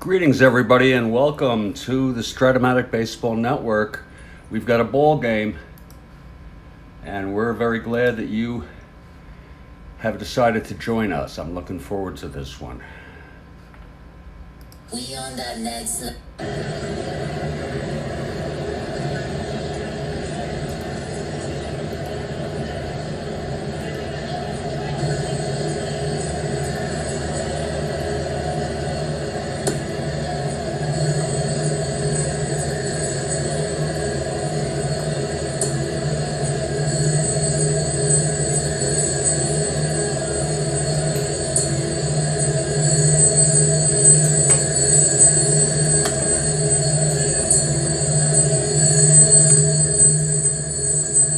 Greetings, everybody, and welcome to the Strat-O-Matic Baseball Network. We've got a ball game, and we're very glad that you have decided to join us. I'm looking forward to this one. We on that next.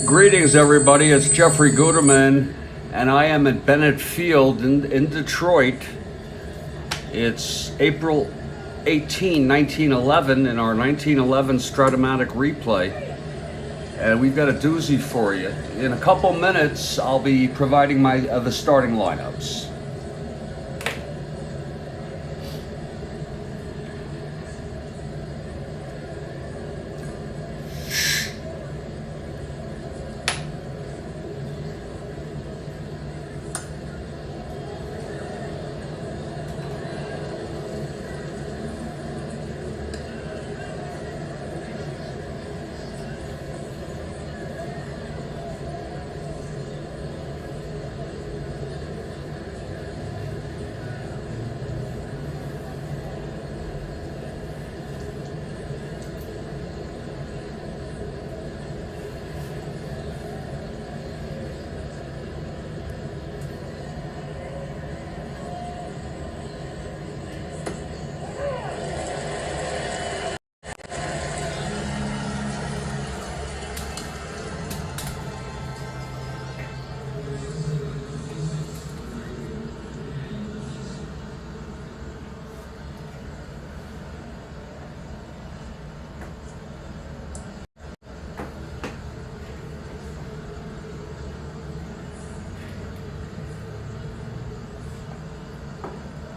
Greetings, everybody. It's Jeffrey Guterman, and I am at Bennett Field in Detroit. It's April 18, 1911, in our 1911 Strat-O-Matic Replay. And we've got a doozy for you. In a couple minutes, I'll be providing the starting lineups.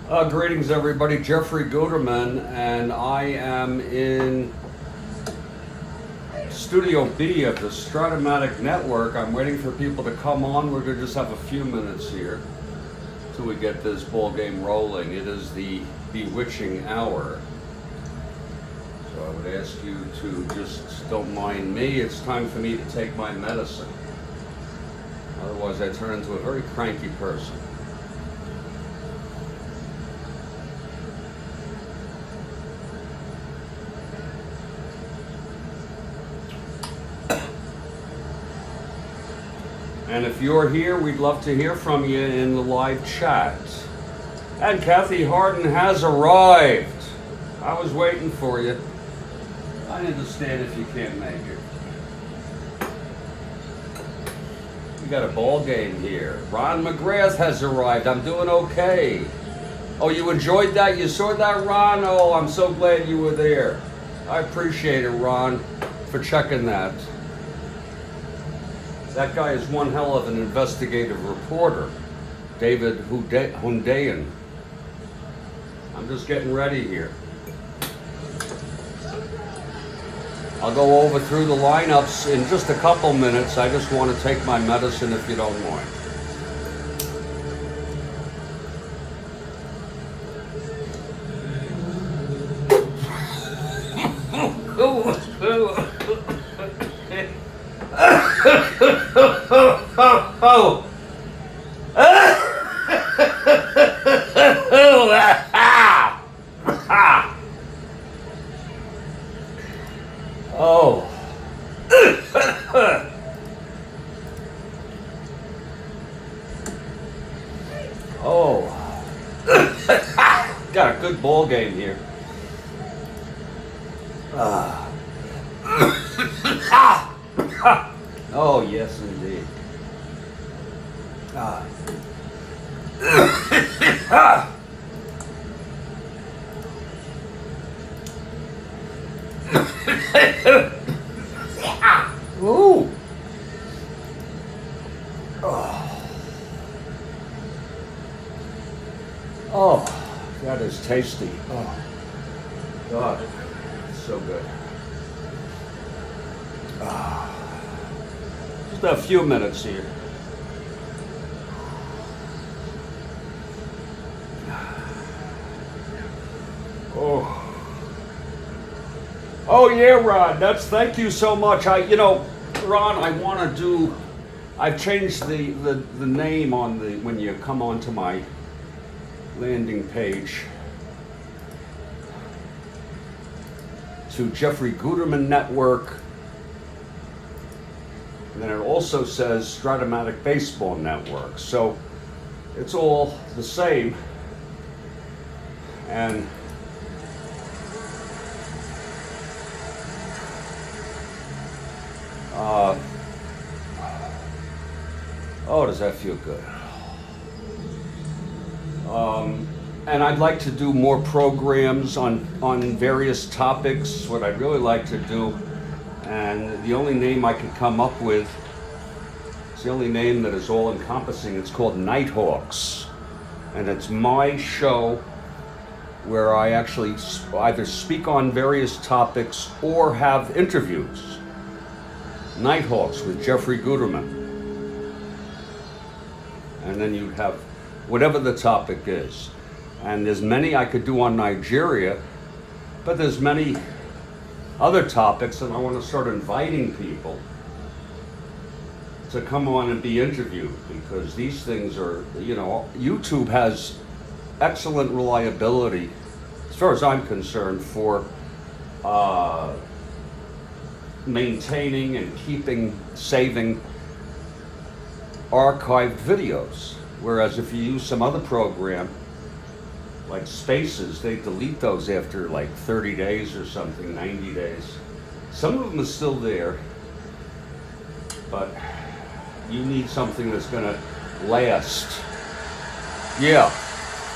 Greetings, everybody. Jeffrey Guterman, and I am in Studio B of the Strat-O-Matic Network. I'm waiting for people to come on. We're going to just have a few minutes here till we get this ball game rolling. It is the bewitching hour. So I would ask you to just don't mind me. It's time for me to take my medicine. Otherwise, I turn into a very cranky person. And if you're here, we'd love to hear from you in the live chat. And Kathy Harden has arrived. I was waiting for you. I understand if you can't make it. We got a ball game here. Ron McGrath has arrived. I'm doing okay. Oh, you enjoyed that? You saw that, Ron? Oh, I'm so glad you were there. I appreciate it, Ron, for checking that. That guy is one hell of an investigative reporter, David Hundayan. I'm just getting ready here. I'll go over through the lineups in just a couple minutes. I just want to take my medicine if you don't mind. Got a good ball game here. Oh, yes, indeed. Ooh. Oh, that is tasty. Oh. God, so good. Just a few minutes here. Oh yeah, Ron. Thank you so much. Ron, I've changed the name on when you come onto my landing page to Jeffrey Guterman Network. And then it also says Strat-O-Matic Baseball Network. So it's all the same. And oh, does that feel good? And I'd like to do more programs on various topics, what I'd really like to do. And the only name I could come up with, it's the only name that is all encompassing. It's called Nighthawks. And it's my show where I actually either speak on various topics or have interviews. Nighthawks with Jeffrey Guterman. And then you have whatever the topic is. And there's many I could do on Nigeria, but there's many other topics, and I want to start inviting people to come on and be interviewed, because these things are, YouTube has excellent reliability, as far as I'm concerned, for maintaining and saving archived videos. Whereas if you use some other program, like Spaces, they delete those after like 30 days or something, 90 days. Some of them are still there, but you need something that's gonna last. Yeah,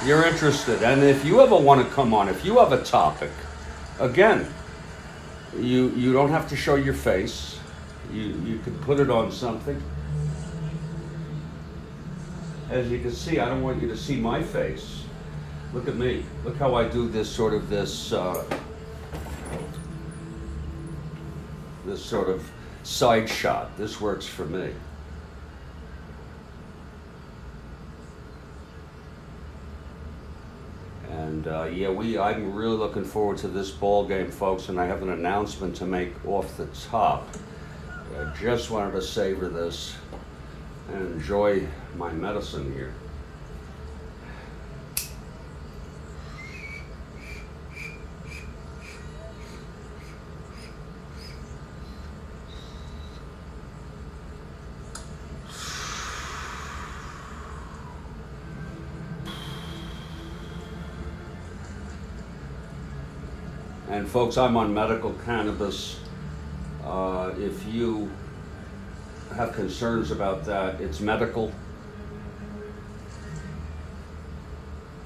you're interested. And if you ever want to come on, if you have a topic, again, you don't have to show your face. You can put it on something. As you can see, I don't want you to see my face. Look at me. Look how I do this sort of side shot. This works for me. And I'm really looking forward to this ball game, folks, and I have an announcement to make off the top. I just wanted to savor this and enjoy my medicine here. And folks, I'm on medical cannabis. If you have concerns about that, it's medical.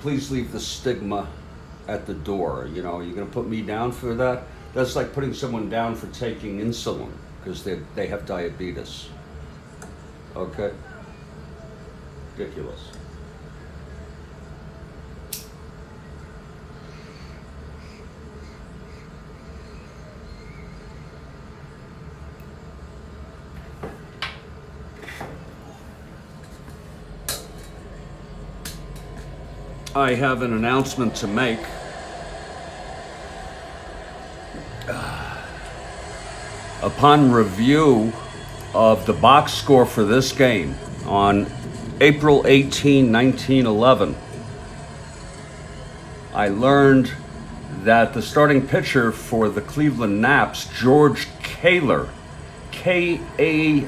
Please leave the stigma at the door. You're gonna put me down for that? That's like putting someone down for taking insulin because they have diabetes. Okay? Ridiculous. I have an announcement to make. Upon review of the box score for this game on April 18, 1911, I learned that the starting pitcher for the Cleveland Naps, George Kahler, K-A-H-L-E-R,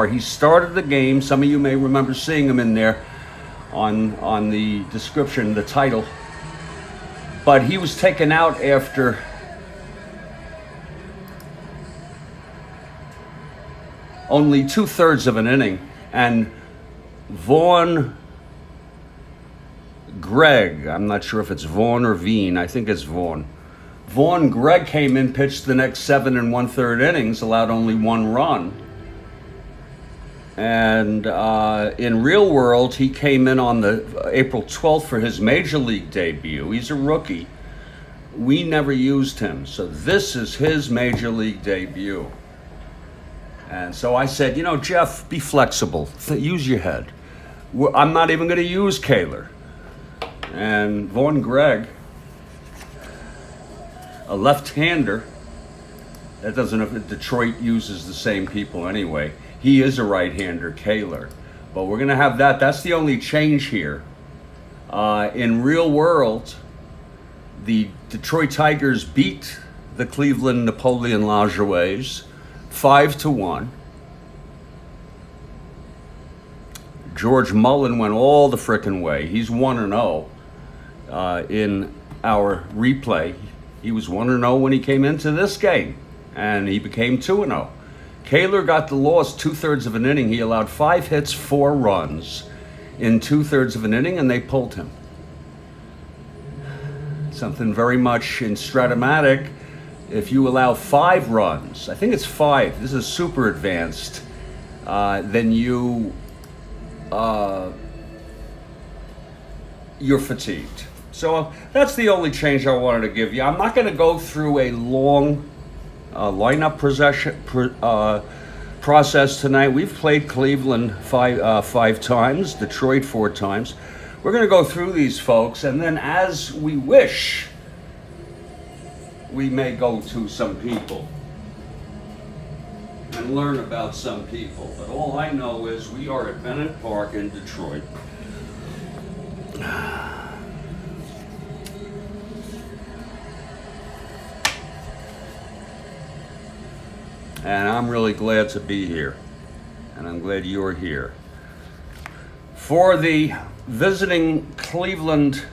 he started the game. Some of you may remember seeing him in there on the description, the title. But he was taken out after only 2/3 of an inning, and Gregg, I'm not sure if it's Vaughn or Veen, I think it's Vaughn. Gregg came in, pitched the next 7 1/3 innings, allowed only 1 run. And in real world, he came in on the April 12th for his major league debut. He's a rookie. we never used him. So this is his major league debut. And so I said, you know, Jeff, be flexible. Use your head. I'm not even going to use Kaler. And Gregg, a left-hander, that doesn't know if Detroit uses the same people anyway. He is a right-hander, Kaler. But we're going to have that. That's the only change here. In real world, the Detroit Tigers beat the Cleveland Napoleon Lajoies 5-1. George Mullen went all the frickin' way. He's 1-0 in our replay. He was 1-0 when he came into this game, and he became 2-0. Kaler got the loss 2/3 of an inning. He allowed 5 hits, 4 runs in 2/3 of an inning, and they pulled him. Something very much in Strat-O-Matic. If you allow 5 runs, I think it's 5, this is super advanced, then you're fatigued. So that's the only change I wanted to give you. I'm not going to go through a long lineup process tonight. We've played Cleveland five times, Detroit 4 times. We're going to go through these folks, and then as we wish, we may go to some people and learn about some people. But all I know is we are at Bennett Park in Detroit. And I'm really glad to be here. And I'm glad you're here. For the visiting Cleveland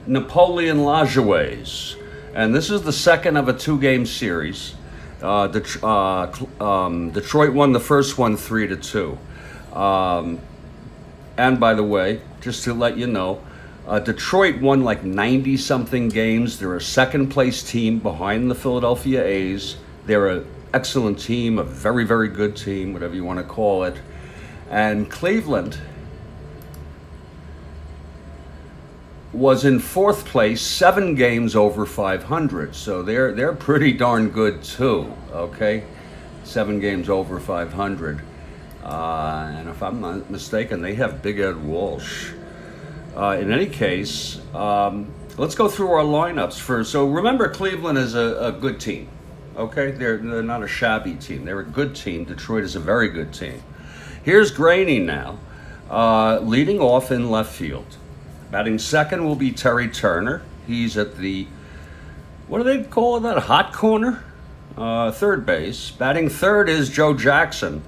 Napoleon Lajoies. And this is the second of a 2-game series. Detroit won the first one 3-2. And by the way, just to let you know, Detroit won like 90-something games. They're a second-place team behind the Philadelphia A's. They're an excellent team, a very, very good team, whatever you want to call it. And Cleveland was in 4th place, 7 games over 500. So they're pretty darn good too, okay? 7 games over 500. And if I'm not mistaken, they have Big Ed Walsh. In any case, let's go through our lineups first. So remember, Cleveland is a good team, okay? They're not a shabby team. They're a good team. Detroit is a very good team. Here's Graney now, leading off in left field. Batting second will be Terry Turner. He's at the, what do they call that, hot corner? Third base. Batting third is Joe Jackson.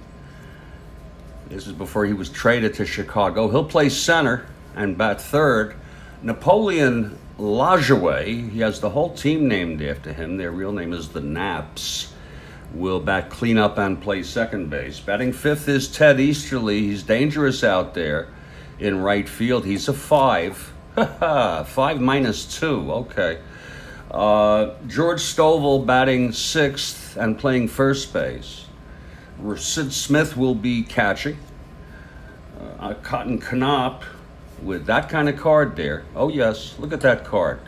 This is before he was traded to Chicago. He'll play center and bat third. Napoleon Lajoie, he has the whole team named after him. Their real name is the Naps. Will bat cleanup and play second base. Batting fifth is Ted Easterly. He's dangerous out there in right field. He's a 5. 5 -2. Okay. George Stovall batting sixth and playing first base. Sid Smith will be catching. Cotton Knopp with that kind of card there. Oh yes, look at that card.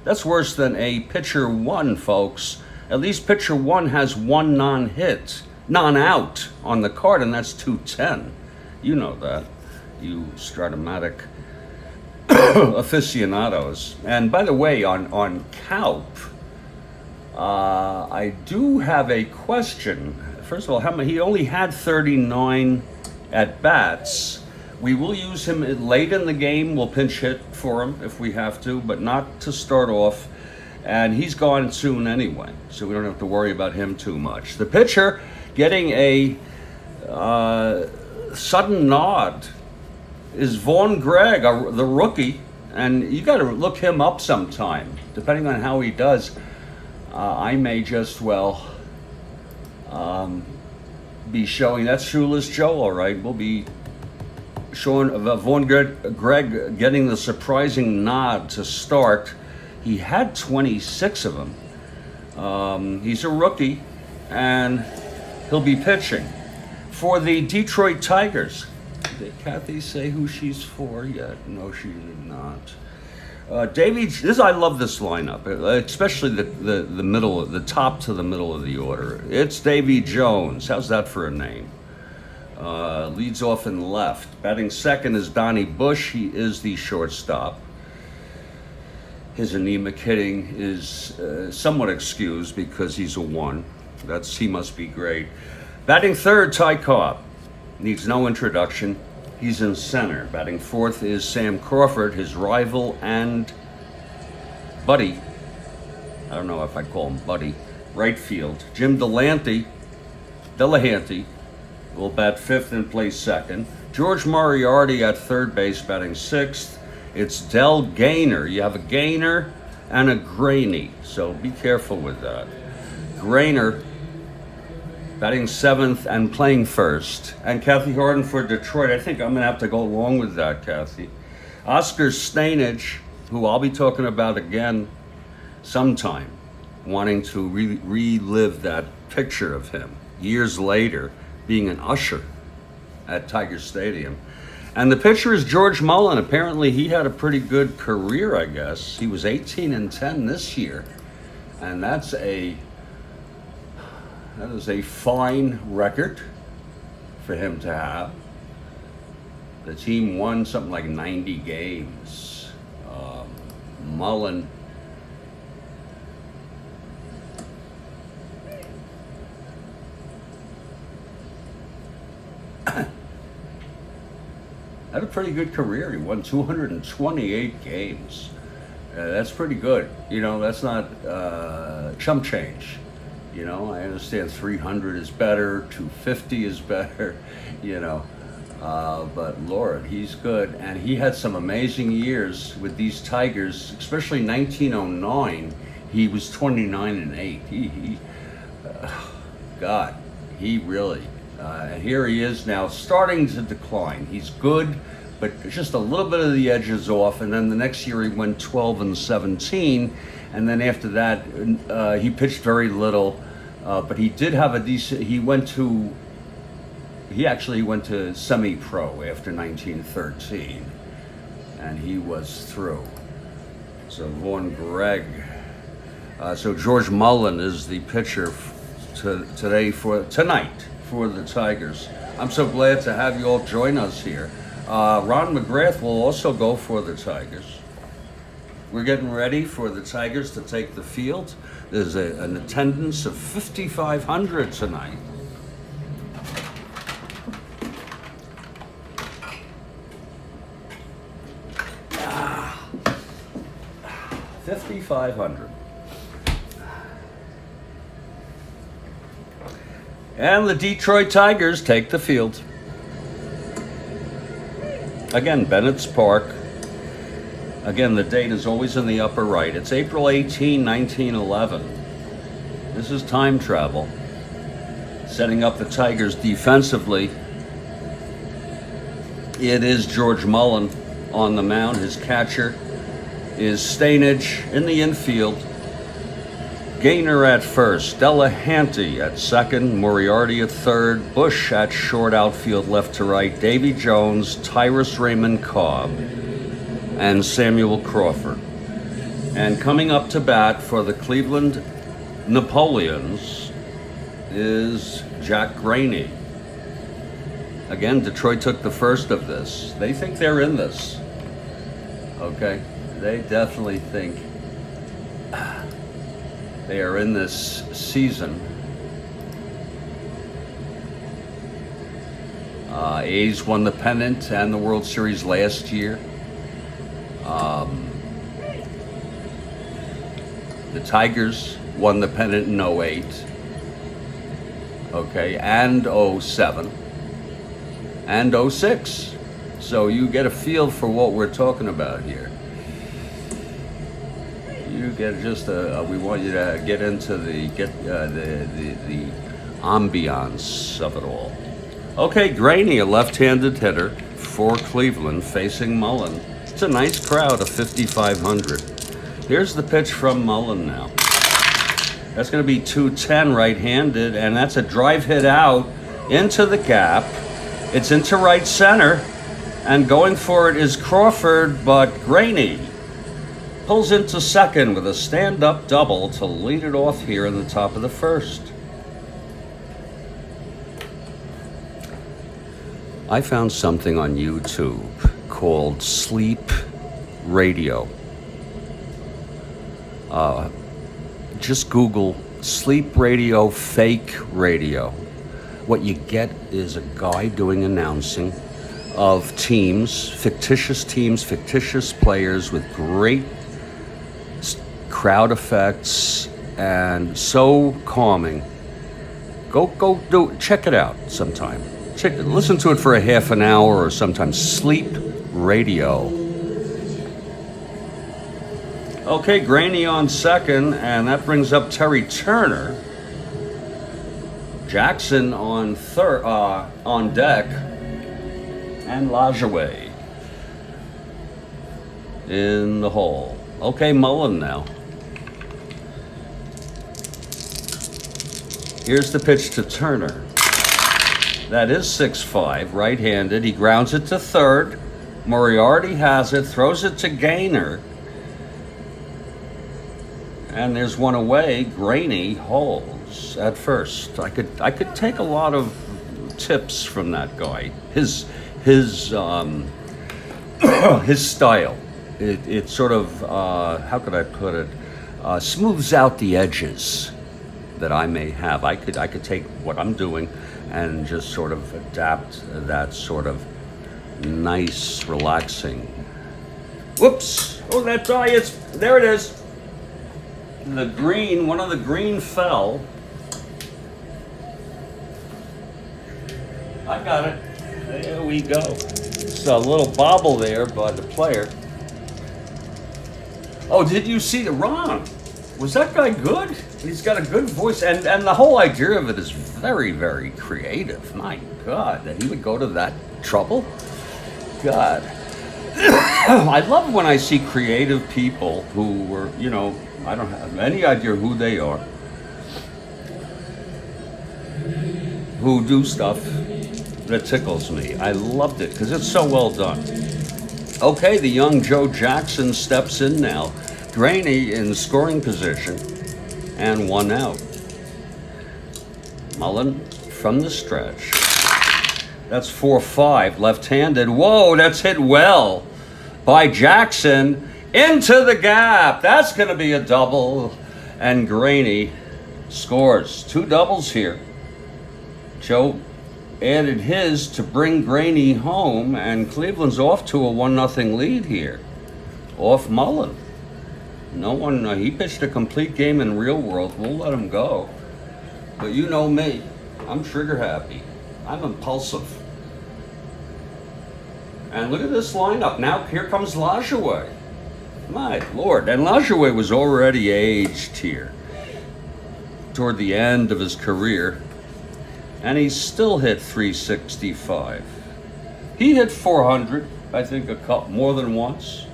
That's worse than a pitcher 1, folks. At least pitcher 1 has 1 non-out on the card, and that's 210. You know that, you Strat-O-Matic aficionados. And by the way, on Kaup, I do have a question. First of all, he only had 39 at bats. We will use him late in the game. We'll pinch hit for him if we have to, but not to start off. And he's gone soon anyway, so we don't have to worry about him too much. The pitcher getting a sudden nod is Gregg, the rookie, and you got to look him up sometime. Depending on how he does, I may just be showing. That's Shoeless Joe, all right. We'll be showing Gregg getting the surprising nod to start. He had 26 of them. He's a rookie, and he'll be pitching for the Detroit Tigers. Did Kathy say who she's for yet? No, she did not. Davey, I love this lineup, especially the middle, the top to the middle of the order. It's Davy Jones. How's that for a name? Leads off in left. Batting second is Donnie Bush. He is the shortstop. His anemic hitting is somewhat excused because he's a 1. He must be great. Batting third, Ty Cobb. Needs no introduction. He's in center. Batting fourth is Sam Crawford, his rival and buddy. I don't know if I call him buddy. Right field. Jim Delahanty will bat fifth and play second. George Moriarty at third base, batting sixth. It's Del Gaynor. You have a Gaynor and a Graney, so be careful with that. Gaynor batting seventh and playing first. And Kathy Harden for Detroit. I think I'm going to have to go along with that, Kathy. Oscar Stainage, who I'll be talking about again sometime, wanting to relive that picture of him years later being an usher at Tiger Stadium. And the pitcher is George Mullen. Apparently he had a pretty good career, I guess. He was 18-10 this year. And that is a fine record for him to have. The team won something like 90 games. Mullen had a pretty good career. He won 228 games. That's pretty good. You know, that's not chump change. You know, I understand 300 is better, 250 is better, you know. But Lord, he's good. And he had some amazing years with these Tigers, especially 1909. He was 29-8. God, he really, here he is now starting to decline. He's good, but just a little bit of the edges off. And then the next year he went 12-17. And then after that, he pitched very little, but he did have a decent, he actually went to semi-pro after 1913, and he was through. So Gregg. So George Mullen is the pitcher tonight for the Tigers. I'm so glad to have you all join us here. Ron McGrath will also go for the Tigers. We're getting ready for the Tigers to take the field. There's an attendance of 5,500 tonight. Ah, 5,500. And the Detroit Tigers take the field. Again, Bennett Park. Again, the date is always in the upper right. It's April 18, 1911. This is time travel. Setting up the Tigers defensively. It is George Mullen on the mound. His catcher is Stainage in the infield. Gaynor at first. Delahanty at second. Moriarty at third. Bush at short, outfield left to right. Davy Jones, Tyrus Raymond Cobb, and Samuel Crawford. And coming up to bat for the Cleveland Napoleons is Jack Graney. Again, Detroit took the first of this. They think they're in this. Okay? They definitely think they are in this season. A's won the pennant and the World Series last year. The Tigers won the pennant in 08, okay, and 07, and 06. So you get a feel for what we're talking about here. You get just we want you to get into the ambiance of it all. Okay, Graney, a left-handed hitter for Cleveland, facing Mullen. It's a nice crowd of 5,500. Here's the pitch from Mullen now. That's going to be 210 right-handed, and that's a drive hit out into the gap. It's into right center, and going for it is Crawford, but Graney pulls into second with a stand-up double to lead it off here in the top of the first. I found something on YouTube called sleep radio. Just Google sleep radio, fake radio. What you get is a guy doing announcing of teams, fictitious players with great crowd effects and so calming. Go do it. Check it out sometime. Listen to it for a half an hour or sometimes. Sleep radio. Okay, Grainy on second, and that brings up Terry Turner. Jackson on third, on deck, and Lajoie in the hole. Okay, Mullen now. Here's the pitch to Turner. That is 6-5, right-handed. He grounds it to third. Moriarty has it, throws it to Gaynor. And there's one away. Grainy holds at first. I could take a lot of tips from that guy. His style. It sort of how could I put it? Smooths out the edges that I may have. I could take what I'm doing and just sort of adapt that sort of nice, relaxing. Whoops! Oh, that die is there. It is. The green, one of the green fell. I got it. There we go. It's a little bobble there by the player. Oh, did you see the Ron? Was that guy good? He's got a good voice, and the whole idea of it is very, very creative. My God, that he would go to that trouble? God. I love when I see creative people who were, you know, I don't have any idea who they are, who do stuff that tickles me. I loved it because it's so well done. Okay, the young Joe Jackson steps in now. Grainy in scoring position and one out. Mullen from the stretch. That's 4-5, left-handed. Whoa, that's hit well by Jackson into the gap. That's going to be a double. And Grainy scores. 2 doubles here. Joe added his to bring Grainy home, and Cleveland's off to a 1-0 lead here. Off Mullen. No one, he pitched a complete game in real world. We'll let him go. But you know me. I'm trigger happy. I'm impulsive. And look at this lineup. Now here comes Lajoie. My Lord. And Lajoie was already aged here toward the end of his career. And he still hit 365. He hit 400, I think, a couple more than once.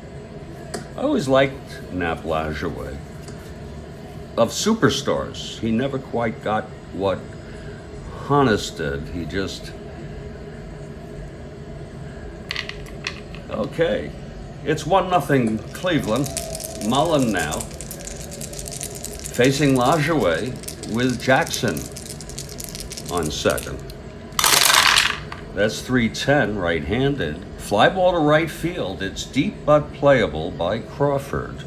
I always liked Nap Lajoie. Of superstars, he never quite got what Hannes did. He just... Okay. It's 1-0 Cleveland. Mullen now. Facing Lajoie with Jackson on second. That's 3-10, right-handed. Fly ball to right field. It's deep but playable by Crawford.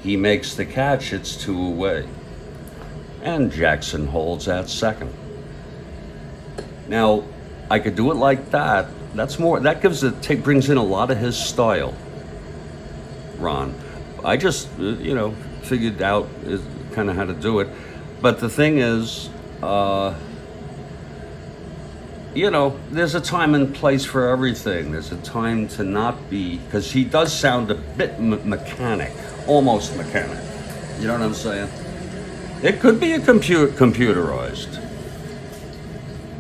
He makes the catch. It's 2 away. And Jackson holds at second. Now, I could do it like that. That's more, that gives it, brings in a lot of his style, Ron. I just, figured out kind of how to do it. But the thing is, there's a time and place for everything. There's a time to not be, because he does sound a bit mechanic, almost mechanic. You know what I'm saying? It could be a computerized.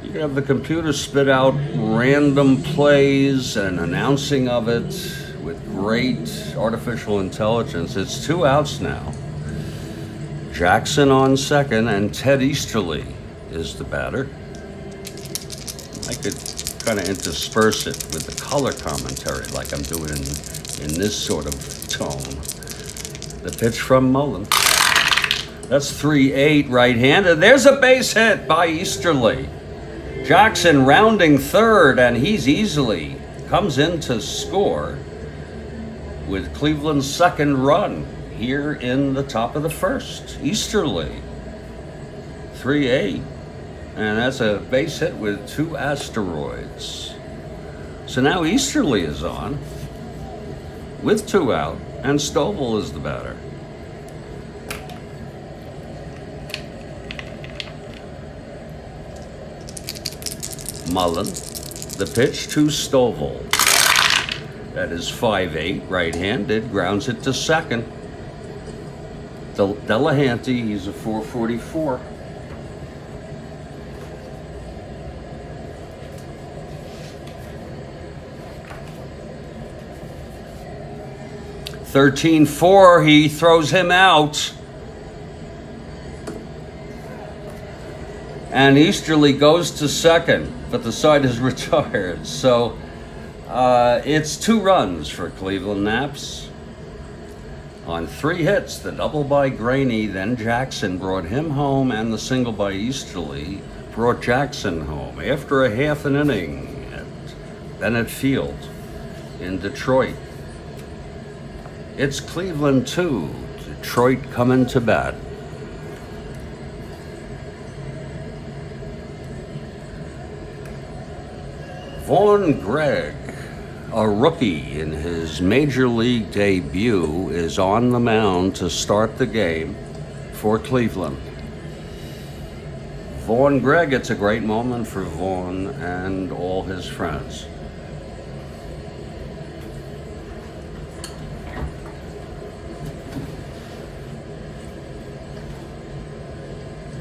You could have the computer spit out random plays and announcing of it with great artificial intelligence. It's 2 outs now. Jackson on second, and Ted Easterly is the batter. I could kind of intersperse it with the color commentary like I'm doing in this sort of tone. The pitch from Mullen. That's 3-8 right-handed. There's a base hit by Easterly. Jackson rounding third, and he's easily comes in to score with Cleveland's second run here in the top of the first. Easterly, 3-8, and that's a base hit with 2 asteroids. So now Easterly is on with 2 out, and Stovall is the batter. Mullen, the pitch to Stovall. That is 5-8, right-handed, grounds it to second. Delahanty, he's a 444. (13-4), he throws him out. And Easterly goes to second, but the side is retired. So it's 2 runs for Cleveland Naps. On 3 hits, the double by Graney, then Jackson brought him home, and the single by Easterly brought Jackson home after a half an inning at Bennett Field in Detroit. It's Cleveland 2, Detroit coming to bat. Gregg, a rookie in his major league debut, is on the mound to start the game for Cleveland. Gregg, it's a great moment for Vaughn and all his friends.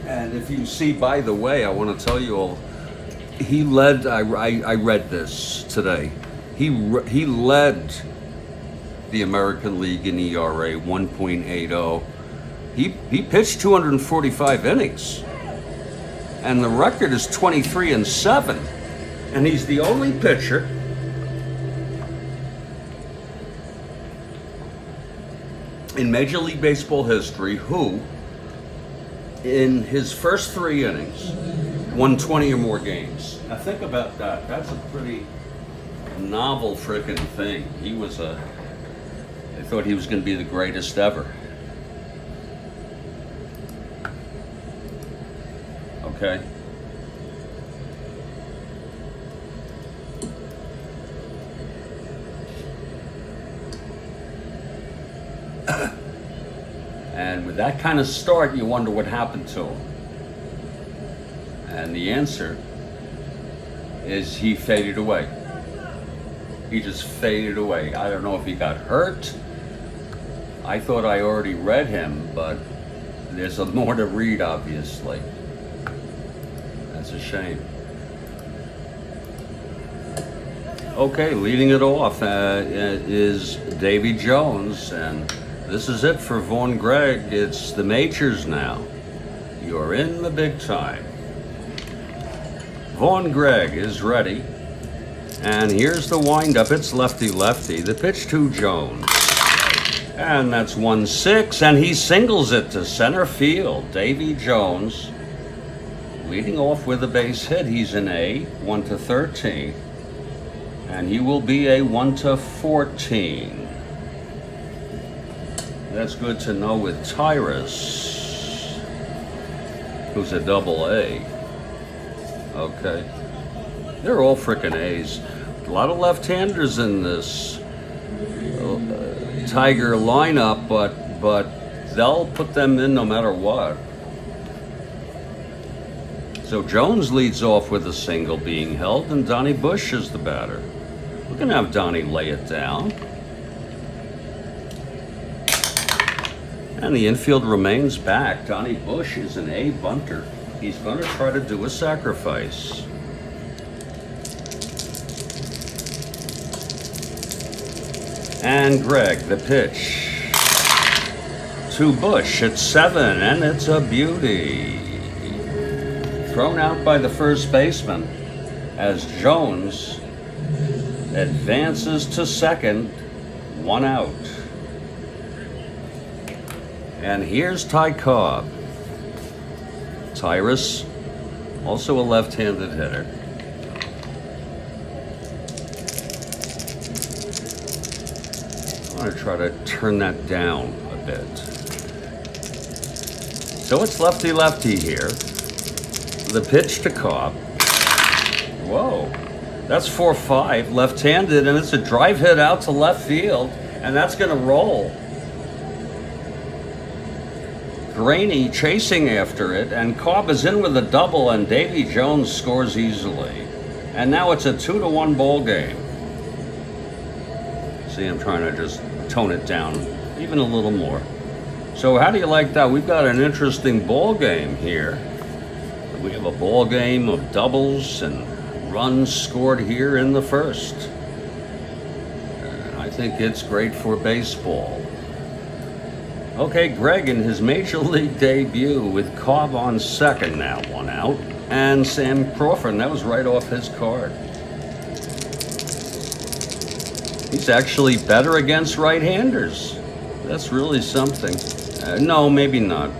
And if you see, by the way, I want to tell you all, he led, I read this today, he led the American League in ERA 1.80. He pitched 245 innings, and the record is 23-7, and he's the only pitcher in Major League Baseball history who, in his first 3 innings, won 20 or more games. Now think about that. That's a pretty novel frickin' thing. I thought he was going to be the greatest ever. Okay. And with that kind of start, you wonder what happened to him. And the answer is he faded away. He just faded away. I don't know if he got hurt. I thought I already read him, but there's more to read, obviously. That's a shame. Okay, leading it off is Davy Jones, and this is it for Gregg. It's the majors now. You're in the big time. Gregg is ready, and here's the windup. It's lefty-lefty. The pitch to Jones, and that's 1-6, and he singles it to center field. Davy Jones leading off with a base hit. He's an A, 1-13, and he will be a 1-14. That's good to know with Tyrus, who's a AA. Okay. They're all frickin' A's. A lot of left-handers in this Tiger lineup, but they'll put them in no matter what. So Jones leads off with a single being held, and Donnie Bush is the batter. We're going to have Donnie lay it down. And the infield remains back. Donnie Bush is an A bunter. He's going to try to do a sacrifice. And Gregg, the pitch to Bush at 7, and it's a beauty. Thrown out by the first baseman as Jones advances to second, 1 out. And here's Ty Cobb. Tyrus, also a left-handed hitter. I'm going to try to turn that down a bit. So it's lefty-lefty here. The pitch to Cobb. Whoa, that's 4-5, left-handed, and it's a drive hit out to left field, and that's going to roll. Graney chasing after it, and Cobb is in with a double, and Davy Jones scores easily. And now it's a 2-1 ball game. See, I'm trying to just tone it down even a little more. So how do you like that? We've got an interesting ball game here. We have a ball game of doubles and runs scored here in the first. And I think it's great for baseball. Okay, Gregg in his major league debut with Cobb on second now, 1 out. And Sam Crawford, and that was right off his card. He's actually better against right-handers. That's really something. No, maybe not.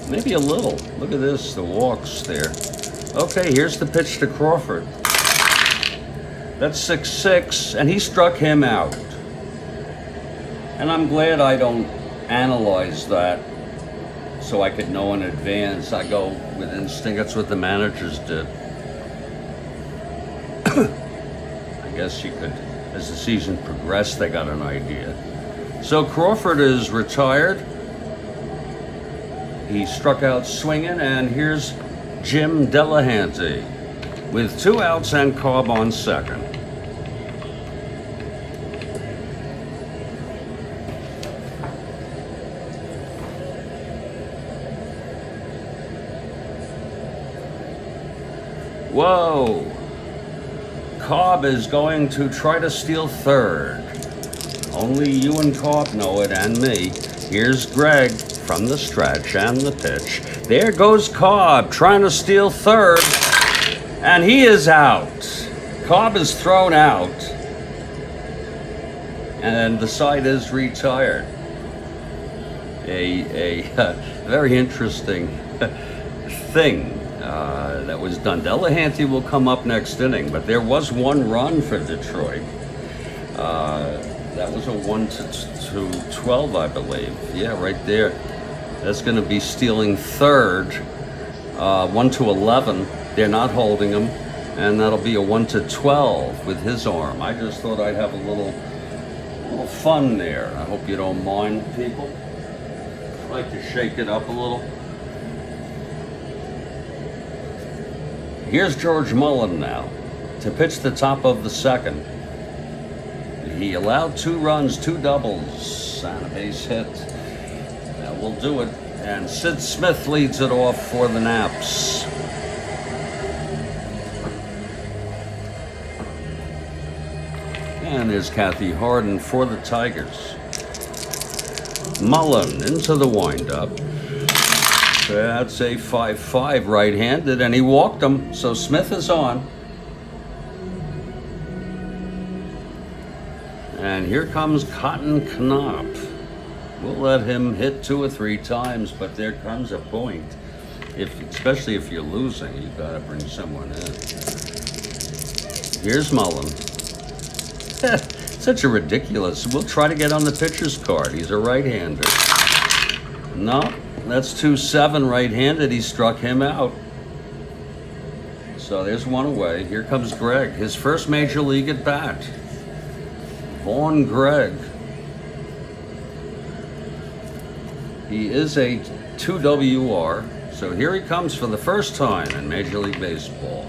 Maybe a little. Look at this, the walks there. Okay, here's the pitch to Crawford. That's 6-6, and he struck him out. And I'm glad I don't analyze that so I could know in advance. I go with instinct. That's what the managers did. I guess you could, as the season progressed, they got an idea. So Crawford is retired. He struck out swinging, and here's Jim Delahanty with 2 outs and Cobb on second. Whoa! Cobb is going to try to steal third. Only you and Cobb know it, and me. Here's Gregg from the stretch and the pitch. There goes Cobb trying to steal third, and he is out. Cobb is thrown out, and the side is retired. A very interesting thing that was done. Delahanty will come up next inning, but there was 1 run for Detroit. That was a 1-12, I believe. Yeah, right there. That's going to be stealing third. 1-11. They're not holding him, and that'll be a 1-12 with his arm. I just thought I'd have a little fun there. I hope you don't mind, people. I like to shake it up a little. Here's George Mullen now to pitch the top of the second. He allowed 2 runs, 2 doubles, and a base hit. That will do it. And Sid Smith leads it off for the Naps. And there's Kathy Harden for the Tigers. Mullen into the windup. That's a 5-5 right-handed, and he walked him, so Smith is on. And here comes Cotton Knopp. We'll let him hit 2 or 3 times, but there comes a point. Especially if you're losing, you've got to bring someone in. Here's Mullen. Such a ridiculous. We'll try to get on the pitcher's card. He's a right-hander. No, that's 2-7 right-handed. He struck him out. So there's 1 away. Here comes Gregg, his first major league at bat. Vaughn Gregg. He is a 2WR, so here he comes for the first time in Major League Baseball.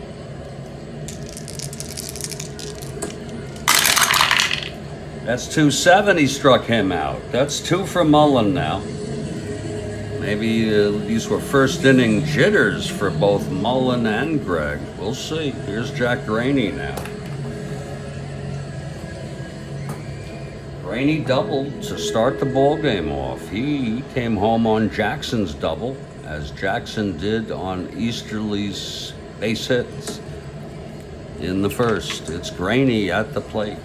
That's 2-7, he struck him out. That's 2 for Mullen now. Maybe these were first inning jitters for both Mullen and Gregg. We'll see. Here's Jack Graney now. Graney doubled to start the ball game off. He came home on Jackson's double, as Jackson did on Easterly's base hits in the first. It's Graney at the plate.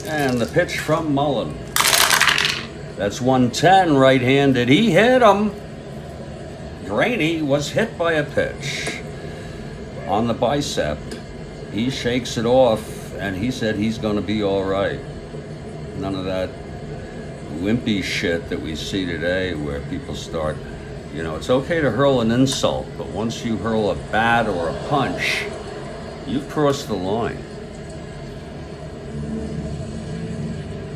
And the pitch from Mullen. That's 110 right-handed. He hit him. Graney was hit by a pitch on the bicep. He shakes it off, and he said he's going to be all right. None of that wimpy shit that we see today where people start, you know, it's okay to hurl an insult, but once you hurl a bat or a punch, you've crossed the line.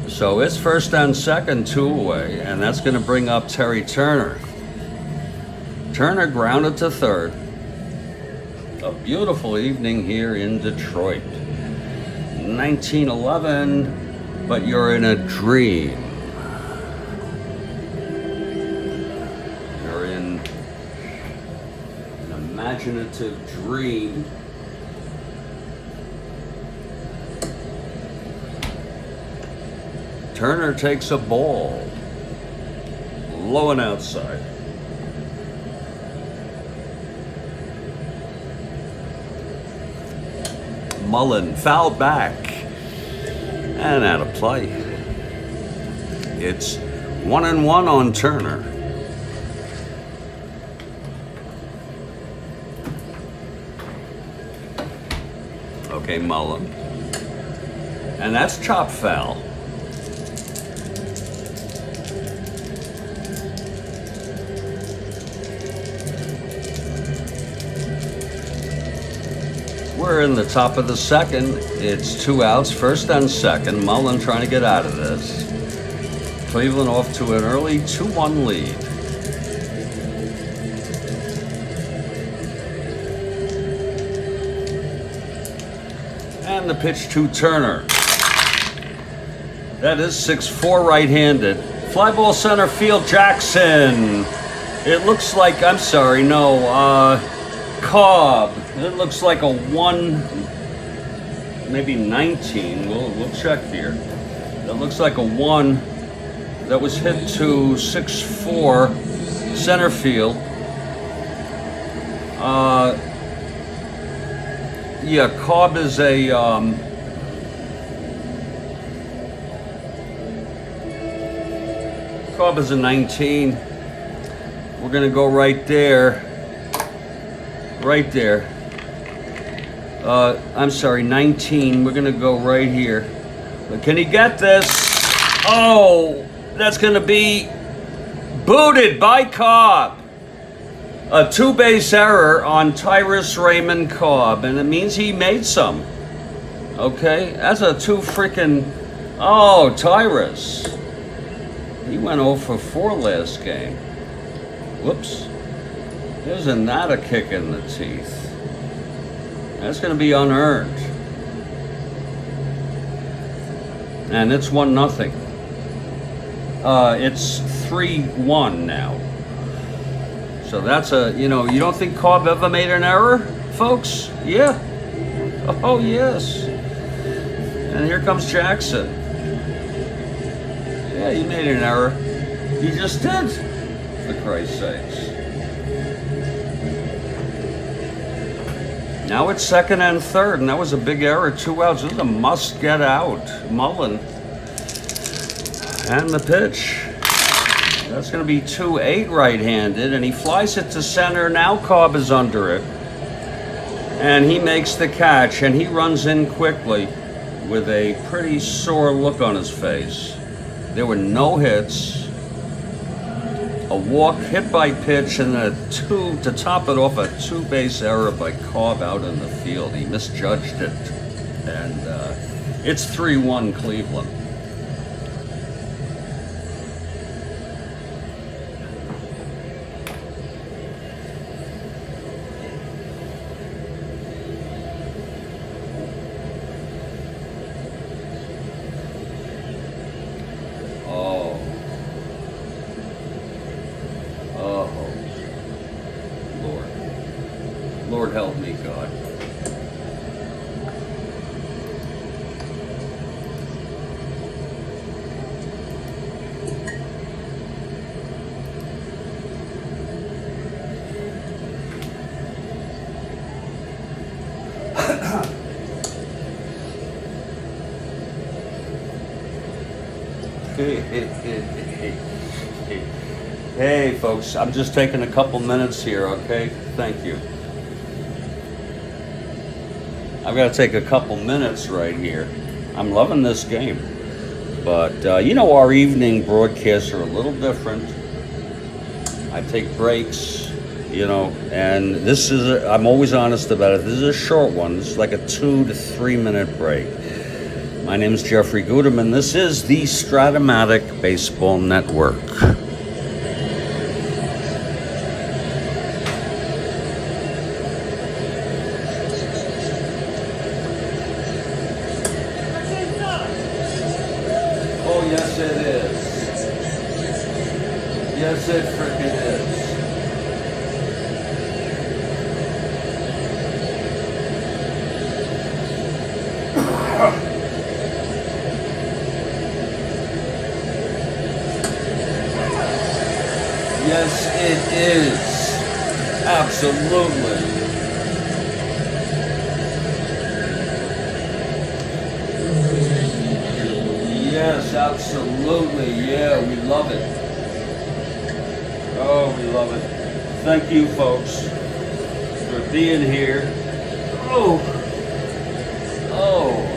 So it's first and second, 2 away, and that's going to bring up Terry Turner. Turner grounded to third. A beautiful evening here in Detroit. 1911, but you're in a dream. You're in an imaginative dream. Turner takes a ball, low and outside. Mullen fouled back and out of play. It's 1-1 on Turner. Okay, Mullen. And that's chop foul. We're in the top of the second. It's 2 outs, first and second. Mullen trying to get out of this. Cleveland off to an early 2-1 lead. And the pitch to Turner. That is 6-4 right-handed. Fly ball center field, Jackson. It looks like, I'm sorry, no, Cobb. It looks like a 1, maybe 19. We'll check here. It looks like a 1 that was hit to 6-4 center field. Yeah, Cobb is a Cobb is a 19. We're gonna go right there. Right there. I'm sorry, 19. We're gonna go right here. But can he get this? Oh, that's gonna be booted by Cobb. A 2-base error on Tyrus Raymond Cobb, and it means he made some. Okay, that's a 2 freaking. Oh, Tyrus. He went 0 for 4 last game. Whoops. Isn't that a kick in the teeth? That's going to be unearned. And it's 1-0. It's 3-1 now. So that's a, you know, you don't think Cobb ever made an error, folks? Yeah. Oh, yes. And here comes Jackson. Yeah, you made an error. You just did, for Christ's sakes. Now it's second and third, and that was a big error. 2 outs. This is a must get out. Mullen. And the pitch. That's going to be 2-8 right-handed, and he flies it to center. Now Cobb is under it. And he makes the catch, and he runs in quickly with a pretty sore look on his face. There were no hits. A walk, hit by pitch, and to top it off, a 2-base error by Karl out in the field. He misjudged it, and it's 3-1 Cleveland. Lord help me, God. Hey folks, I'm just taking a couple minutes here, okay? Thank you. I've got to take a couple minutes right here. I'm loving this game. But, you know, our evening broadcasts are a little different. I take breaks, you know, and this is, I'm always honest about it, this is a short one. It's like a 2 to 3 minute break. My name is Jeffrey Guterman. This is the Strat-O-Matic Baseball Network. Oh, yes, it is. Yes, it frickin' is. Yes, it is. Absolutely. Yes, absolutely. Yeah, we love it. Oh, we love it. Thank you, folks, for being here. Oh. Oh.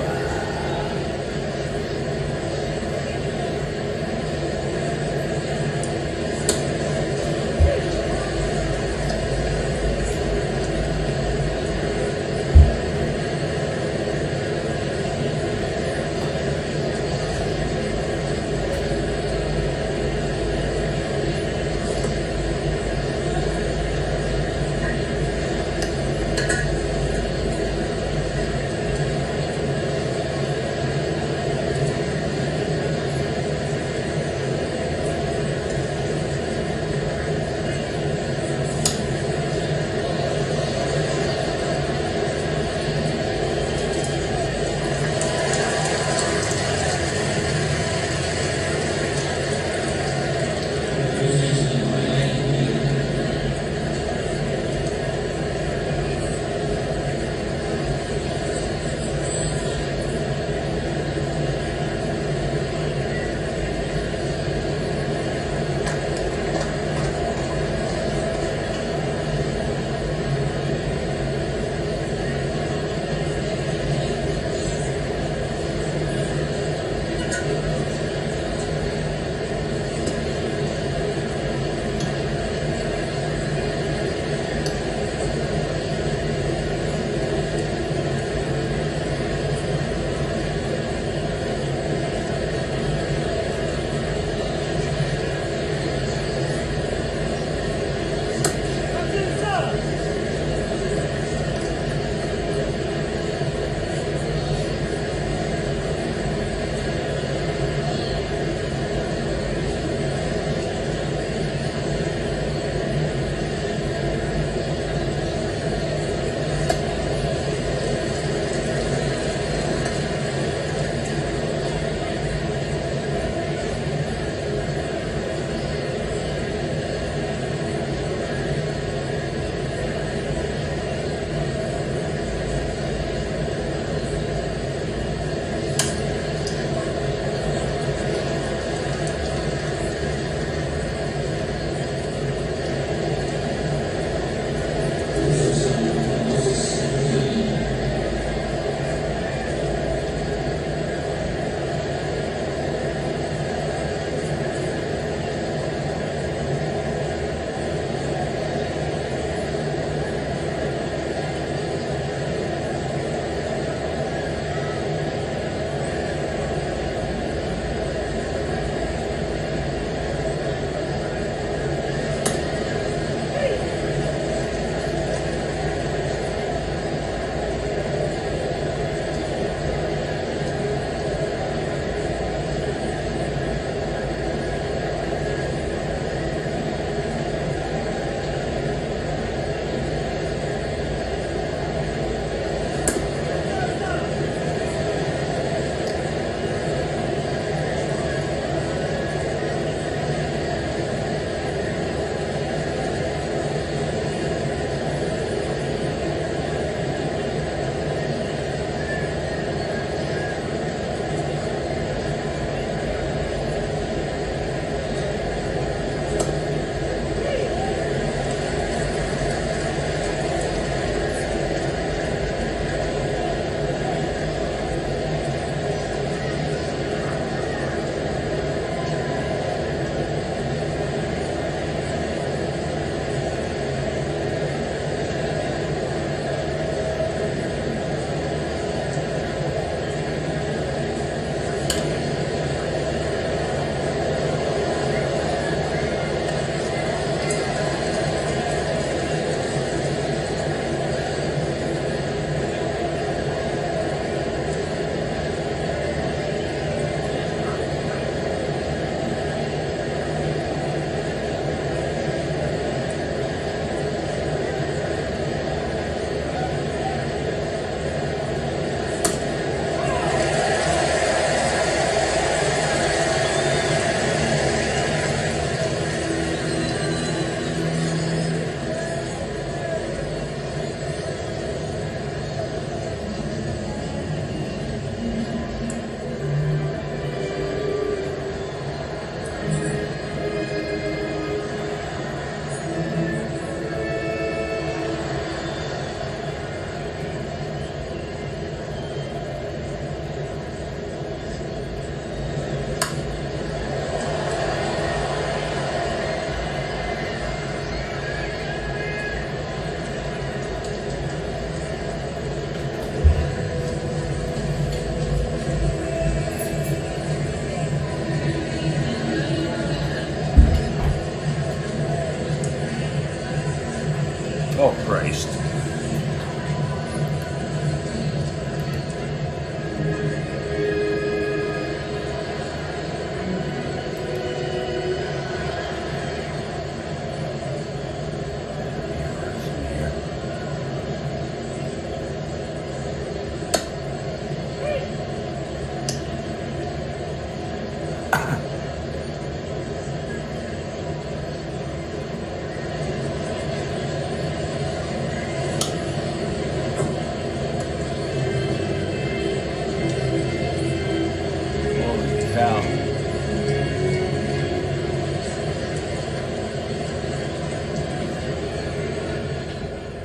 out.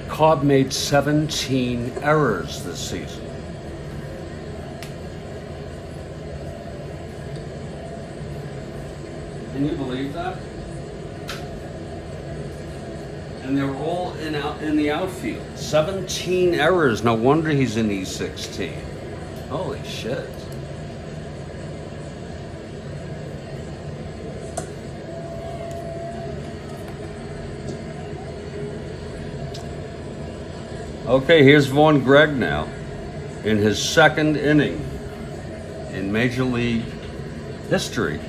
Cobb made 17 errors this season. Can you believe that? And they were all in the outfield. 17 errors. No wonder he's in E16. Holy shit. Okay, here's Gregg now in his second inning in Major League history.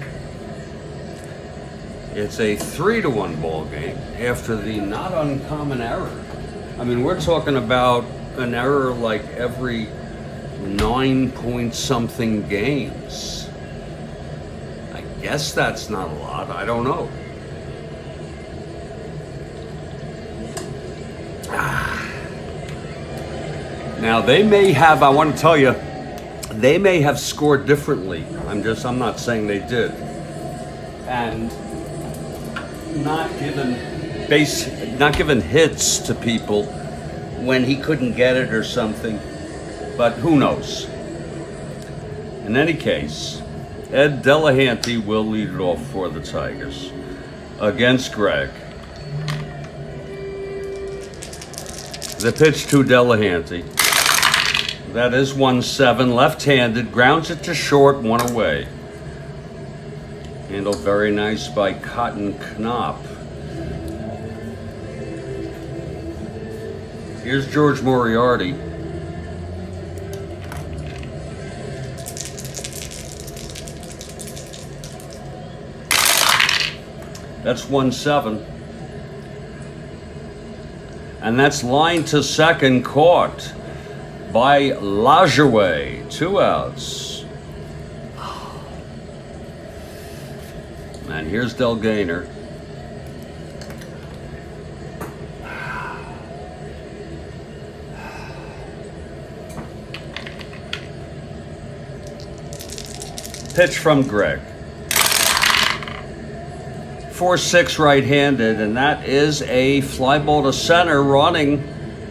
It's a 3-1 ball game after the not uncommon error. I mean, we're talking about an error like every 9-point-something games. I guess that's not a lot. I don't know. Now they may have, I want to tell you, they may have scored differently. I'm not saying they did. And not given hits to people when he couldn't get it or something. But who knows? In any case, Ed Delahanty will lead it off for the Tigers against Gregg. The pitch to Delahanty. That is 1-7, left-handed, grounds it to short, 1 away. Handled very nice by Cotton Knopp. Here's George Moriarty. That's 1-7. And that's line to second, caught by Lajoie. 2 outs. And here's Del Gaynor. Pitch from Gregg. 4-6 right-handed, and that is a fly ball to center. Running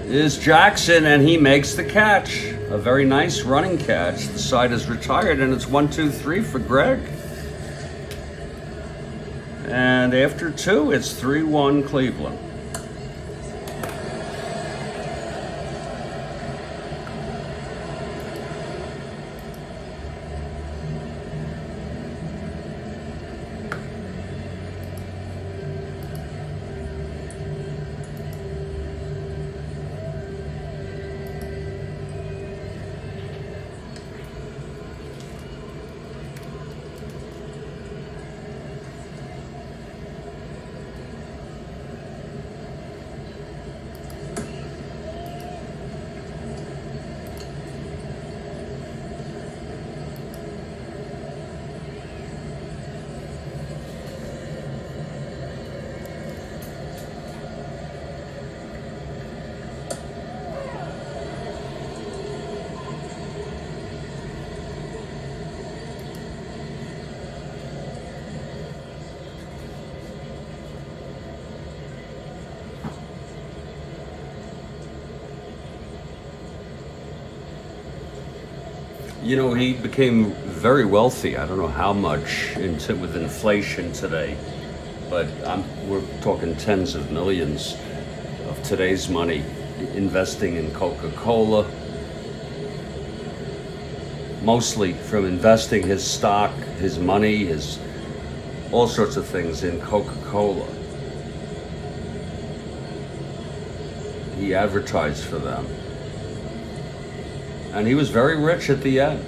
is Jackson, and he makes the catch. A very nice running catch. The side is retired, and it's 1-2-3 for Gregg. And after 2, it's 3-1 Cleveland. You know, he became very wealthy. I don't know how much with inflation today, but we're talking tens of millions of today's money investing in Coca-Cola, mostly from investing his stock, his money, his all sorts of things in Coca-Cola. He advertised for them. And he was very rich at the end.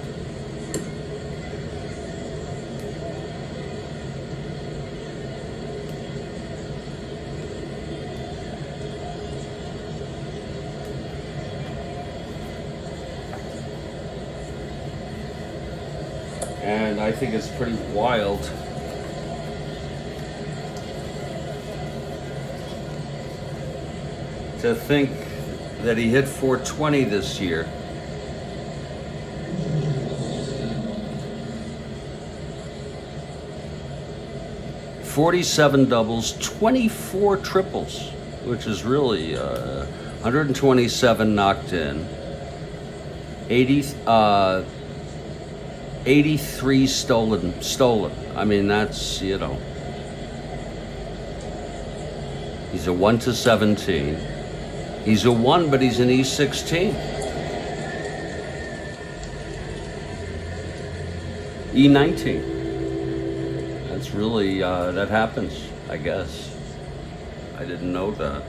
And I think it's pretty wild to think that he hit 420 this year. 47 doubles, 24 triples, which is really 127 knocked in, 83 stolen. I mean, that's, you know, he's a 1-17. He's a 1, but he's an E16. E19. That's really, that happens, I guess. I didn't know that.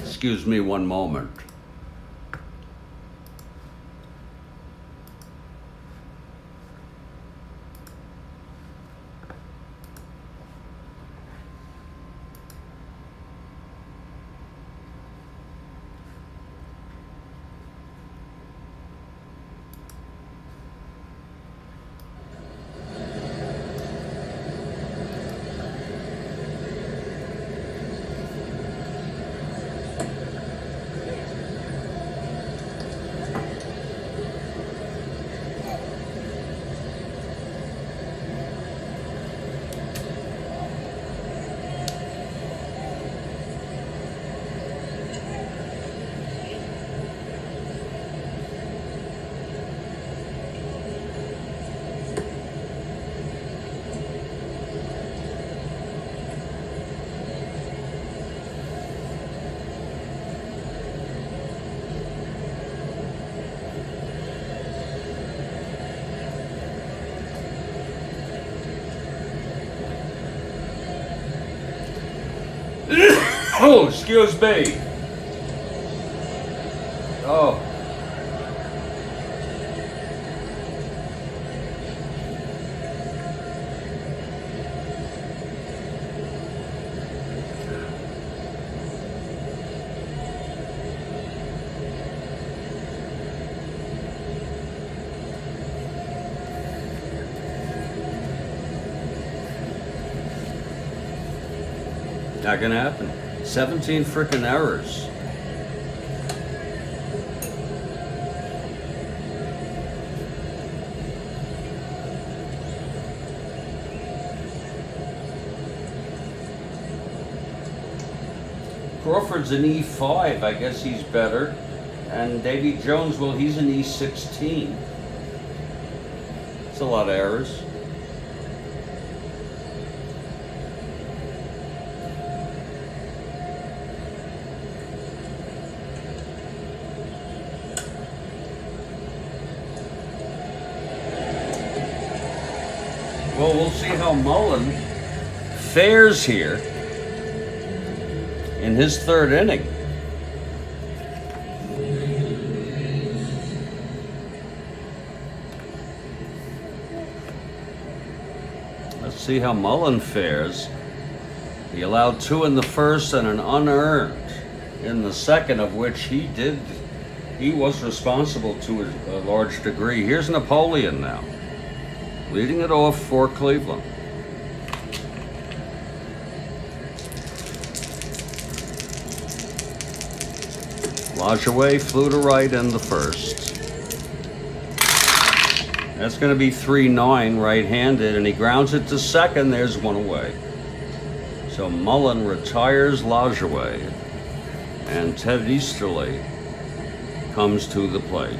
Excuse me one moment. Oh, excuse me. Oh. Not gonna happen. 17 frickin' errors. Crawford's an E5, I guess he's better. And Davy Jones, well, he's an E16. It's a lot of errors. Well, we'll see how Mullen fares here in his third inning. Let's see how Mullen fares. He allowed 2 in the first and an unearned in the second, of which he was responsible to a large degree. Here's Napoleon now, leading it off for Cleveland. Lajoie flew to right in the first. That's going to be 3-9 right-handed, and he grounds it to second. There's one away. So Mullen retires Lajoie, and Ted Easterly comes to the plate.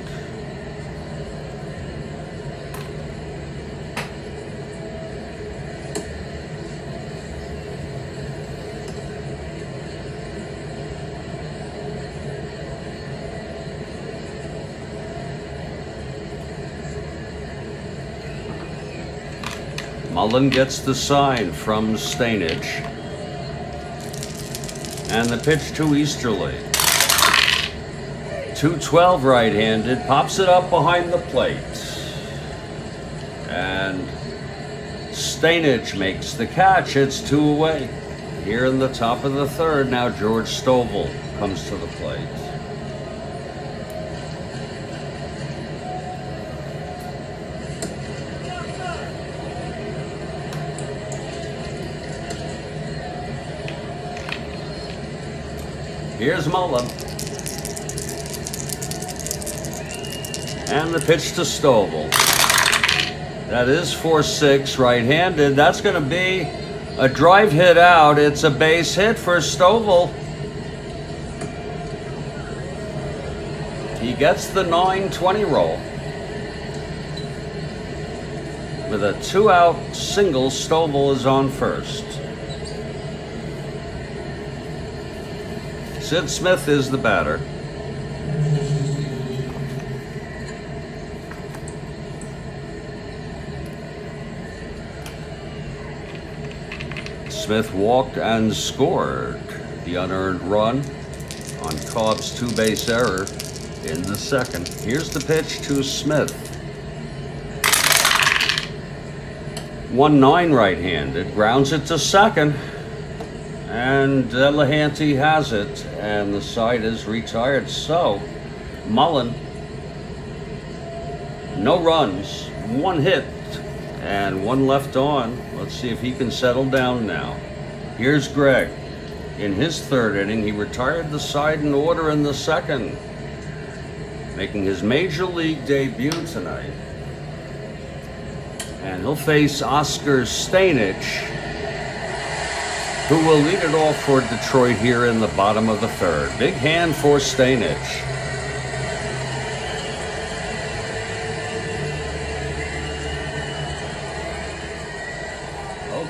Mullen gets the sign from Stainage. And the pitch to Easterly. 2-12 right-handed, pops it up behind the plate. And Stainage makes the catch. It's 2 away. Here in the top of the third, now George Stovall comes to the plate. Here's Mullen. And the pitch to Stovall. That is 4-6 right-handed. That's going to be a drive hit out. It's a base hit for Stovall. He gets the 9-20 roll. With a 2-out single, Stovall is on first. Sid Smith is the batter. Smith walked and scored the unearned run on Cobb's 2-base error in the second. Here's the pitch to Smith. 1-9 right-handed, grounds it to second, and Delahanty has it, and the side is retired. So, Mullen, no runs, 1 hit, and 1 left on. Let's see if he can settle down now. Here's Gregg. In his third inning, he retired the side in order in the second, making his major league debut tonight. And he'll face Oscar Stanich, who will lead it off for Detroit here in the bottom of the third. Big hand for Stanich.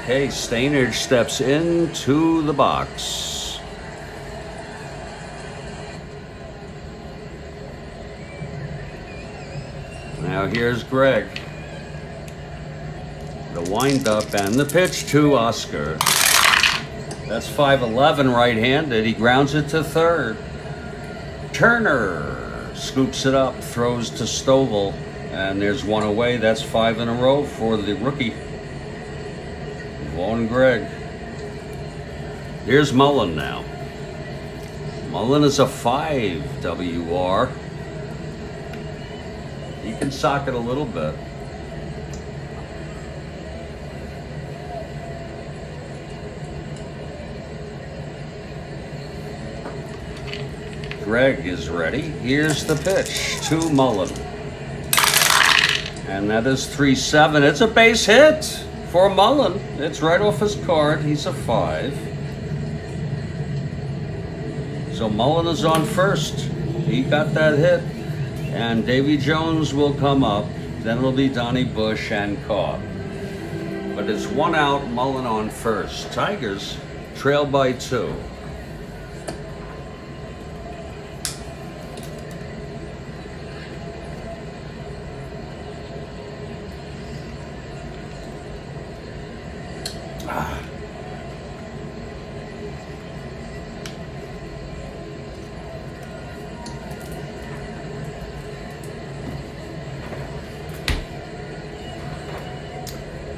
Okay, Stanich steps into the box. Now here's Gregg. The windup and the pitch to Oscar. That's 5-11 right-handed. He grounds it to third. Turner scoops it up, throws to Stovall, and there's 1 away. That's 5 in a row for the rookie. Vaughn Gregg. Here's Mullen now. Mullen is a 5 WR. He can sock it a little bit. Gregg is ready. Here's the pitch to Mullen. And that is 3-7. It's a base hit for Mullen. It's right off his card. He's a 5. So Mullen is on first. He got that hit. And Davy Jones will come up. Then it'll be Donnie Bush and Cobb. But it's 1 out, Mullen on first. Tigers trail by 2.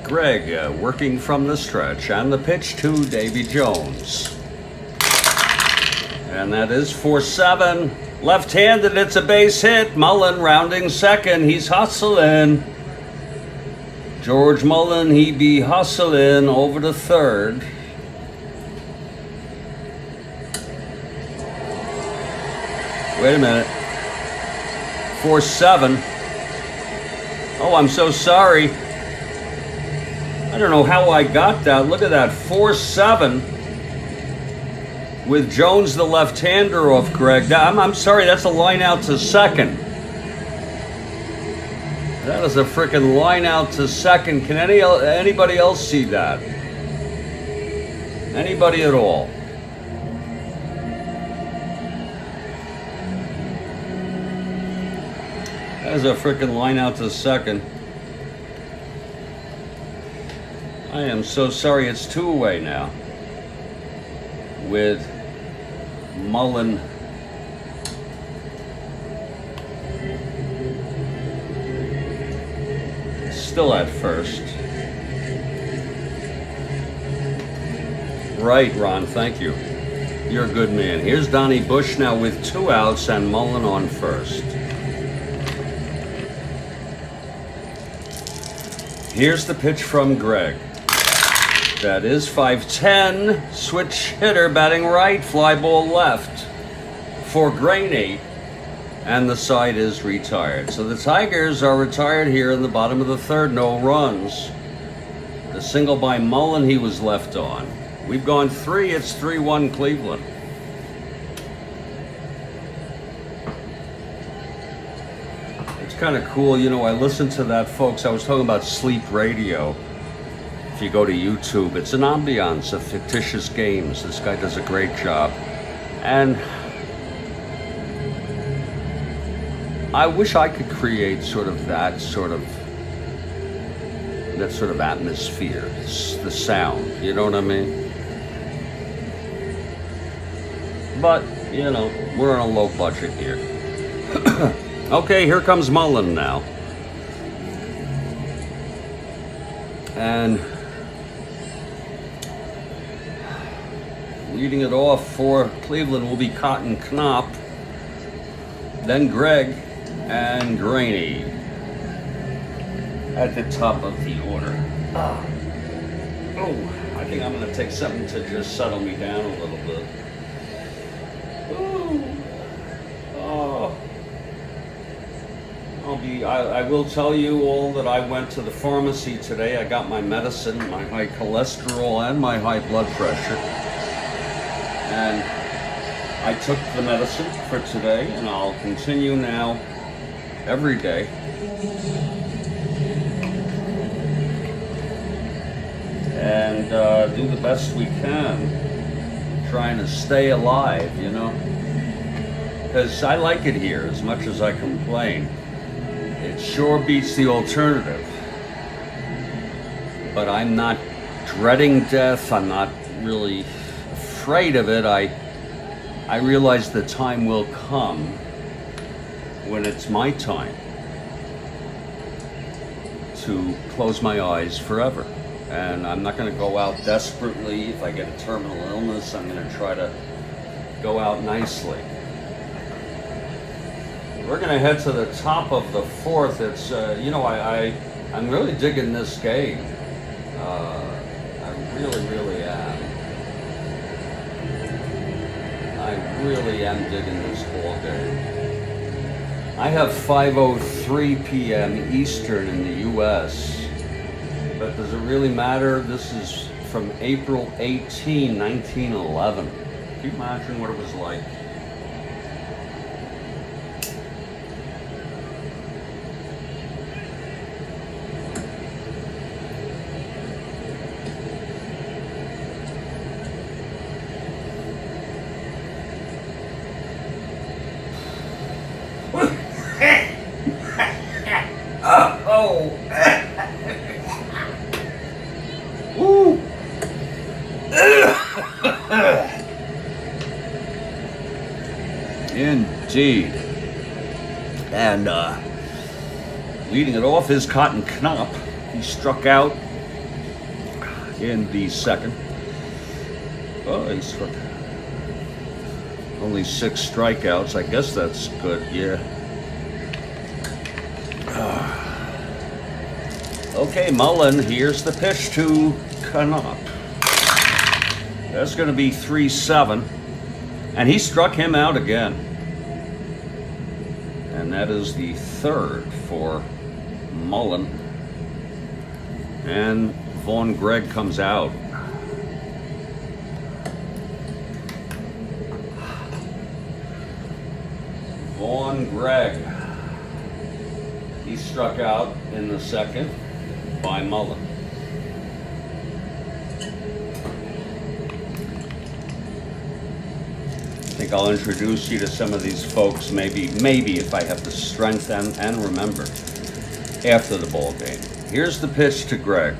Gregg working from the stretch, and the pitch to Davy Jones. And that is 4-7. Left-handed, it's a base hit. Mullen rounding second. He's hustling. George Mullen, he be hustling over to third. Wait a minute. 4-7. Oh, I'm so sorry. I don't know how I got that. Look at that, 4-7 with Jones, the left-hander, off Gregg. I'm sorry, that's a line out to second. That is a freaking line out to second. Can anybody else see that? Anybody at all? That is a freaking line out to second. I am so sorry. It's 2 away now with Mullen still at first. Right, Ron, thank you. You're a good man. Here's Donnie Bush now with 2 outs and Mullen on first. Here's the pitch from Gregg. That is 5-10. Switch hitter batting right, fly ball left for Graney. And the side is retired. So the Tigers are retired here in the bottom of the third, no runs. The single by Mullen he was left on. We've gone 3, it's 3-1 Cleveland. It's kind of cool, you know, I listened to that, folks. I was talking about sleep radio. If you go to YouTube, it's an ambiance of fictitious games. This guy does a great job. And I wish I could create that sort of atmosphere, the sound, you know what I mean? But, you know, we're on a low budget here. Okay, here comes Mullen now. And leading it off for Cleveland will be Cotton Knopp, then Gregg, and Graney at the top of the order. Oh, I think I'm going to take something to just settle me down a little bit. Ooh. Oh. I will tell you all that I went to the pharmacy today. I got my medicine, my high cholesterol and my high blood pressure. And I took the medicine for today, and I'll continue now every day. And do the best we can, trying to stay alive, you know? Because I like it here as much as I complain. It sure beats the alternative. But I'm not dreading death. I'm not really afraid of it. I realize the time will come when it's my time to close my eyes forever. And I'm not going to go out desperately. If I get a terminal illness, I'm going to try to go out nicely. We're going to head to the top of the fourth. It's, you know, I'm really digging this game. I really am. I really am digging this ball game. I have 5:03 p.m. Eastern in the U.S., but does it really matter? This is from April 18, 1911. Can you imagine what it was like? Indeed. And leading it off is Cotton Knopp. He struck out in the second. Oh, he struck only 6 strikeouts. I guess that's good, yeah. Okay, Mullen, here's the pitch to Knopp. That's going to be 3-7. And he struck him out again. And that is the third for Mullen. And Gregg comes out. Gregg. He struck out in the second by Mullen. I think I'll introduce you to some of these folks, maybe if I have the strength and remember, after the ball game. Here's the pitch to Gregg.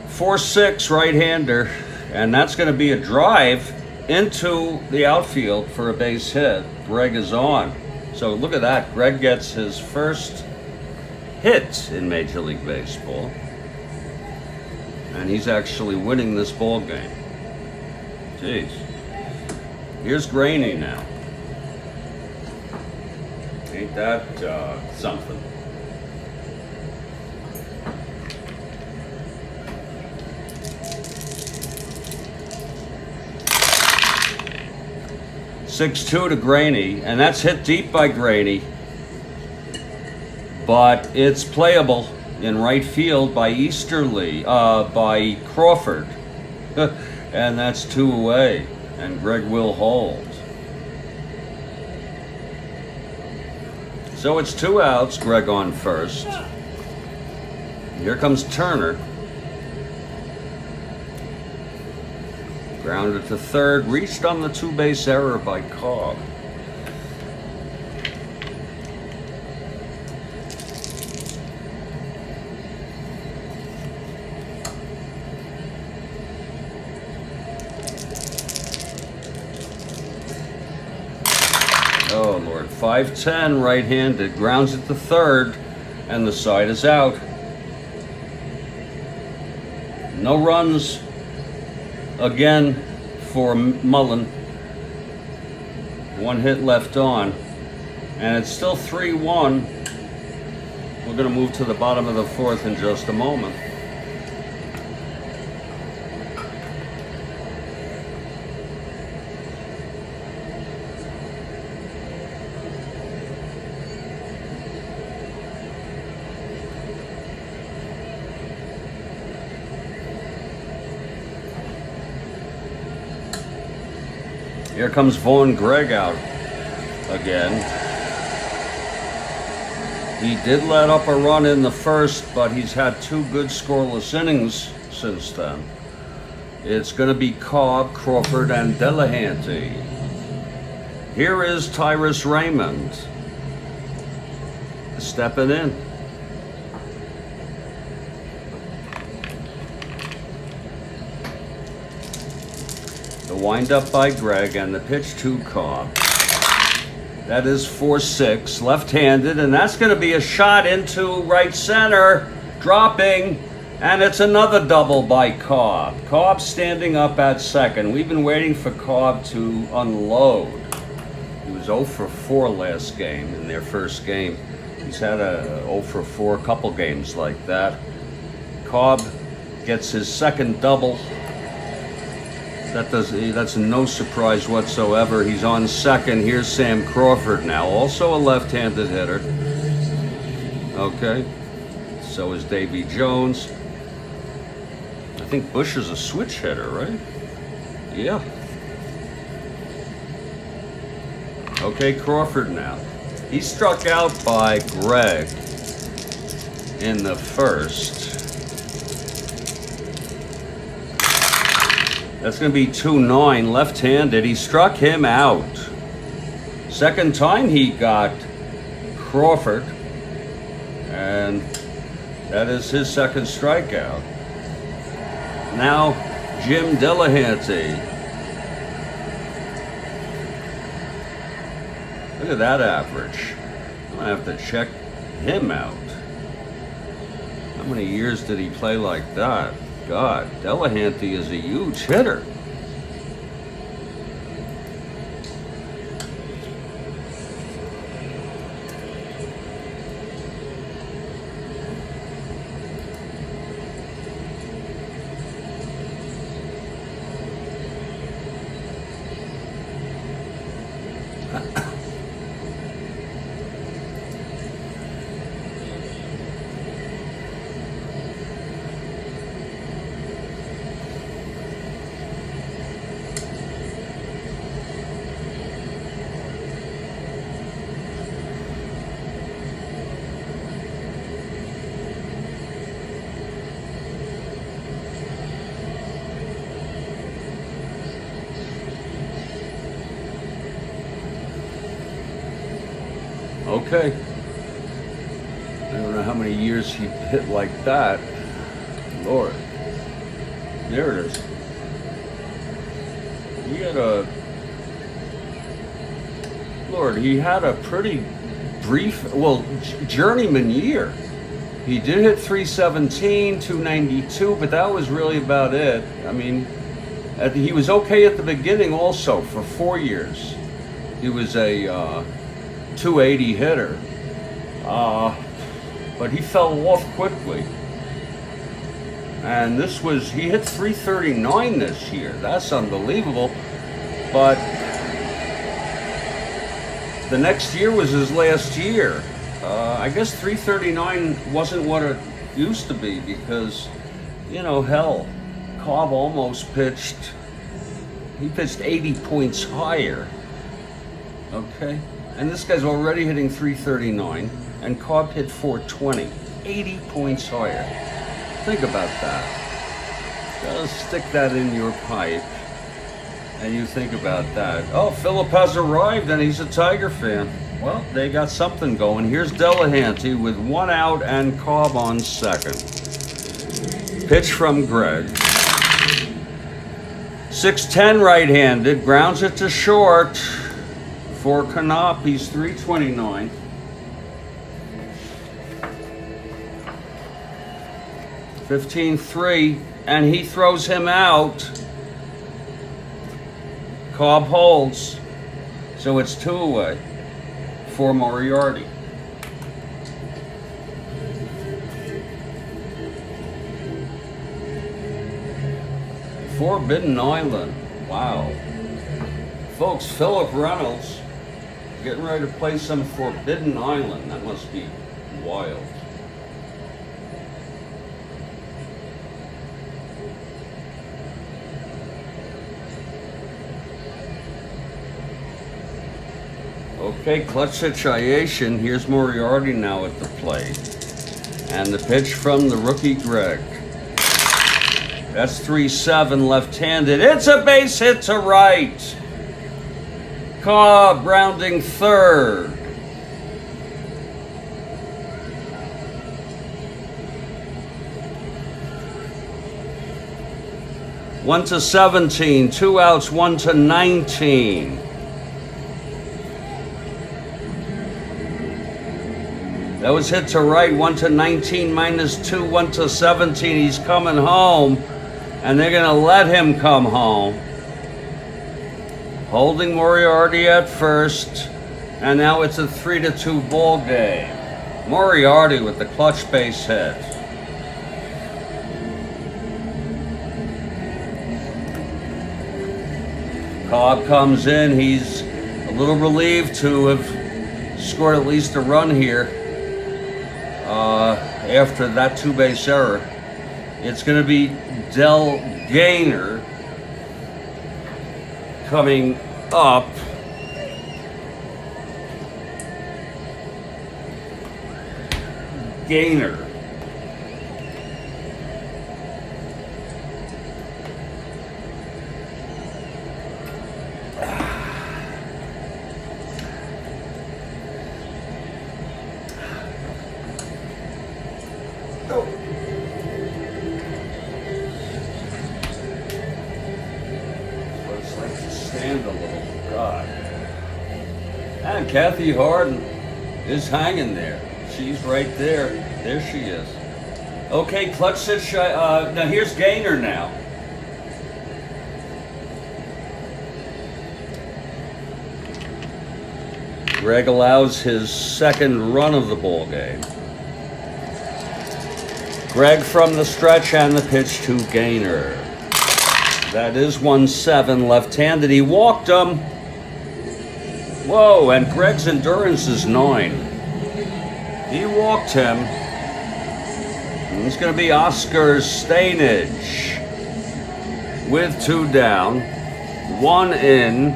4-6 right-hander, and that's going to be a drive into the outfield for a base hit. Gregg is on. So look at that. Gregg gets his first hit in Major League Baseball. And he's actually winning this ball game. Jeez. Here's Grainy now. Ain't that something? (6-2) to Grainy, and that's hit deep by Grainy, but it's playable in right field by Easterly, by Crawford, and that's 2 away, and Gregg will hold. So it's 2 outs, Gregg on first. Here comes Turner. Grounded to third, reached on the 2-base error by Karl. Oh Lord, 5-10 right-handed, grounds it to third, and the side is out. No runs again for Mullen. 1 hit left on, and it's still 3-1. We're going to move to the bottom of the 4th in just a moment. Here comes Gregg out again. He did let up a run in the first, but he's had 2 good scoreless innings since then. It's going to be Cobb, Crawford, and Delahanty. Here is Tyrus Raymond stepping in. The windup by Gregg and the pitch to Karl. That is 4-6, left-handed, and that's going to be a shot into right center, dropping, and it's another double by Cobb. Cobb standing up at second. We've been waiting for Cobb to unload. He was 0 for 4 last game in their first game. He's had a 0 for 4 couple games like that. Cobb gets his second double. That's no surprise whatsoever. He's on second. Here's Sam Crawford now, also a left-handed hitter. Okay, so is Davy Jones. I think Bush is a switch hitter, right? Yeah. Okay, Crawford now. He struck out by Gregg in the first. That's going to be 2-9, left-handed. He struck him out. Second time he got Crawford, and that is his second strikeout. Now, Jim Delahanty. Look at that average. I'm going to have to check him out. How many years did he play like that? God, Delahanty is a huge hitter. Okay. I don't know how many years he hit like that. Lord. There it is. He had a... Lord, he had a pretty brief, well, journeyman year. He did hit 317, 292, but that was really about it. I mean, he was okay at the beginning also for 4 years. He was a 280 hitter, but he fell off quickly. And he hit 339 this year. That's unbelievable. But the next year was his last year. I guess 339 wasn't what it used to be because, you know, hell, Cobb almost pitched 80 points higher. Okay? And this guy's already hitting 339, and Cobb hit 420, 80 points higher. Think about that. Just stick that in your pipe, and you think about that. Oh, Philip has arrived, and he's a Tiger fan. Well, they got something going. Here's Delahanty with 1 out and Cobb on second. Pitch from Gregg. 6'10" right-handed, grounds it to short for Knopp. He's 329. (15-3), and he throws him out. Cobb holds, so it's 2 away for Moriarty. Forbidden Island. Wow. Folks, Philip Reynolds getting ready to play some Forbidden Island. That must be wild. Okay, clutch situation. Here's Moriarty now at the plate. And the pitch from the rookie Gregg. That's 3-7 left-handed. It's a base hit to right. Cobb rounding third. One to 17, 2 outs, 1 to 19. That was hit to right, 1 to 19 minus 2, 1 to 17. He's coming home, and they're going to let him come home. Holding Moriarty at first, and now it's a 3-2 ball game. Moriarty with the clutch base hit. Cobb comes in. He's a little relieved to have scored at least a run here. After that 2-base error. It's going to be Del Gaynor coming up. Gaynor. And Kathy Harden is hanging there. She's right there. There she is. Okay, clutch situation. Now here's Gaynor now. Gregg allows his second run of the ball game. Gregg from the stretch and the pitch to Gaynor. That is 1-7 left-handed. He walked him. Whoa, and Gregg's endurance is 9. He walked him. And it's going to be Oscar Stainage with 2 down, 1 in.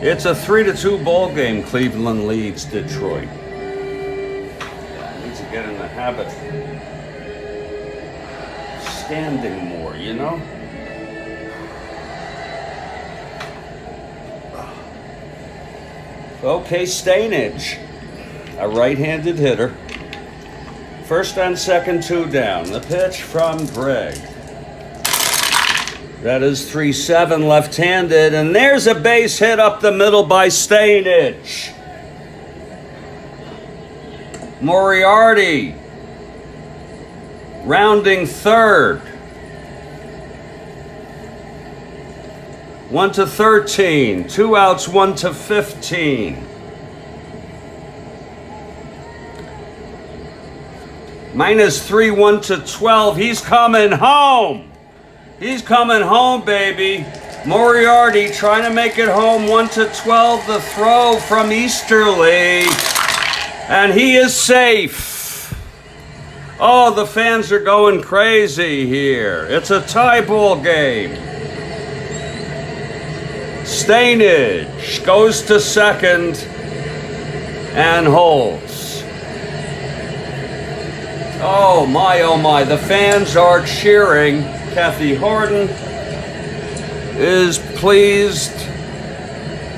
It's a 3-2 ball game. Cleveland leads Detroit. Yeah, I need to get in the habit of standing more, you know? Okay, Stainage, a right-handed hitter. First and second, 2 down. The pitch from Gregg. That is 3-7 left-handed, and there's a base hit up the middle by Stainage. Moriarty Rounding third. 1 to 13. 2 outs, 1 to 15. -3, 1 to 12. He's coming home. He's coming home, baby. Moriarty trying to make it home. 1 to 12. The throw from Easterly. And he is safe. Oh, the fans are going crazy here. It's a tie ball game. Stainage goes to second and holds. Oh my, the fans are cheering. Kathy Harden is pleased.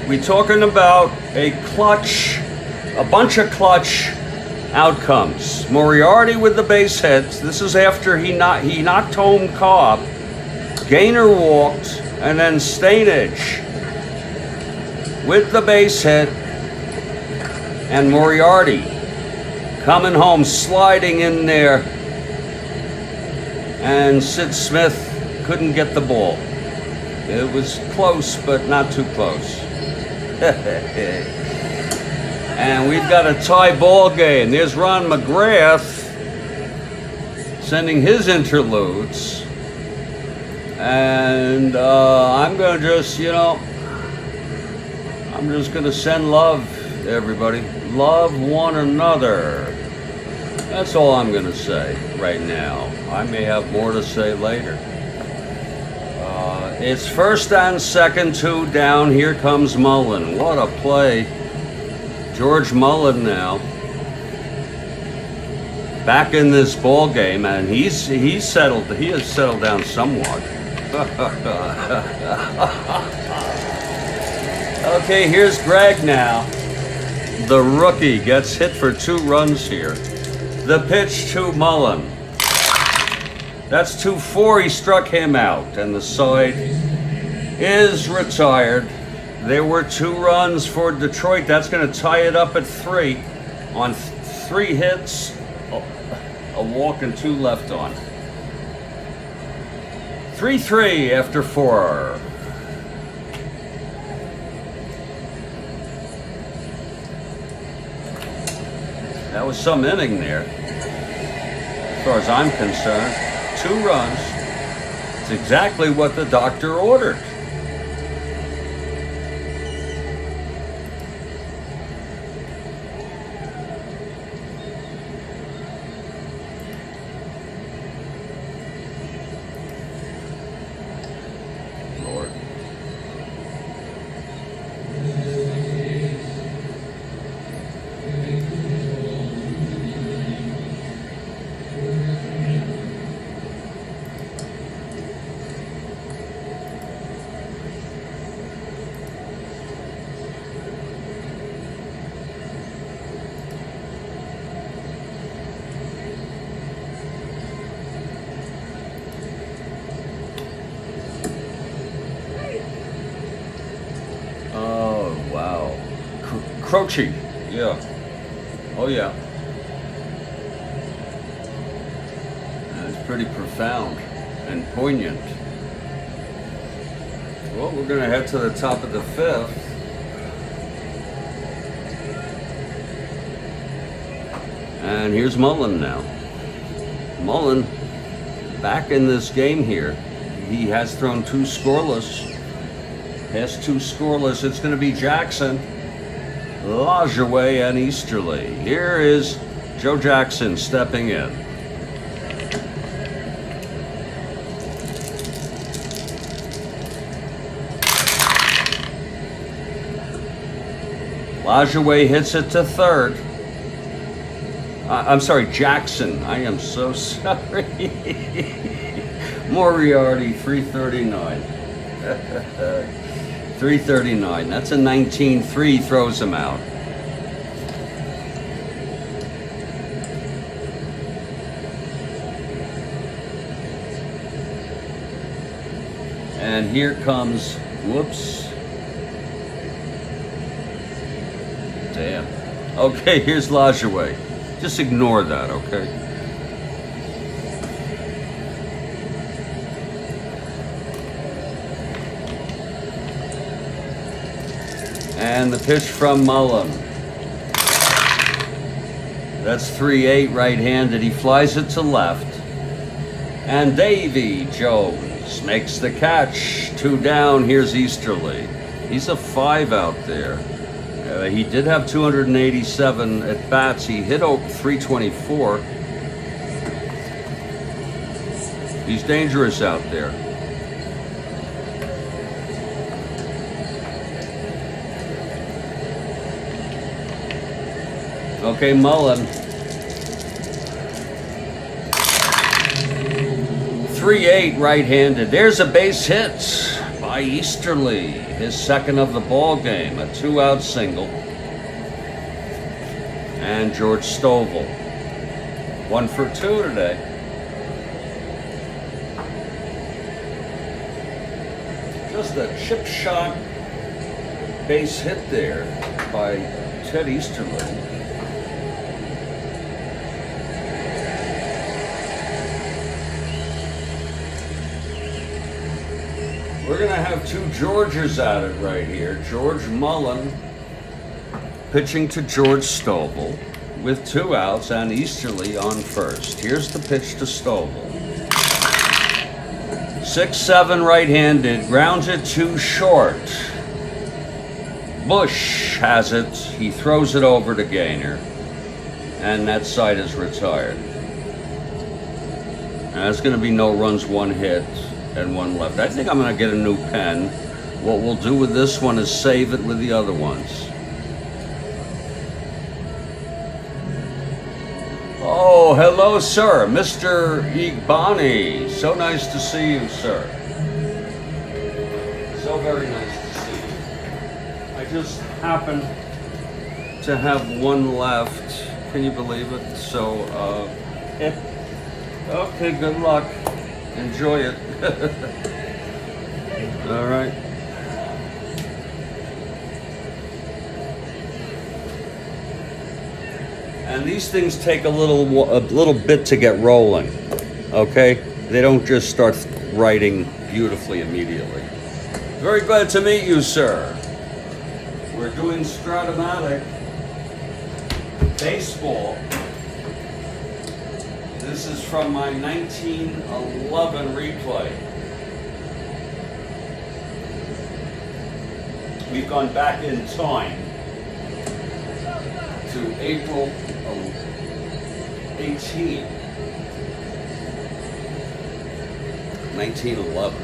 We talking about a bunch of clutch outcomes. Moriarty with the base hits. This is after he knocked home Cobb. Gaynor walked, and then Stainage with the base hit, and Moriarty coming home, sliding in there, and Sid Smith couldn't get the ball. It was close, but not too close. And we've got a tie ball game. There's Ron McGrath sending his interludes. And I'm going to just, I'm just going to send love, everybody. Love one another. That's all I'm going to say right now. I may have more to say later. It's first and second, 2 down. Here comes Mullen. What a play. George Mullen now back in this ball game, and he has settled down somewhat. Okay, here's Gregg now. The rookie gets hit for 2 runs here. The pitch to Mullen. That's 2-4. He struck him out, and the side is retired. There were 2 runs for Detroit. That's going to tie it up at 3 on 3 hits, a walk, and 2 left on. 3-3 after 4. That was some inning there, as far as I'm concerned. 2 runs. It's exactly what the doctor ordered. Lord. Croce, yeah. Oh yeah. That's pretty profound and poignant. Well, we're going to head to the top of the 5th. And here's Mullen now. Mullen back in this game here. He has thrown 2 scoreless. Has 2 scoreless. It's going to be Jackson, Lajoie, and Easterly. Here is Joe Jackson stepping in. Lajoie hits it to third. I'm sorry, Jackson. I am so sorry. Moriarty, 339. 339. That's a 19-3, throws him out. And here comes, whoops. Damn. Okay, here's Lajoie. Just ignore that, okay? And the pitch from Mullen. That's 3-8 right-handed. He flies it to left. And Davy Jones makes the catch. 2 down. Here's Easterly. He's a 5 out there. He did have 287 at bats. He hit 324. He's dangerous out there. Okay, Mullen. 3-8 right-handed. There's a base hit by Easterly. His second of the ball game. A 2-out single. And George Stovall. 1 for 2 today. Just a chip shot base hit there by Ted Easterly. We're going to have 2 Georges at it right here. George Mullen pitching to George Stovall with 2 outs and Easterly on first. Here's the pitch to Stovall. 6-7 right-handed, grounds it too short. Bush has it. He throws it over to Gaynor. And that side is retired. And there's going to be no runs, 1 hit. And 1 left. I think I'm going to get a new pen. What we'll do with this one is save it with the other ones. Oh, hello, sir. Mr. Igbani. So nice to see you, sir. So very nice to see you. I just happen to have 1 left. Can you believe it? So, okay, good luck. Enjoy it. All right. And these things take a little bit to get rolling. Okay? They don't just start writing beautifully immediately. Very glad to meet you, sir. We're doing Strat-O-Matic Baseball. This is from my 1911 replay. We've gone back in time to April 18, 1911.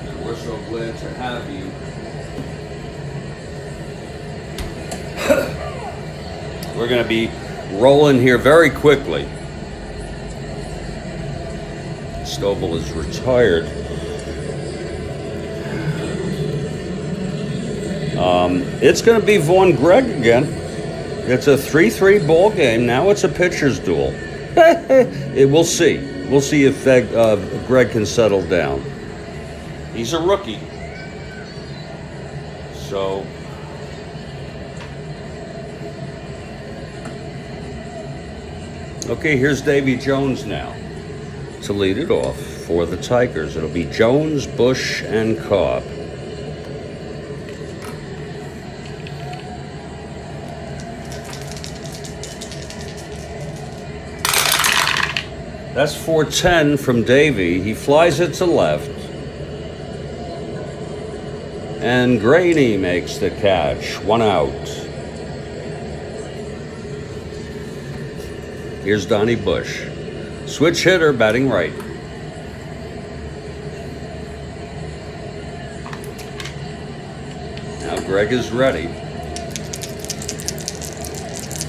And we're so glad to have you. We're going to be rolling here very quickly. Stovall is retired. It's going to be Vaughn Gregg again. It's a 3-3 ball game. Now it's a pitcher's duel. We'll see. We'll see if Gregg can settle down. He's a rookie. So... Okay, here's Davy Jones now to lead it off for the Tigers. It'll be Jones, Bush, and Cobb. That's 410 from Davy. He flies it to left. And Graney makes the catch. 1 out. Here's Donnie Bush. Switch hitter, batting right. Now Gregg is ready.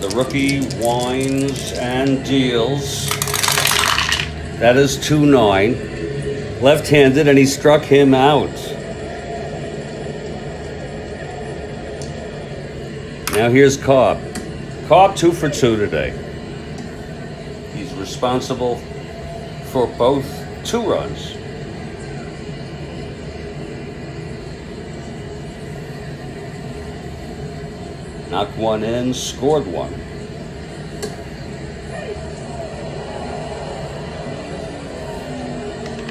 The rookie winds and deals. That is 2-9. Left-handed, and he struck him out. Now here's Cobb. Cobb 2 for 2 today. He's responsible for both 2 runs. Knocked 1 in, scored 1.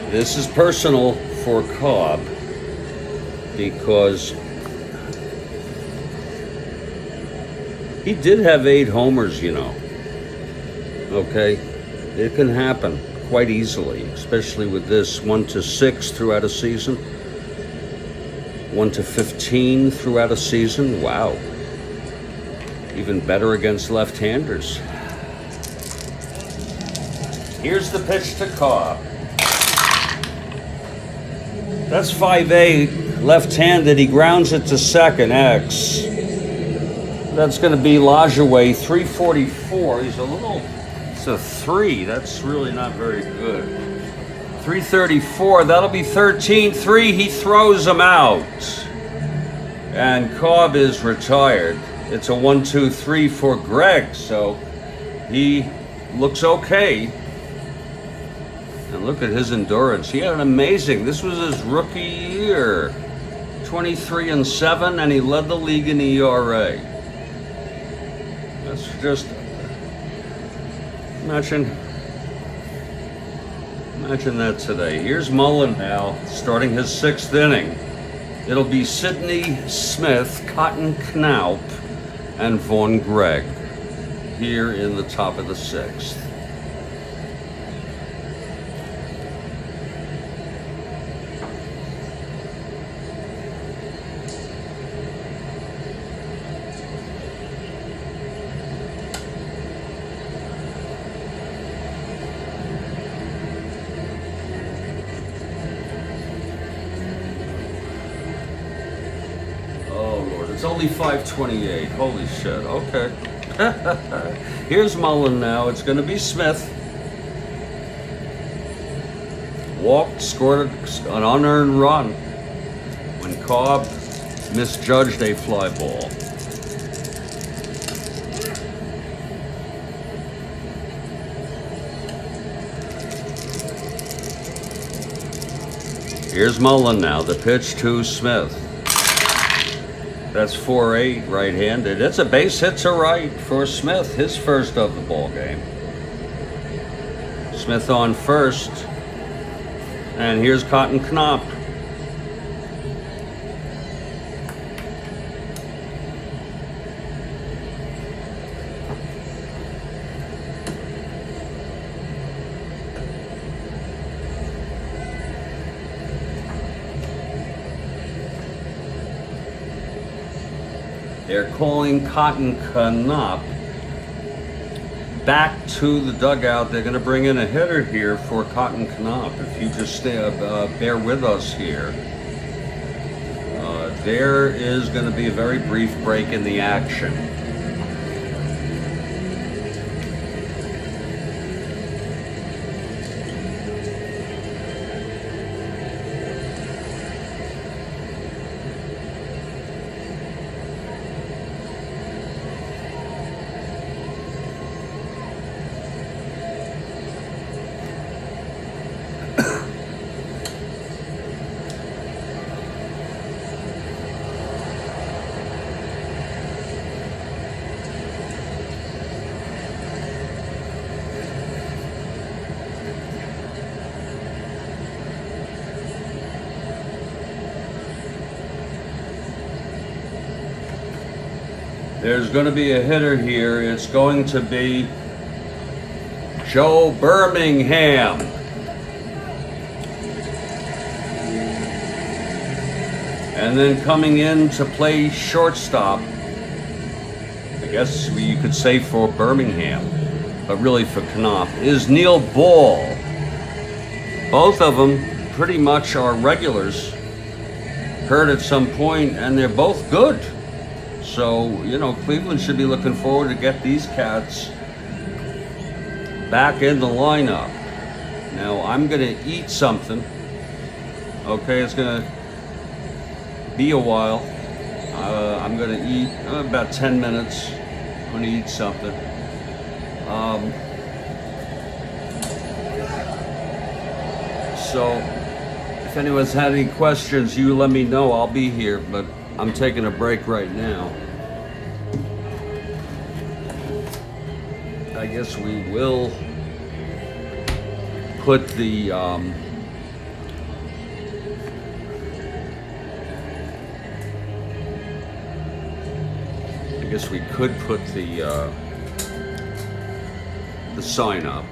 This is personal for Cobb because He did have 8 homers, you know. Okay, it can happen quite easily, especially with this 1-6 throughout a season, 1-15 throughout a season. Wow, even better against left-handers. Here's the pitch to Karl. That's 5-8, left-handed. He grounds it to second, X. That's going to be Lajoie, 344. He's a little, it's a 3. That's really not very good. 334, that'll be 13-3. He throws him out. And Cobb is retired. It's a 1-2-3 for Gregg, so he looks okay. And look at his endurance. He had an amazing, this was his rookie year. 23-7, and he led the league in ERA. That's just, imagine that today. Here's Mullen now, starting his 6th inning. It'll be Sidney Smith, Cotton Knaup, and Vaughn Gregg here in the top of the 6th. It's only 5:28. Holy shit. Okay. Here's Mullen now. It's going to be Smith. Walked, scored an unearned run when Cobb misjudged a fly ball. Here's Mullen now. The pitch to Smith. That's 4-8, right-handed. It's a base hit to right for Smith, his first of the ball game. Smith on first, and here's Cotton Knaup. They're calling Cotton Knaup back to the dugout. They're going to bring in a hitter here for Cotton Knaup. If you just bear with us here. There is going to be a very brief break in the action. There's going to be a hitter here. It's going to be Joe Birmingham. And then coming in to play shortstop, I guess you could say for Birmingham, but really for Knopf, is Neil Ball. Both of them pretty much are regulars, heard at some point, and they're both good. So, you know, Cleveland should be looking forward to get these cats back in the lineup. Now, I'm going to eat something. Okay, it's going to be a while. I'm going to eat about 10 minutes. I'm going to eat something. So, if anyone's had any questions, you let me know. I'll be here, but I'm taking a break right now. I guess we will put the guess we could put the sign up.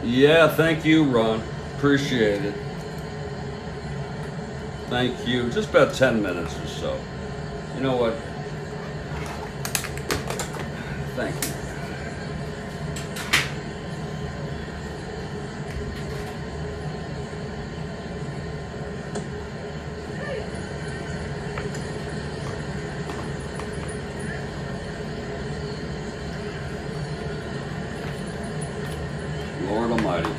Yeah, thank you, Ron. Appreciate it. Thank you. Just about 10 minutes or so. You know what? Thank you. Lord Almighty.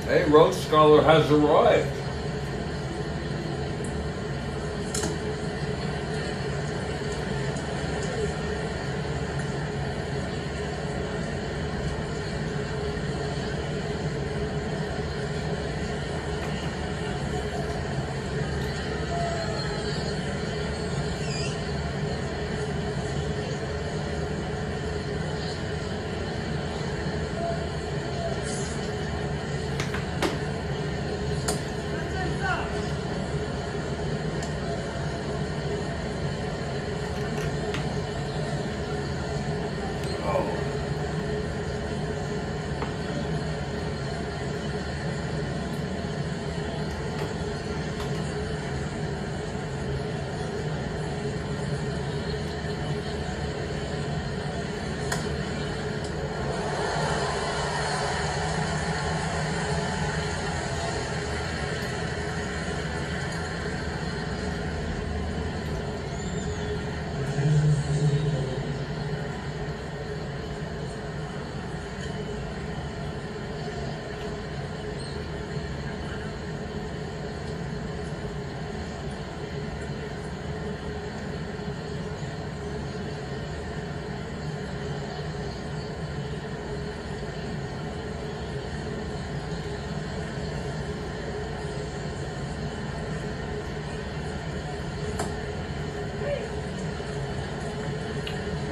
Hey, Rhodes Scholar has arrived.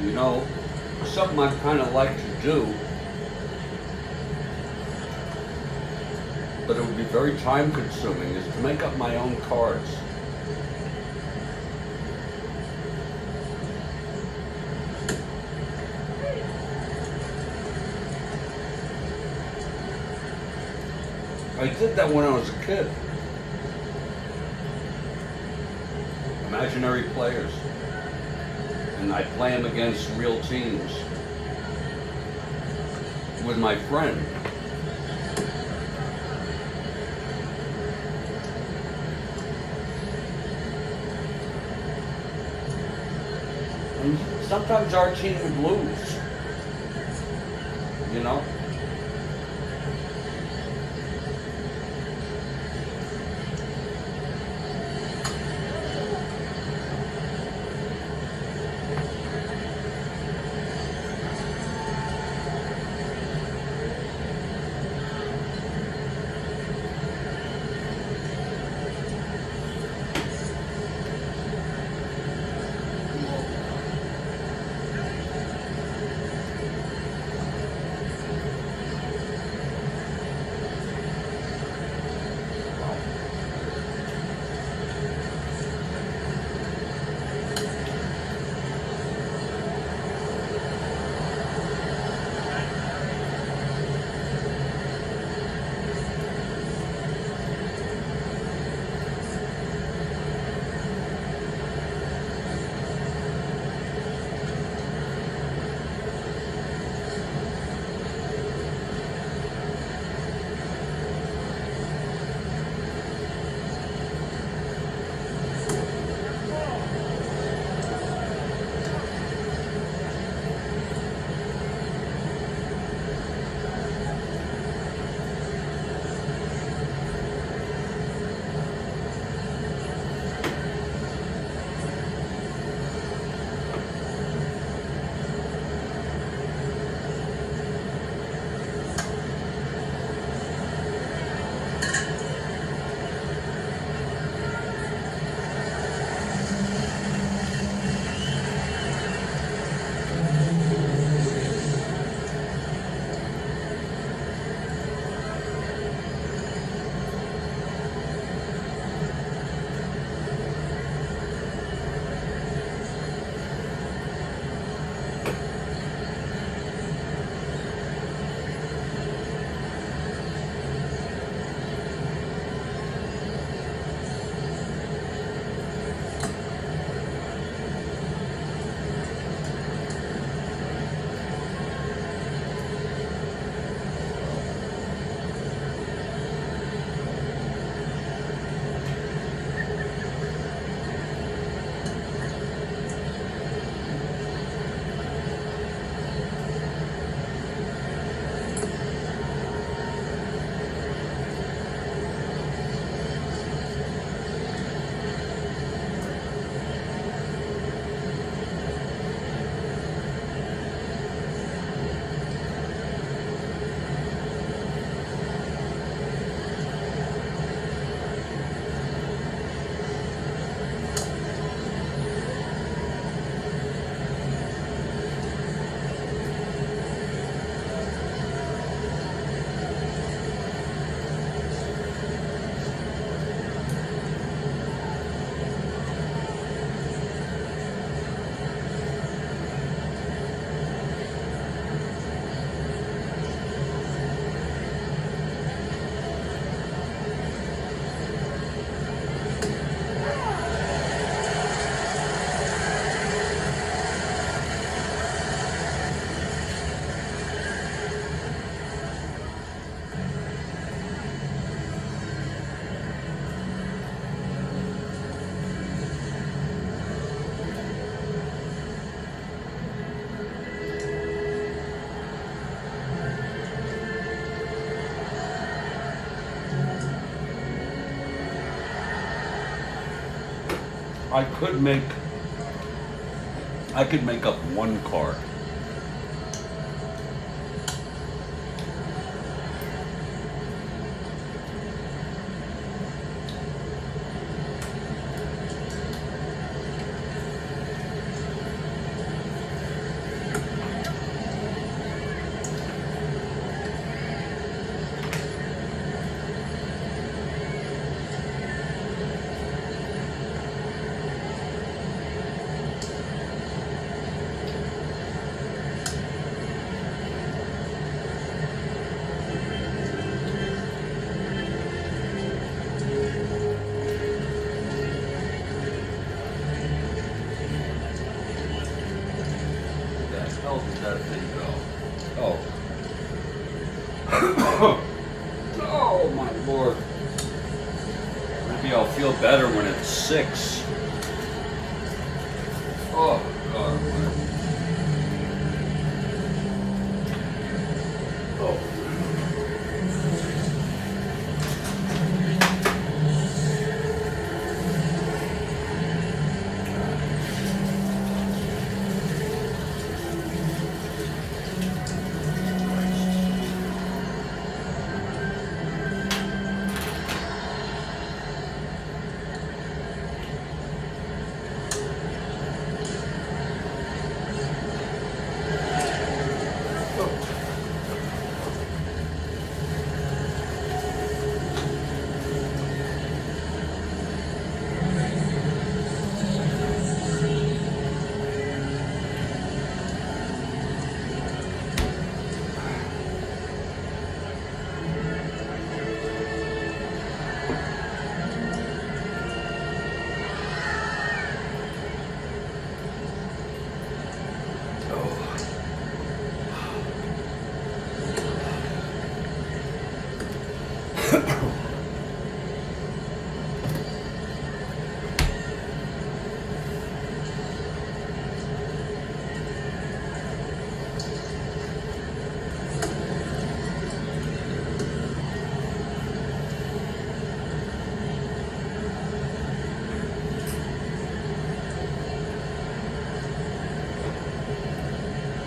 You know, something I kind of like to do, but it would be very time consuming, is to make up my own cards. I did that when I was a kid. Imaginary players. And I play them against real teams with my friend. And sometimes our team would lose, you know? I could make up one card. Where did that thing go? Oh. Oh my Lord. Maybe I'll feel better when it's 6. Oh God. Oh.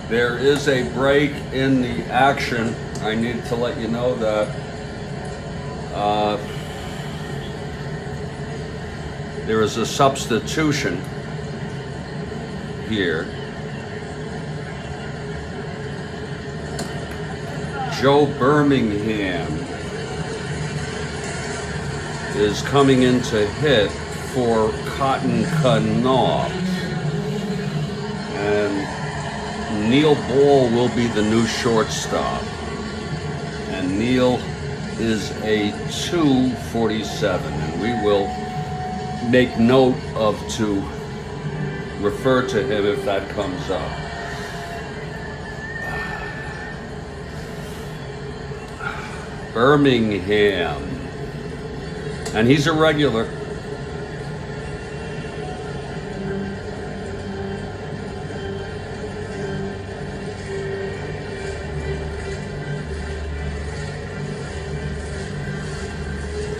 There is a break in the action. I need to let you know that there is a substitution here. Joe Birmingham is coming in to hit for Cotton Knopf. And Neil Ball will be the new shortstop. And Neil is a 247. And we will make note of to refer to him if that comes up. Birmingham. And he's a regular.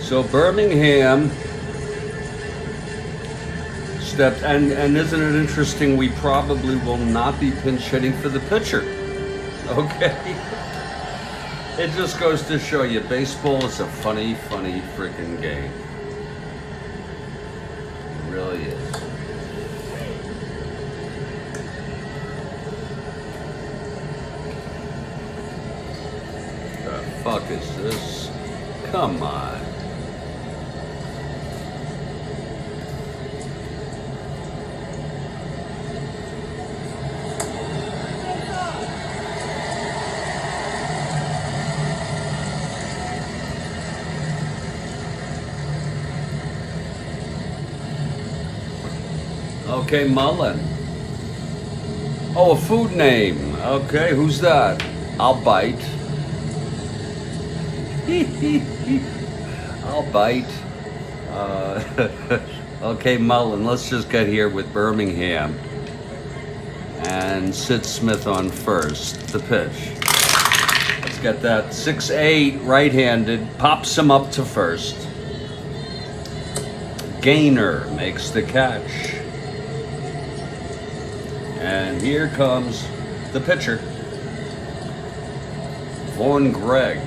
So Birmingham stepped, and isn't it interesting, we probably will not be pinch hitting for the pitcher. Okay? It just goes to show you, baseball is a funny, funny freaking game. It really is. The fuck is this? Come on. Okay, Mullen. Oh, a food name. Okay, who's that? I'll bite. I'll bite. Okay, Mullen, let's just get here with Birmingham. And Sid Smith on first. The pitch. Let's get that. 6'8", right-handed. Pops him up to first. Gaynor makes the catch. And here comes the pitcher, Vaughn Gregg.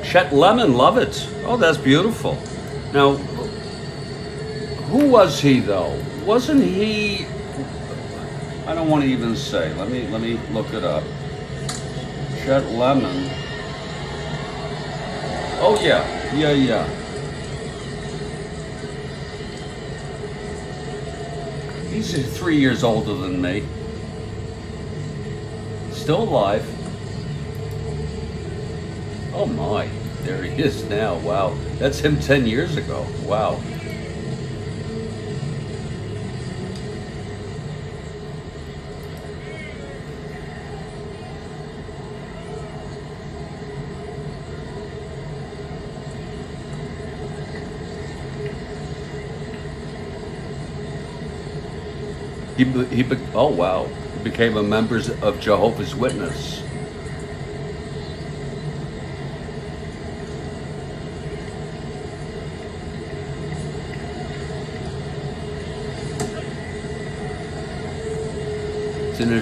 Chet Lemon, love it. Oh, that's beautiful. Now, who was he though? Wasn't he? I don't want to even say. Let me look it up. Chet Lemon. Oh yeah. He's 3 years older than me. Still alive. Oh my, there he is now. Wow, that's him 10 years ago. Wow. Oh wow, he became a member of Jehovah's Witness. It's an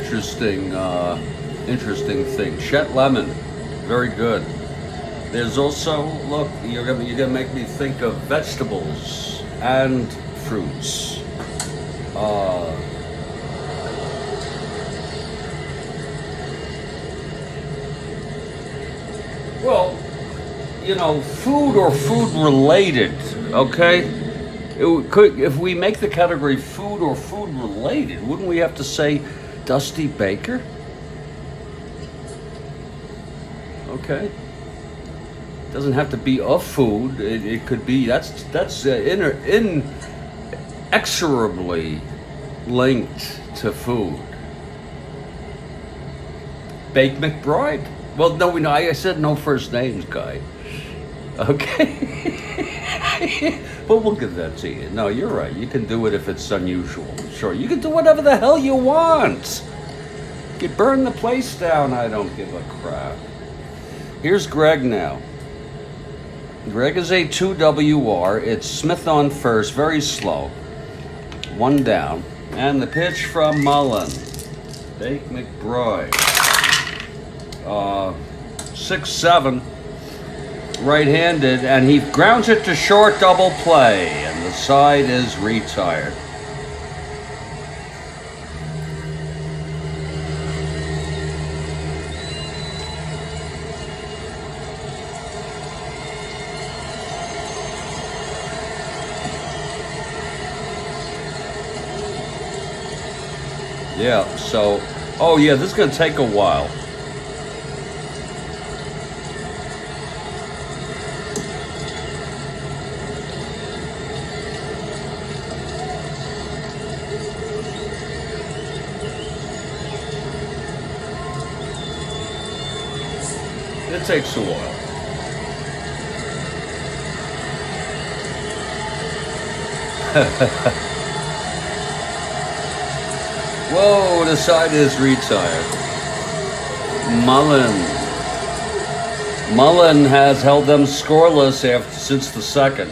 interesting thing. Chet Lemon, very good. There's also, look, you're gonna make me think of vegetables and fruits. Well, you know, food or food related, okay? If we make the category food or food related, wouldn't we have to say Dusty Baker? Okay. Doesn't have to be of food. It could be, that's inexorably linked to food. Bake McBride? Well, no, I said no first names, guy. Okay. But we'll give that to you. No, you're right. You can do it if it's unusual. Sure, you can do whatever the hell you want. You burn the place down, I don't give a crap. Here's Gregg now. Gregg is a 2WR. It's Smith on first, very slow. One down. And the pitch from Mullen. Bake McBride. 6'7", right-handed, and he grounds it to short, double play, and the side is retired. Yeah, so, oh yeah, this is going to take a while. It takes a while. Whoa, the side is retired. Mullen has held them scoreless since the second.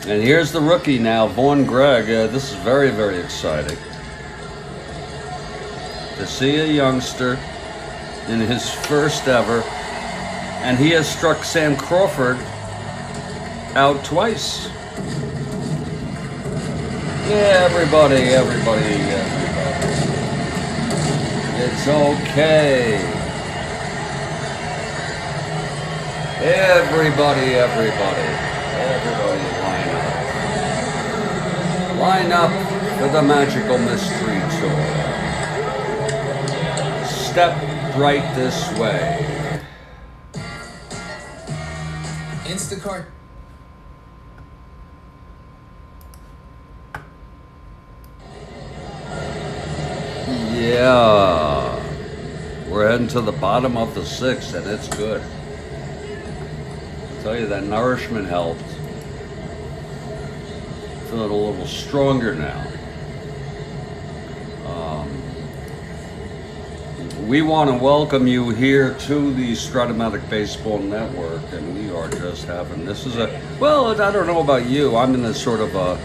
And here's the rookie now, Vaughn Gregg. This is very, very exciting. To see a youngster in his first ever, and he has struck Sam Crawford out twice. Yeah, everybody. It's okay. Everybody line up for the Magical Mystery Tour. Step right this way. Instacart. Yeah. We're heading to the bottom of the sixth, and it's good. I'll tell you, that nourishment helped. Feeling a little stronger now. We want to welcome you here to the Strat-O-Matic Baseball Network, and we are just having, this is a, well, I don't know about you, I'm in this sort of a,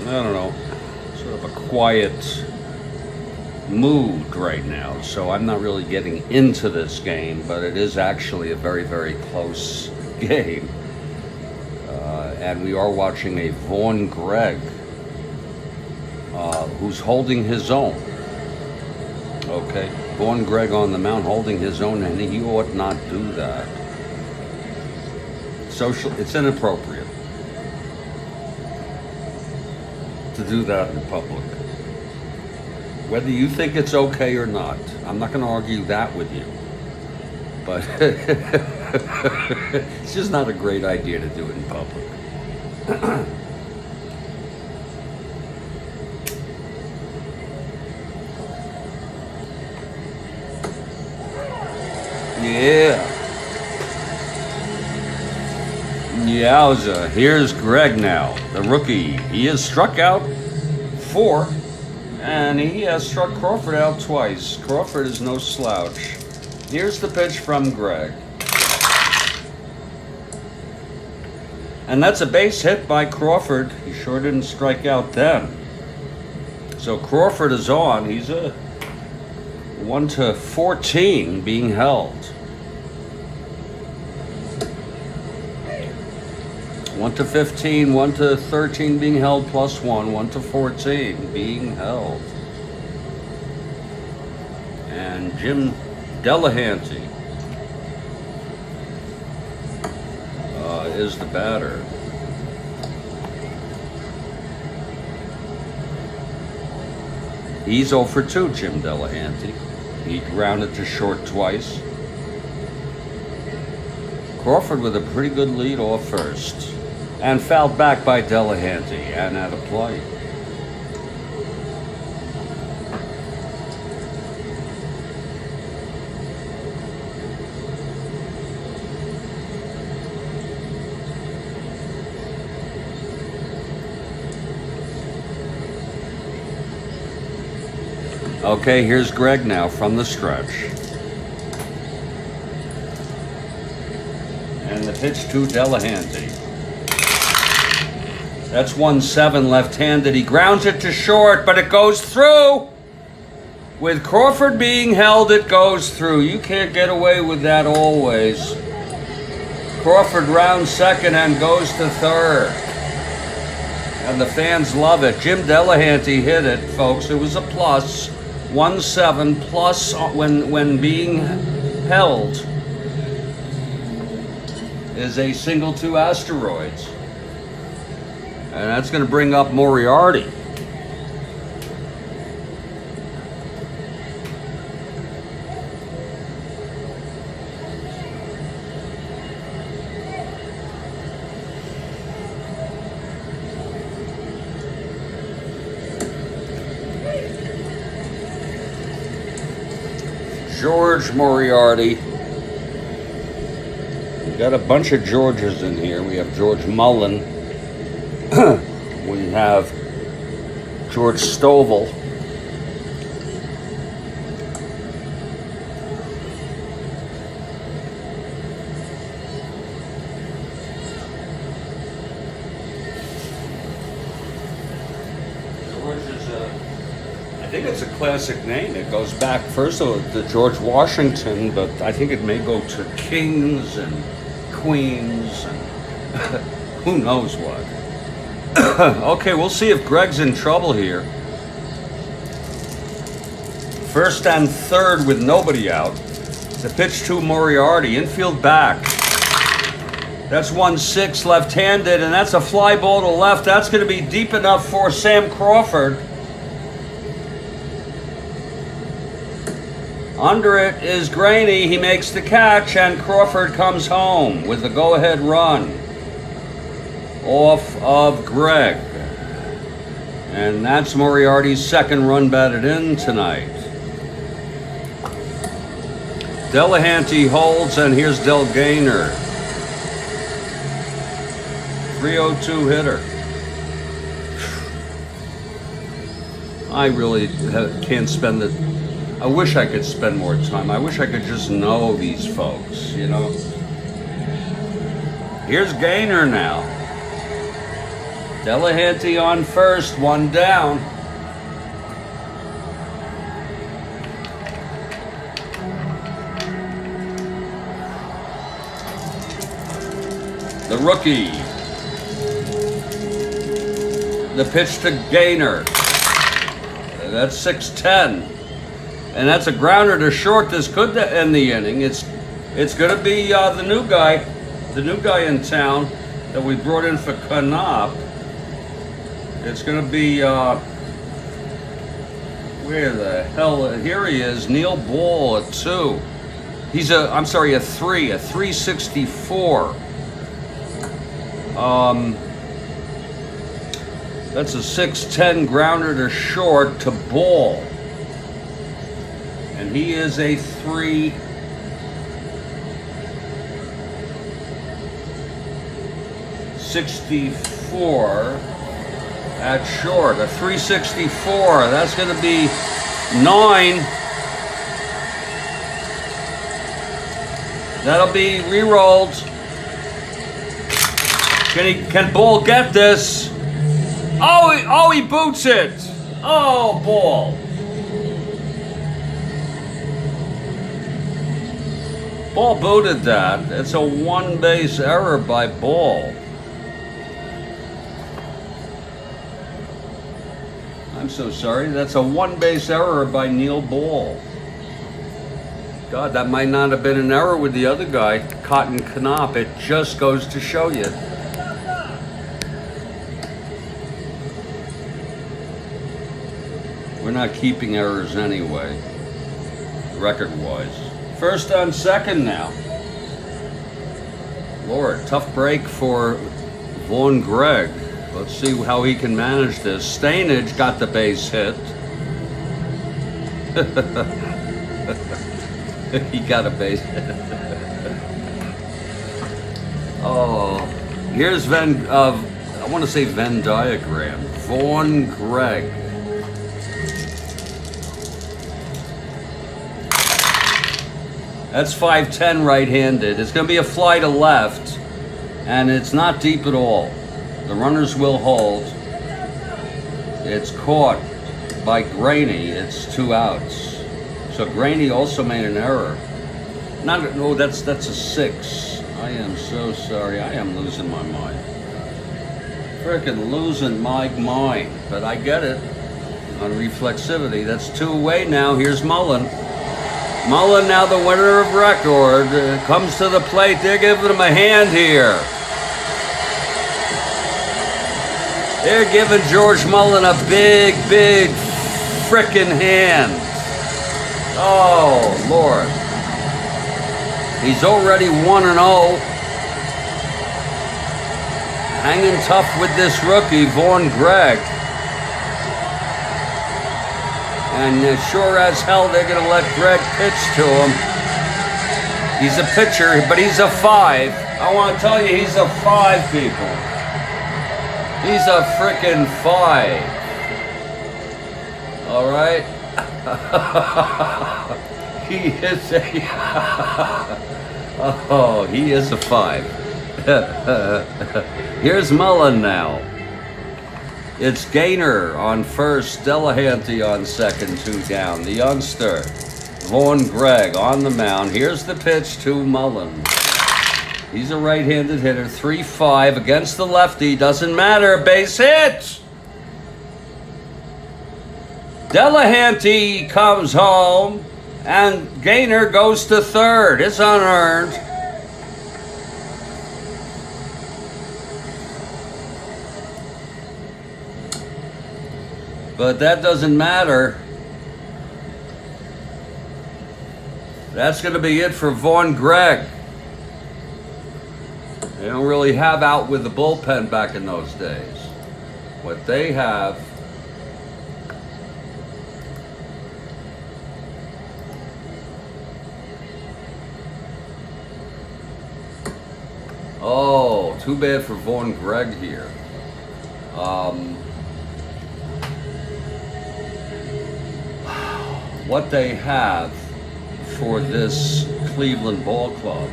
I don't know, sort of a quiet mood right now, so I'm not really getting into this game, but it is actually a very, very close game. And we are watching a Gregg, who's holding his own. Okay, Gregg on the mound holding his own, and he ought not do that. It's inappropriate to do that in public. Whether you think it's okay or not, I'm not going to argue that with you. But it's just not a great idea to do it in public. Yeah. Yowza. Here's Gregg now, the rookie. He has struck out 4, and he has struck Crawford out twice. Crawford is no slouch. Here's the pitch from Gregg. And that's a base hit by Crawford. He sure didn't strike out then. So Crawford is on. He's a 1-14 being held. 1-15, 1-13 being held plus 1, 1-14 being held. And Jim Delahanty is the batter. He's 0 for 2, Jim Delahanty. He grounded to short twice. Crawford with a pretty good lead off first. And fouled back by Delahanty and out of play. Okay, here's Gregg now from the stretch. And the pitch to Delahanty. That's 1-7 left-handed. He grounds it to short, but it goes through. With Crawford being held, it goes through. You can't get away with that always. Crawford rounds second and goes to third. And the fans love it. Jim Delahanty hit it, folks. It was a plus. 1-7 plus when being held is a single 2 asteroids. And that's going to bring up Moriarty. George Moriarty. We've got a bunch of Georges in here. We have George Mullen. We have George Stovall. George is I think it's a classic name. It goes back first to George Washington, but I think it may go to kings and queens and who knows what. Okay, we'll see if Gregg's in trouble here. First and third with nobody out. The pitch to Moriarty, infield back. That's 1-6 left-handed, and that's a fly ball to left. That's going to be deep enough for Sam Crawford. Under it is Graney. He makes the catch, and Crawford comes home with the go-ahead run off of Gregg. And that's Moriarty's second run batted in tonight. Delahanty holds, and here's Del Gaynor. 302 hitter. I really can't spend I wish I could spend more time. I wish I could just know these folks, you know. Here's Gaynor now. Delahanty on first, one down. The rookie. The pitch to Gaynor. That's 6-10. And that's a grounder to short. This could end the inning. It's going to be the new guy in town that we brought in for Knop. It's going to be, where the hell, here he is, Neil Ball at 2. He's a 3, a 364. That's a 6-10 grounder to short to Ball. And he is a 364 at short. A 364. That's going to be 9. That'll be re-rolled. Can Ball get this? Oh, he boots it. Oh, Ball. Ball booted that. It's a one-base error by Ball. I'm so sorry. That's a one-base error by Neil Ball. God, that might not have been an error with the other guy, Cotton Knop. It just goes to show you. We're not keeping errors anyway, record-wise. First on second now. Lord, tough break for Gregg. Let's see how he can manage this. Stainage got the base hit. He got a base hit. Oh, here's I want to say Venn diagram. Gregg. That's 5-10 right-handed. It's going to be a fly to left, and it's not deep at all. The runners will hold. It's caught by Graney. It's 2 outs. So Graney also made an error. No, that's a 6. I am so sorry. I am losing my mind. Frickin' losing my mind. But I get it on reflexivity. That's 2 away now. Here's Mullen. Mullen, now the winner of record, comes to the plate. They're giving him a hand here. They're giving George Mullen a big frickin' hand. Oh, Lord. He's already 1-0. Hanging tough with this rookie, Gregg. And sure as hell, they're going to let Gregg pitch to him. He's a pitcher, but he's a 5. I want to tell you, he's a 5, people. He's a frickin' 5. All right? He is a... Oh, he is a 5. Here's Mullen now. It's Gaynor on first, Delahanty on second, 2 down. The youngster, Gregg on the mound. Here's the pitch to Mullen. He's a right-handed hitter, 3-5 against the lefty. Doesn't matter, base hit. Delahanty comes home, and Gaynor goes to third. It's unearned. But that doesn't matter. That's going to be it for Gregg. They don't really have out with the bullpen back in those days. What they have... Oh, too bad for Gregg here. what they have for this Cleveland ball club.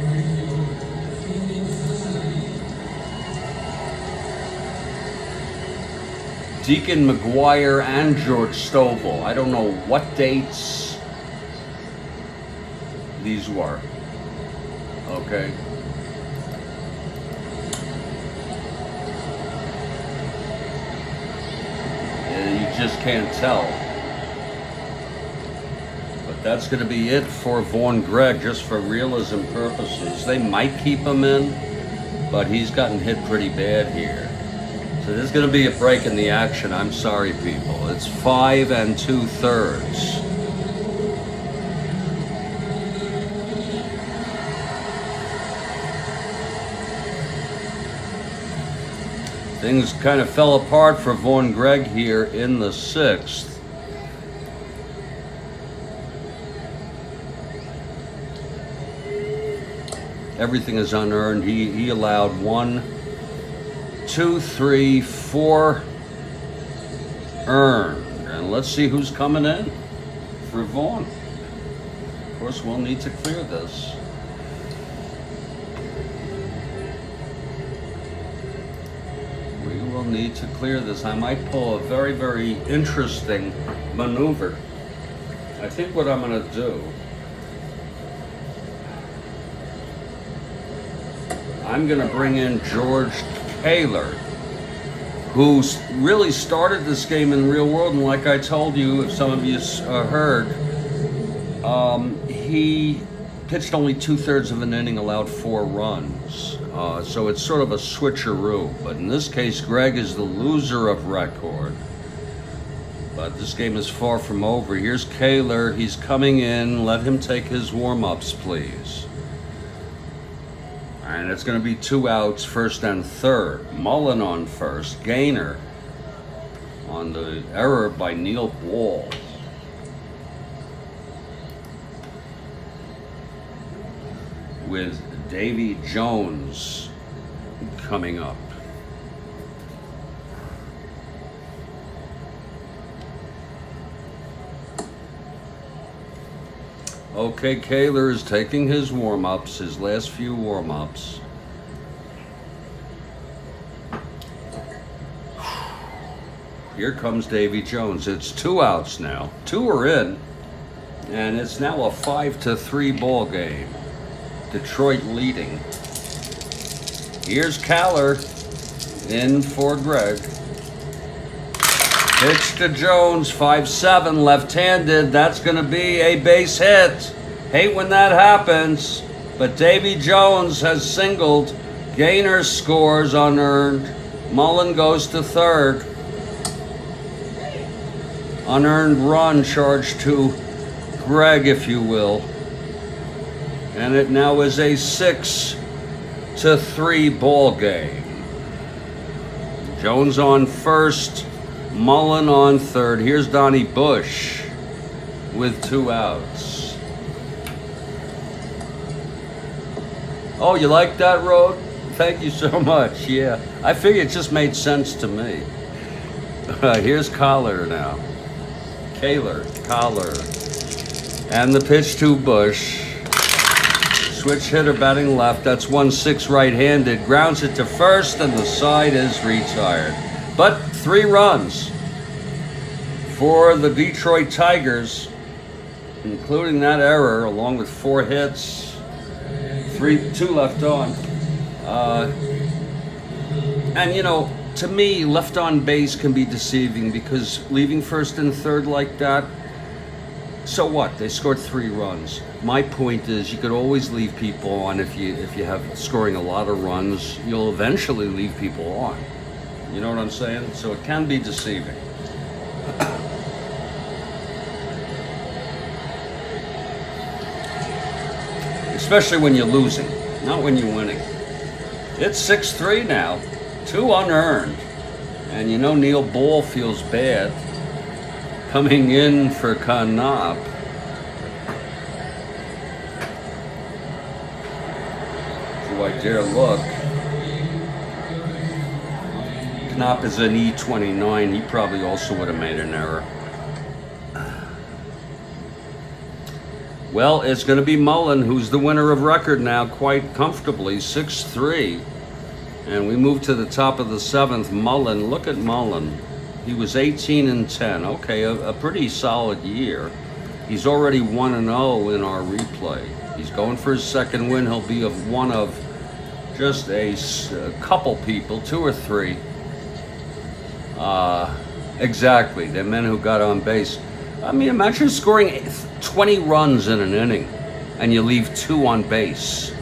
Deacon McGuire and George Stovall. I don't know what dates these were. Okay. And you just can't tell. But that's going to be it for Vaughn Gregg, just for realism purposes. They might keep him in, but he's gotten hit pretty bad here. So there's going to be a break in the action. I'm sorry, people. It's 5 2/3. Things kind of fell apart for Vaughn Gregg here in the 6th. Everything is unearned. He allowed 1, 2, 3, 4 earned. And let's see who's coming in for Vaughn. Of course, we'll need to clear this. We will need to clear this. I might pull a very, very interesting maneuver. I think what I'm going to do, I'm going to bring in George Kaler, who really started this game in the real world, and like I told you, if some of you heard, he pitched only 2/3 of an inning, allowed 4 runs. So it's sort of a switcheroo. But in this case, Gregg is the loser of record. But this game is far from over. Here's Kaler. He's coming in. Let him take his warm-ups, please. And it's going to be 2 outs, 1st and 3rd. Mullen on first. Gainer on the error by Neil Ball. With Davy Jones coming up. Okay, Kaler is taking his warm-ups, his last few warm-ups. Here comes Davy Jones. It's 2 outs now. 2 are in, and it's now a 5-3 ball game. Detroit leading. Here's Kaler in for Gregg. Pitch to Jones, 5-7, left-handed. That's going to be a base hit. Hate when that happens, but Davy Jones has singled. Gainer scores unearned. Mullen goes to 3rd. Unearned run charged to Gregg, if you will. And it now is a 6-3 ball game. Jones on first, Mullen on 3rd. Here's Donnie Bush with 2 outs. Oh, you like that, Road? Thank you so much. Yeah, I figured it just made sense to me. Here's Kaler now. Kaler. And the pitch to Bush. Switch hitter batting left. That's 1-6 right-handed. Grounds it to first, and the side is retired. But 3 runs for the Detroit Tigers, including that error, along with 4 hits, 2 left on. And you know, to me, left on base can be deceiving because leaving 1st and 3rd like that, so what? They scored 3 runs. My point is, you could always leave people on if you have scoring a lot of runs. You'll eventually leave people on. You know what I'm saying? So it can be deceiving. Especially when you're losing, not when you're winning. It's 6-3 now, 2 unearned. And you know Neil Ball feels bad coming in for Knopp. Do I dare look? Knopp is an E29. He probably also would have made an error. Well, it's going to be Mullen, who's the winner of record now quite comfortably, 6-3. And we move to the top of the 7th. Mullen, look at Mullen. He was 18-10. Okay, a pretty solid year. He's already 1-0 in our replay. He's going for his second win. He'll be one of just a couple people, 2 or 3. Exactly, the men who got on base. I mean, imagine scoring 20 runs in an inning and you leave 2 on base.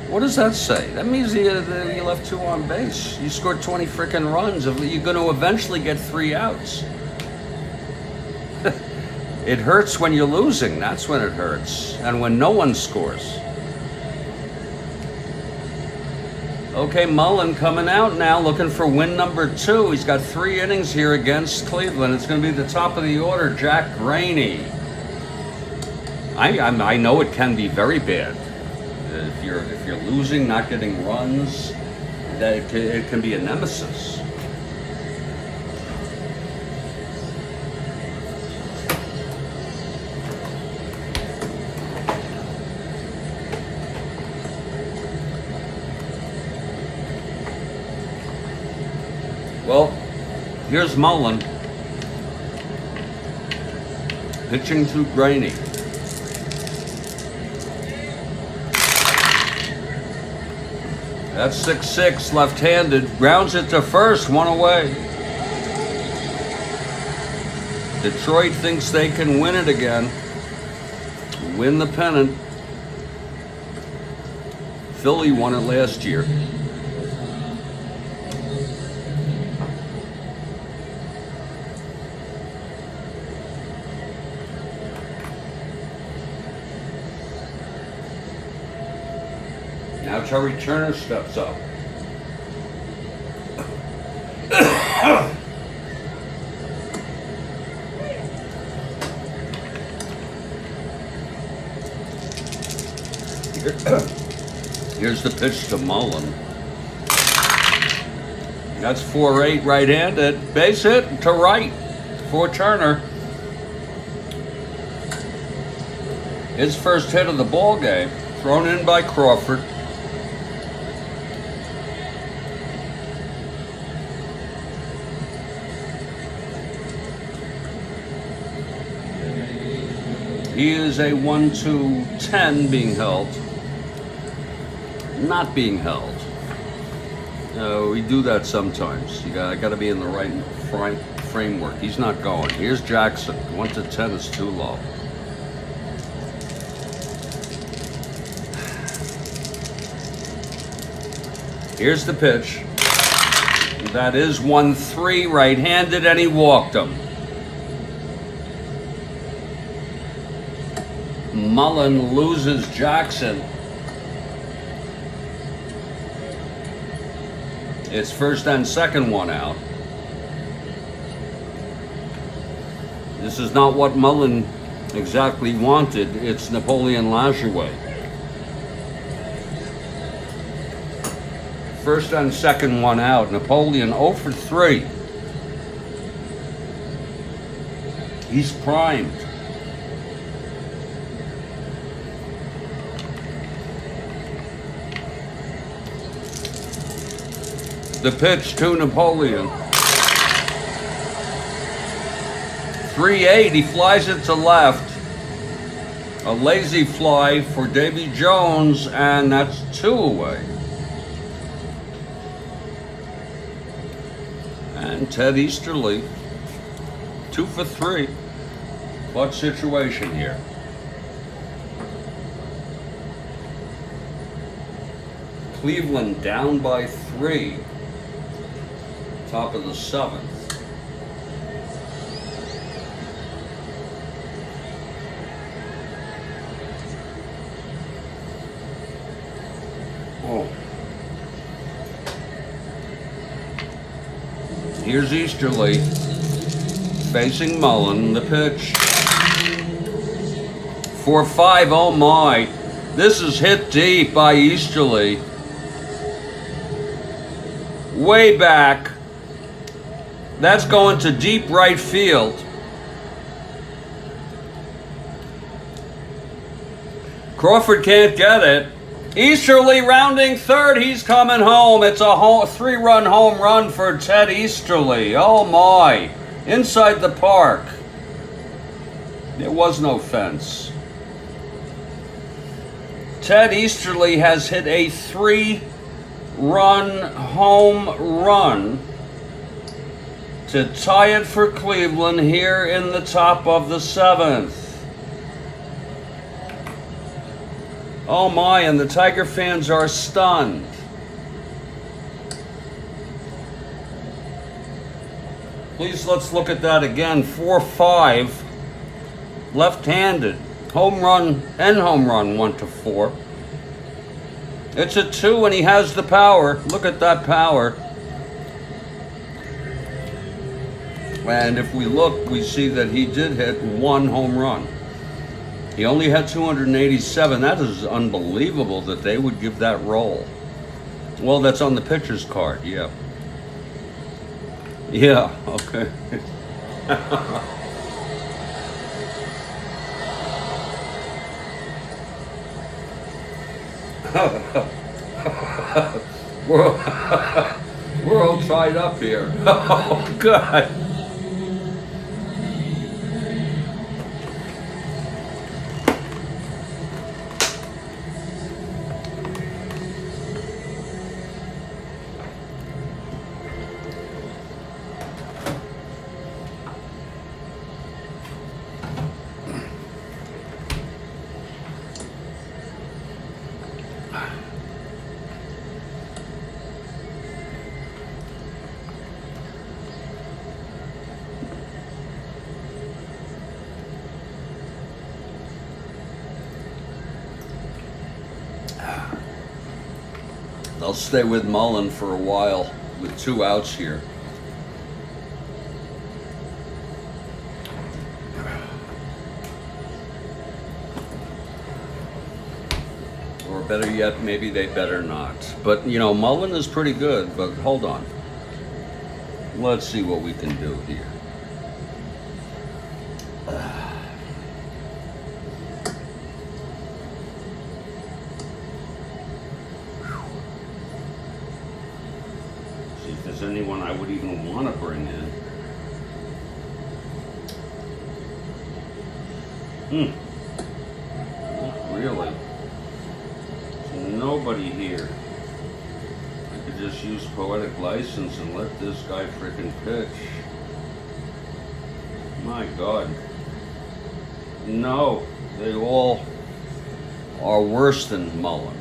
What does that say? That means you left 2 on base. You scored 20 freaking runs. You're going to eventually get 3 outs. It hurts when you're losing. That's when it hurts. And when no one scores. Okay, Mullen coming out now, looking for win number 2. He's got 3 innings here against Cleveland. It's going to be the top of the order, Jack Graney. I know it can be very bad. If you're losing, not getting runs, that it can be a nemesis. Well, here's Mullen pitching to Graney. That's 6-6, left-handed. Grounds it to first, 1 away. Detroit thinks they can win it again. Win the pennant. Philly won it last year. Now Terry Turner steps up. Here's the pitch to Mullen. That's 4-8 right-handed. Base hit to right for Turner. His first hit of the ball game, thrown in by Crawford. He is a 1-2-10 being held. Not being held. We do that sometimes. I got to be in the right framework. He's not going. Here's Jackson. 1-10 is too low. Here's the pitch. That is 1-3 right-handed, and he walked him. Mullen loses Jackson. It's first and second, 1 out. This is not what Mullen exactly wanted. It's Napoleon Lajoie. First and second, 1 out. Napoleon 0 for 3. He's primed. The pitch to Napoleon. 3-8, he flies it to left. A lazy fly for Davy Jones, and that's 2 away. And Ted Easterly, 2 for 3. What situation here? Cleveland down by 3. Top of the 7th. Oh. Here's Easterly facing Mullen. The pitch. 4-5. Oh my. This is hit deep by Easterly. Way back. That's going to deep right field. Crawford can't get it. Easterly rounding third. He's coming home. It's a 3-run home run for Ted Easterly. Oh my. Inside the park. There was no fence. Ted Easterly has hit a 3-run home run to tie it for Cleveland here in the top of the 7th. Oh my, and the Tiger fans are stunned. Please, let's look at that again. 4-5, left-handed. Home run and home run, 1-4. It's a 2 and he has the power. Look at that power. And if we look, we see that he did hit 1 home run. He only had 287. That is unbelievable that they would give that roll. Well, that's on the pitcher's card, yeah. Yeah, okay. We're all tied up here. Oh, God. I'll stay with Mullen for a while with 2 outs here. Or better yet, maybe they better not. But, you know, Mullen is pretty good, but hold on. Let's see what we can do here. Anyone I would even want to bring in. Not really. There's nobody here. I could just use poetic license and let this guy frickin' pitch. My God. No, they all are worse than Mullen.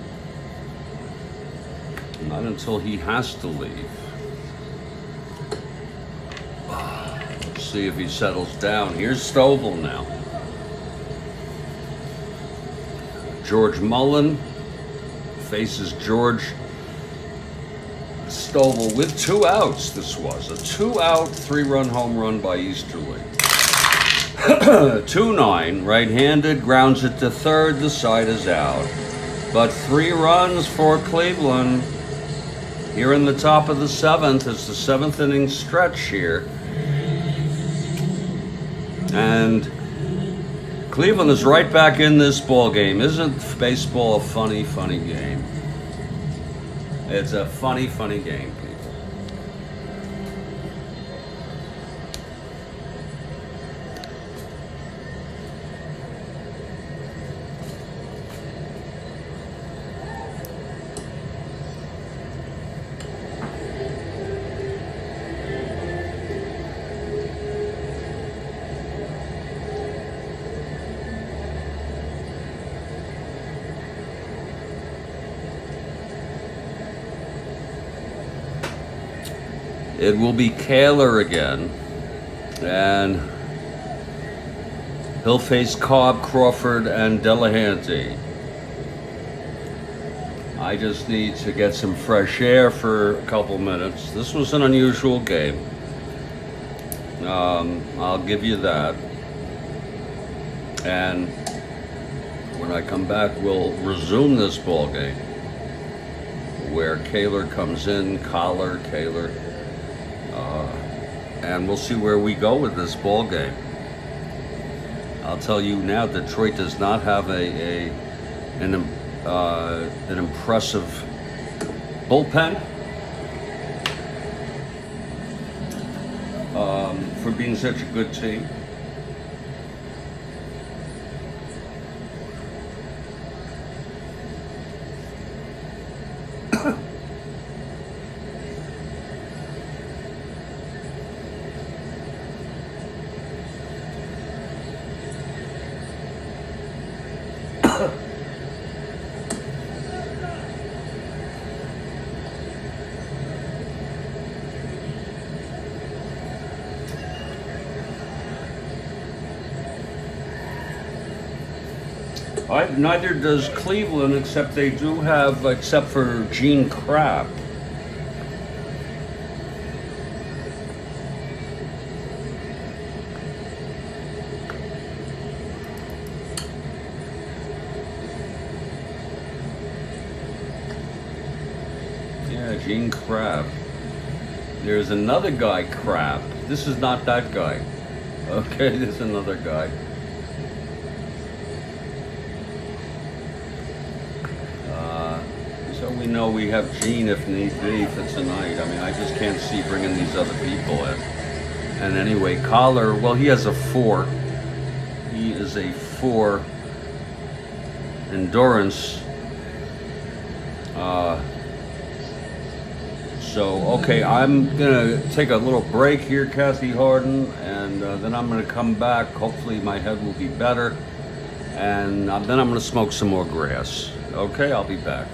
Not until he has to leave. See if he settles down. Here's Stovall now. George Mullen faces George Stovall with 2 outs. This was a 2-out, 3-run home run by Easterly. 2-9, right-handed, grounds it to third. The side is out. But 3 runs for Cleveland here in the top of the 7th. It's the 7th inning stretch here. And Cleveland is right back in this ball game. Isn't baseball a funny, funny game? It's a funny, funny game, people. It will be Kaler again, and he'll face Cobb, Crawford, and Delahanty. I just need to get some fresh air for a couple minutes. This was an unusual game. I'll give you that. And when I come back, we'll resume this ball game where Kaler comes in, Collar, Kaler. And we'll see where we go with this ball game. I'll tell you now, Detroit does not have a an impressive bullpen for being such a good team. Neither does Cleveland, except they do have, except for Gene Krapp. Yeah, Gene Krapp. There's another guy, Krapp. This is not that guy. Okay, there's another guy. So we know we have Gene if need be for tonight. I mean, I just can't see bringing these other people in. And anyway, Collar, well, he has a 4. He is a 4 endurance. So, okay, I'm going to take a little break here, Kathy Harden, and then I'm going to come back. Hopefully my head will be better. And then I'm going to smoke some more grass. Okay, I'll be back.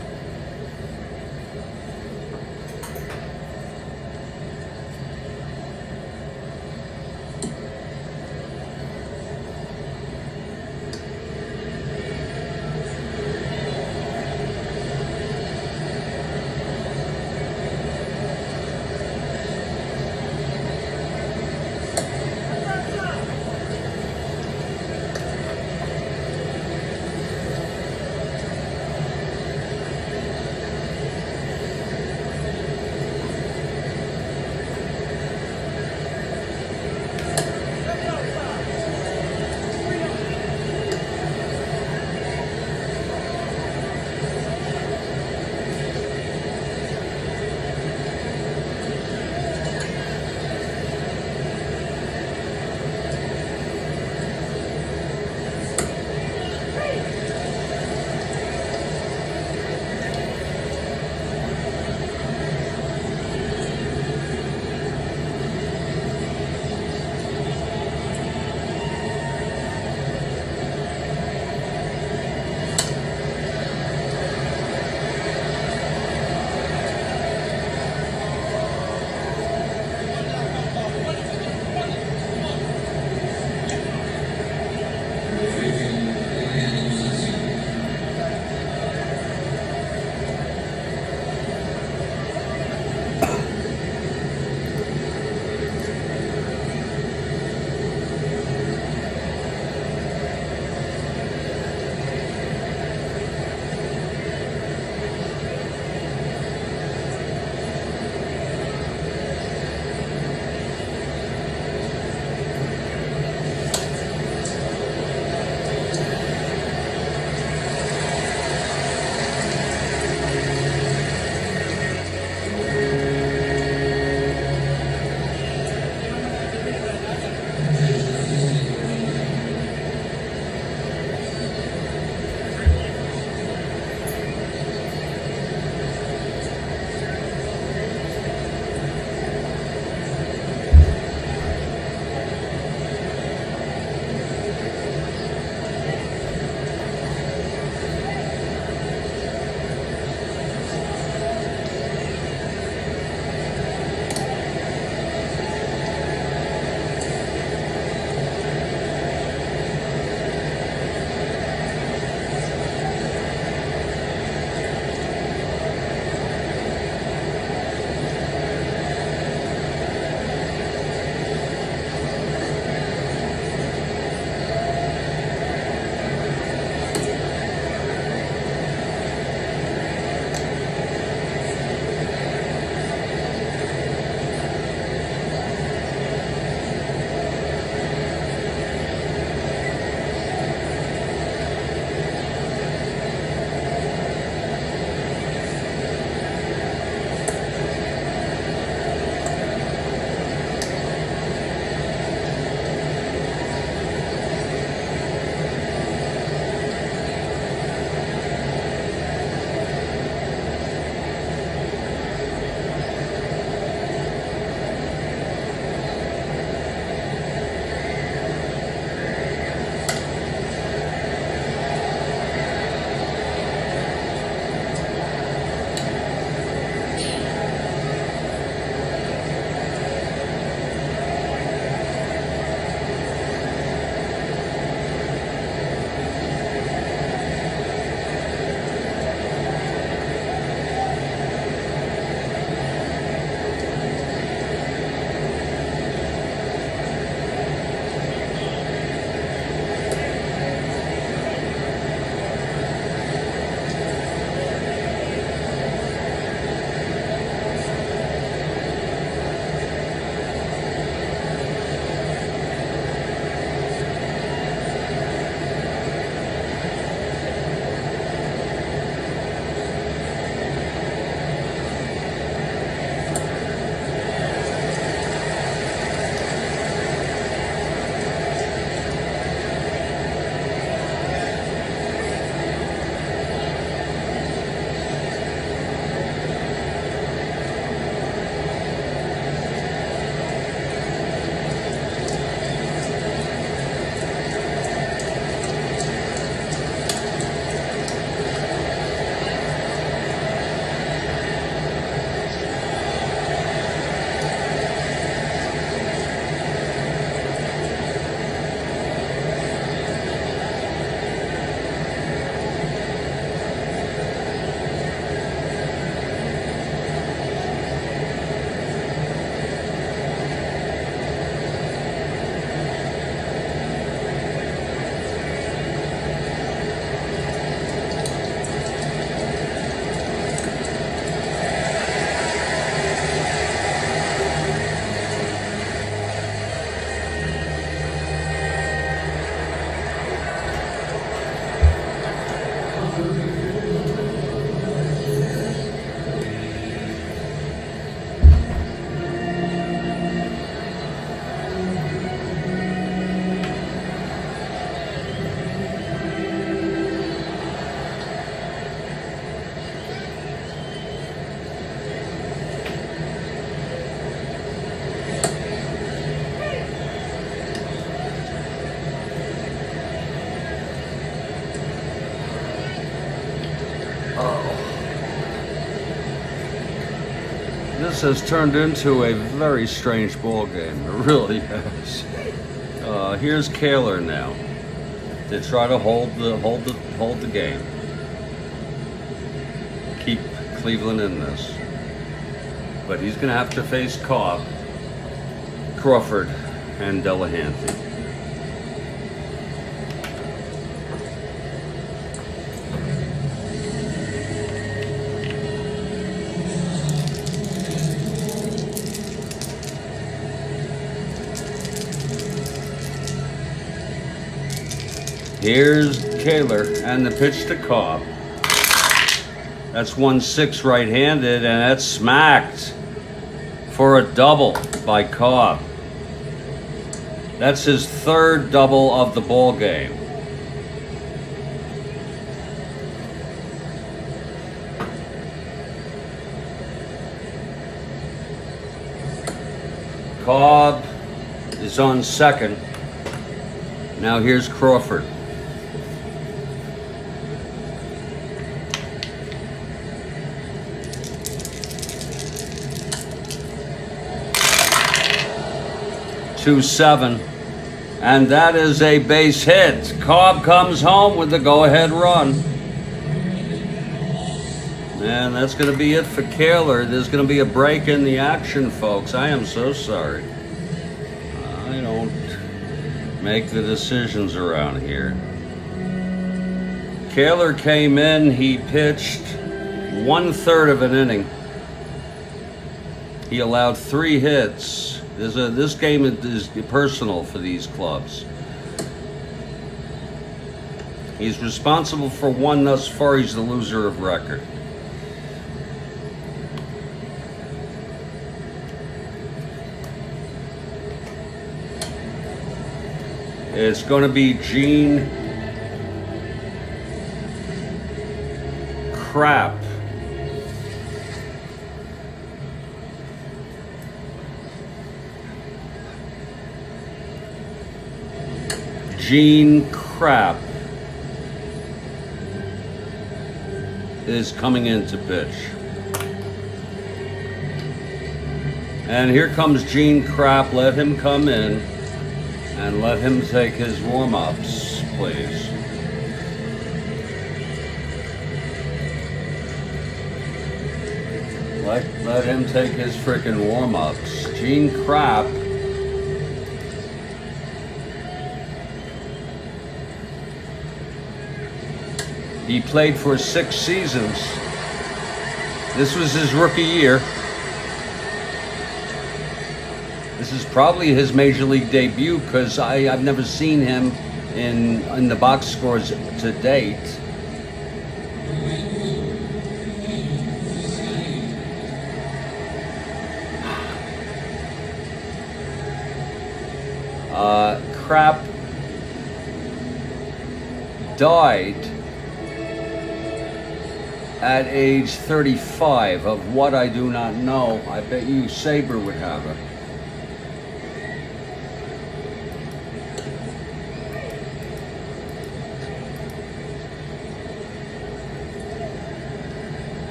This has turned into a very strange ball game. It really has. Here's Karl now to try to hold the game. Keep Cleveland in this. But he's going to have to face Cobb, Crawford, and Delahanty. Here's Karl and the pitch to Cobb. That's 1-6 right-handed, and that's smacked for a double by Cobb. That's his third double of the ball game. Cobb is on second. Now here's Crawford. .27, and that is a base hit. Cobb comes home with the go-ahead run. And that's going to be it for Karl. There's going to be a break in the action, folks. I am so sorry. I don't make the decisions around here. Karl came in, he pitched 1/3 of an inning. He allowed 3 hits. This game is personal for these clubs. He's responsible for 1 thus far. He's the loser of record. It's going to be Gene Crap. Gene Crap is coming in to pitch. And here comes Gene Crap. Let him come in and let him take his warm-ups, please. Let him take his frickin' warm-ups. Gene Crap. He played for 6 seasons. This was his rookie year. This is probably his major league debut because I've never seen him in the box scores to date. Crap died at age 35 of what I do not know. I bet you Saber would have it.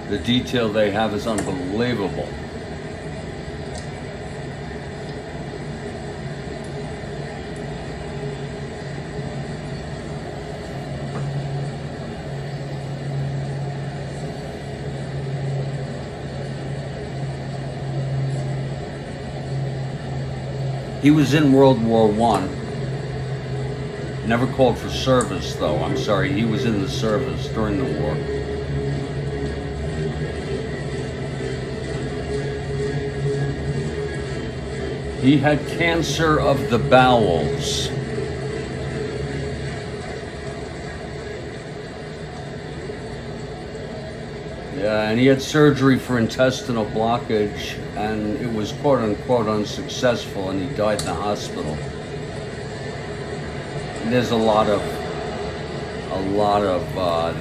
The detail they have is unbelievable. He was in World War I. Never called for service, though. I'm sorry, he was in the service during the war. He had cancer of the bowels. Yeah, and he had surgery for intestinal blockage, and it was quote unquote unsuccessful, and he died in the hospital. And there's a lot of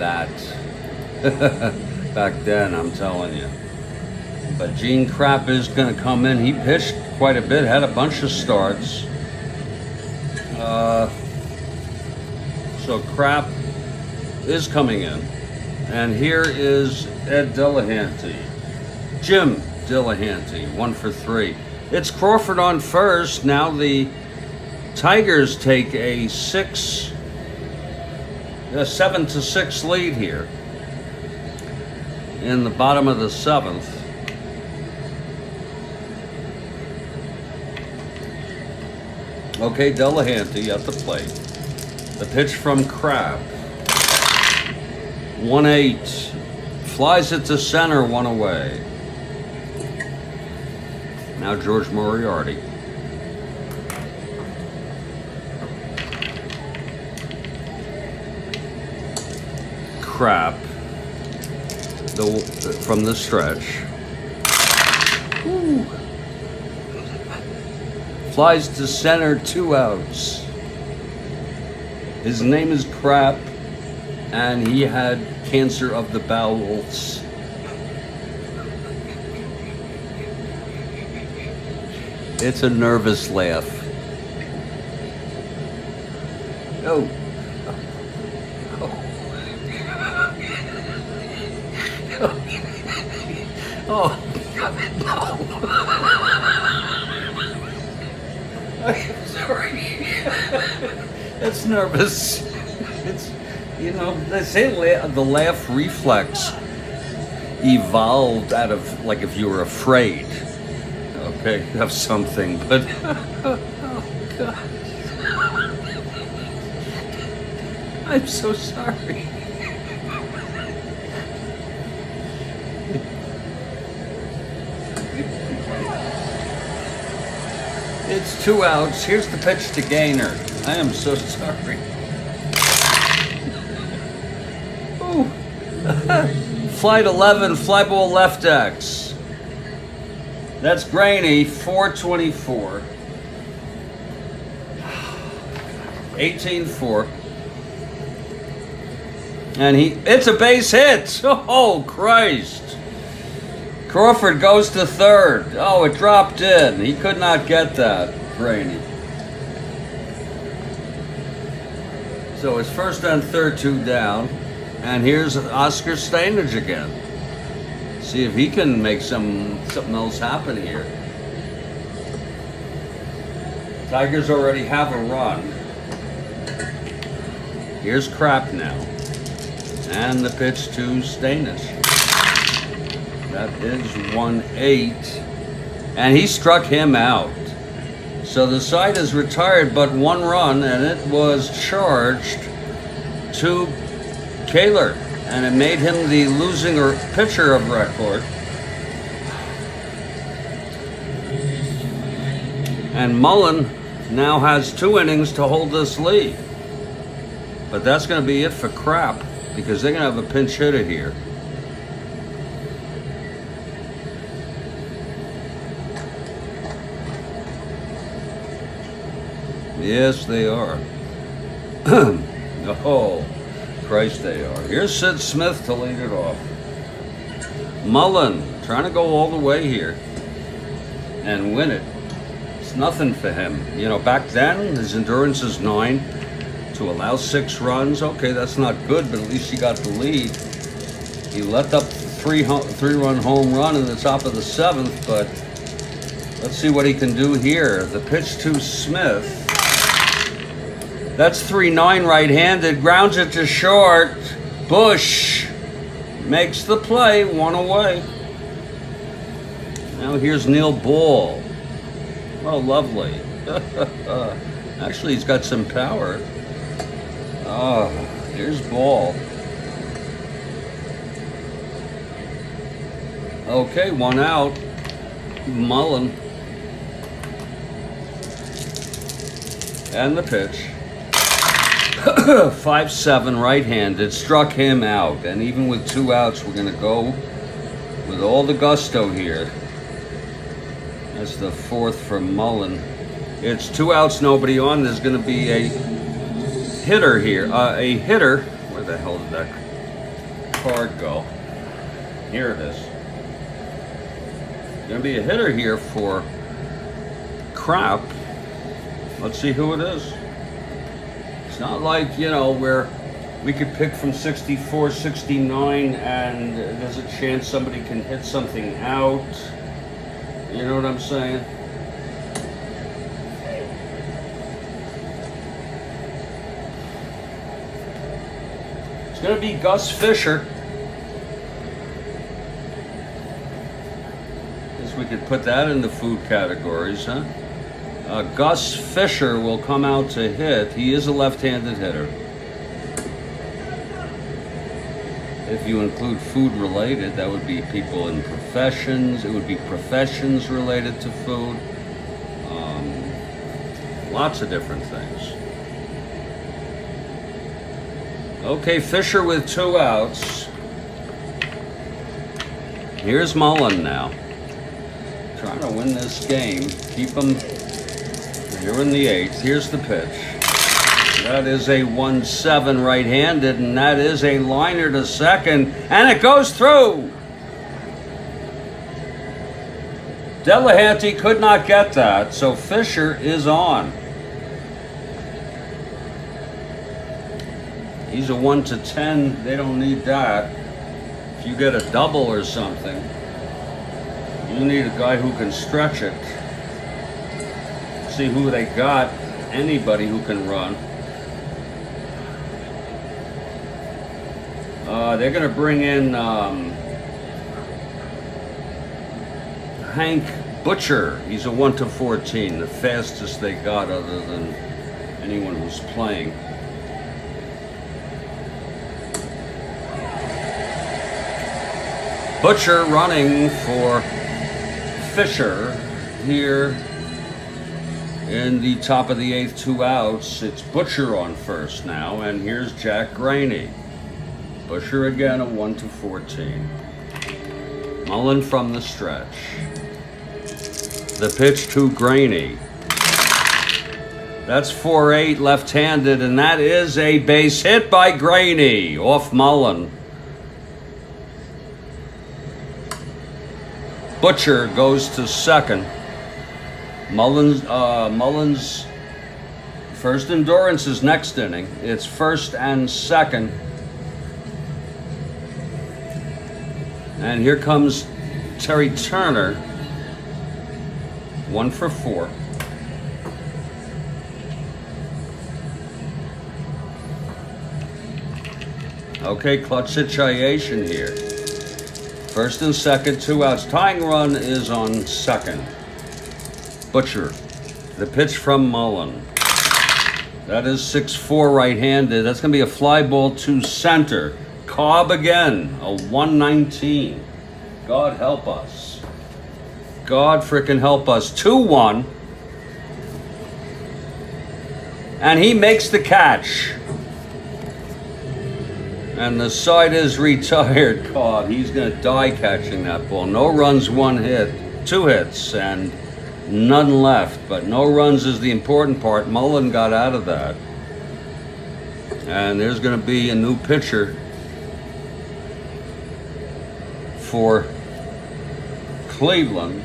that back then, I'm telling you. But Gene Krapp is going to come in. He pitched quite a bit, had a bunch of starts. So Krapp is coming in. And here is Ed Delahanty. Jim Delahanty, 1 for 3. It's Crawford on first. Now the Tigers take a 7-6 lead here in the bottom of the 7th. Okay, Delahanty at the plate. The pitch from Krapp. 1-8. Flies it to center, 1 away. Now George Moriarty. Krapp. From the stretch. Woo. Flies to center, 2 outs. His name is Krapp, and he had cancer of the bowels. It's a nervous laugh. Oh. Oh. I'm sorry. It's nervous. It's, you know, they say the laugh reflex evolved out of, like, if you were afraid, okay, of something, but, oh, God. I'm so sorry. It's 2 outs. Here's the pitch to Gaynor. I am so sorry. Ooh. Flight 11, fly ball left X. That's Graney, 424. 18-4. And it's a base hit. Oh, Christ. Crawford goes to third. Oh, it dropped in. He could not get that, Graney. So it's first and third, 2 down. And here's Oscar Stainage again. See if he can make something else happen here. Tigers already have a run. Here's Krapp now. And the pitch to Stainage. That is 1-8. And he struck him out. So the side is retired, but 1 run, and it was charged to Kaler. And it made him the losing pitcher of record. And Mullen now has 2 innings to hold this lead. But that's going to be it for Krapp, because they're going to have a pinch hitter here. Yes, they are. Oh, Christ, they are. Here's Sid Smith to lead it off. Mullen trying to go all the way here and win it. It's nothing for him. You know, back then, his endurance is 9. To allow 6 runs, okay, that's not good, but at least he got the lead. He let up 3-run home run in the top of the 7th, but let's see what he can do here. The pitch to Smith. That's 3-9 right-handed, grounds it to short. Bush makes the play, 1 away. Now here's Neil Ball. Oh, lovely. Actually, he's got some power. Oh, here's Ball. Okay, 1 out. Mullen. And the pitch. 5-7 right-handed, struck him out. And even with 2 outs, we're going to go with all the gusto here. That's the 4th for Mullen. It's 2 outs, nobody on. There's going to be a hitter here. A hitter. Where the hell did that card go? Here it is. Going to be a hitter here for Crap. Let's see who it is. It's not like, you know, where we could pick from 64, 69, and there's a chance somebody can hit something out. You know what I'm saying? It's going to be Gus Fisher. Guess we could put that in the food categories, huh? Gus Fisher will come out to hit. He is a left-handed hitter. If you include food-related, that would be people in professions. It would be professions related to food. Lots of different things. Okay, Fisher with 2 outs. Here's Mullen now. Trying to win this game. Keep them. You're in the 8th. Here's the pitch. That is a 1-7 right-handed, and that is a liner to second, and it goes through. Delahanty could not get that, so Fisher is on. He's a 1-10. They don't need that. If you get a double or something, you need a guy who can stretch it. See who they got. Anybody who can run. They're going to bring in Hank Butcher. He's a 1-14, the fastest they got other than anyone who's playing. Butcher running for Fisher here. In the top of the 8th, 2 outs, it's Butcher on first now, and here's Jack Graney. Butcher again, a 1-14. Mullen from the stretch. The pitch to Graney. That's 4-8 left-handed, and that is a base hit by Graney off Mullen. Butcher goes to second. Mullen's first endurance is next inning. It's first and second. And here comes Terry Turner. 1 for 4. Okay, clutch situation here. First and second, 2 outs. Tying run is on second. Butcher. The pitch from Mullen. That is 6-4 right-handed. That's going to be a fly ball to center. Cobb again, a 119. God help us. God frickin' help us. 2-1. And he makes the catch. And the side is retired. God, he's going to die catching that ball. No runs, 1 hit. 2 hits, and none left. But no runs is the important part. Mullen got out of that. And there's going to be a new pitcher for Cleveland.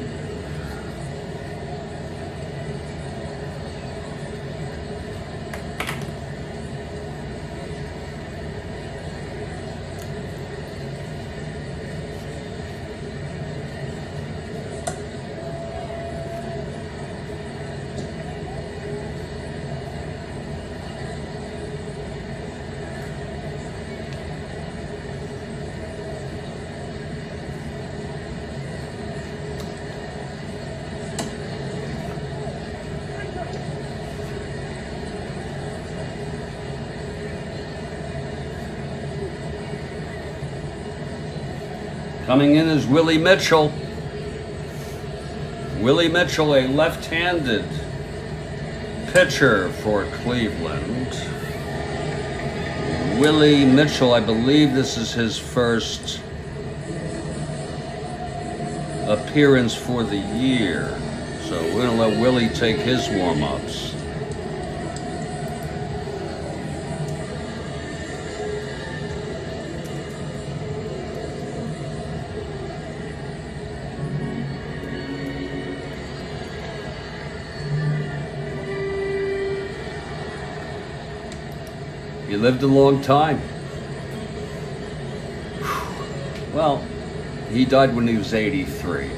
Coming in is Willie Mitchell. Willie Mitchell, a left-handed pitcher for Cleveland, Willie Mitchell. I believe this is his first appearance for the year. So we're going to let Willie take his warm-ups. He lived a long time. Well, he died when he was 83.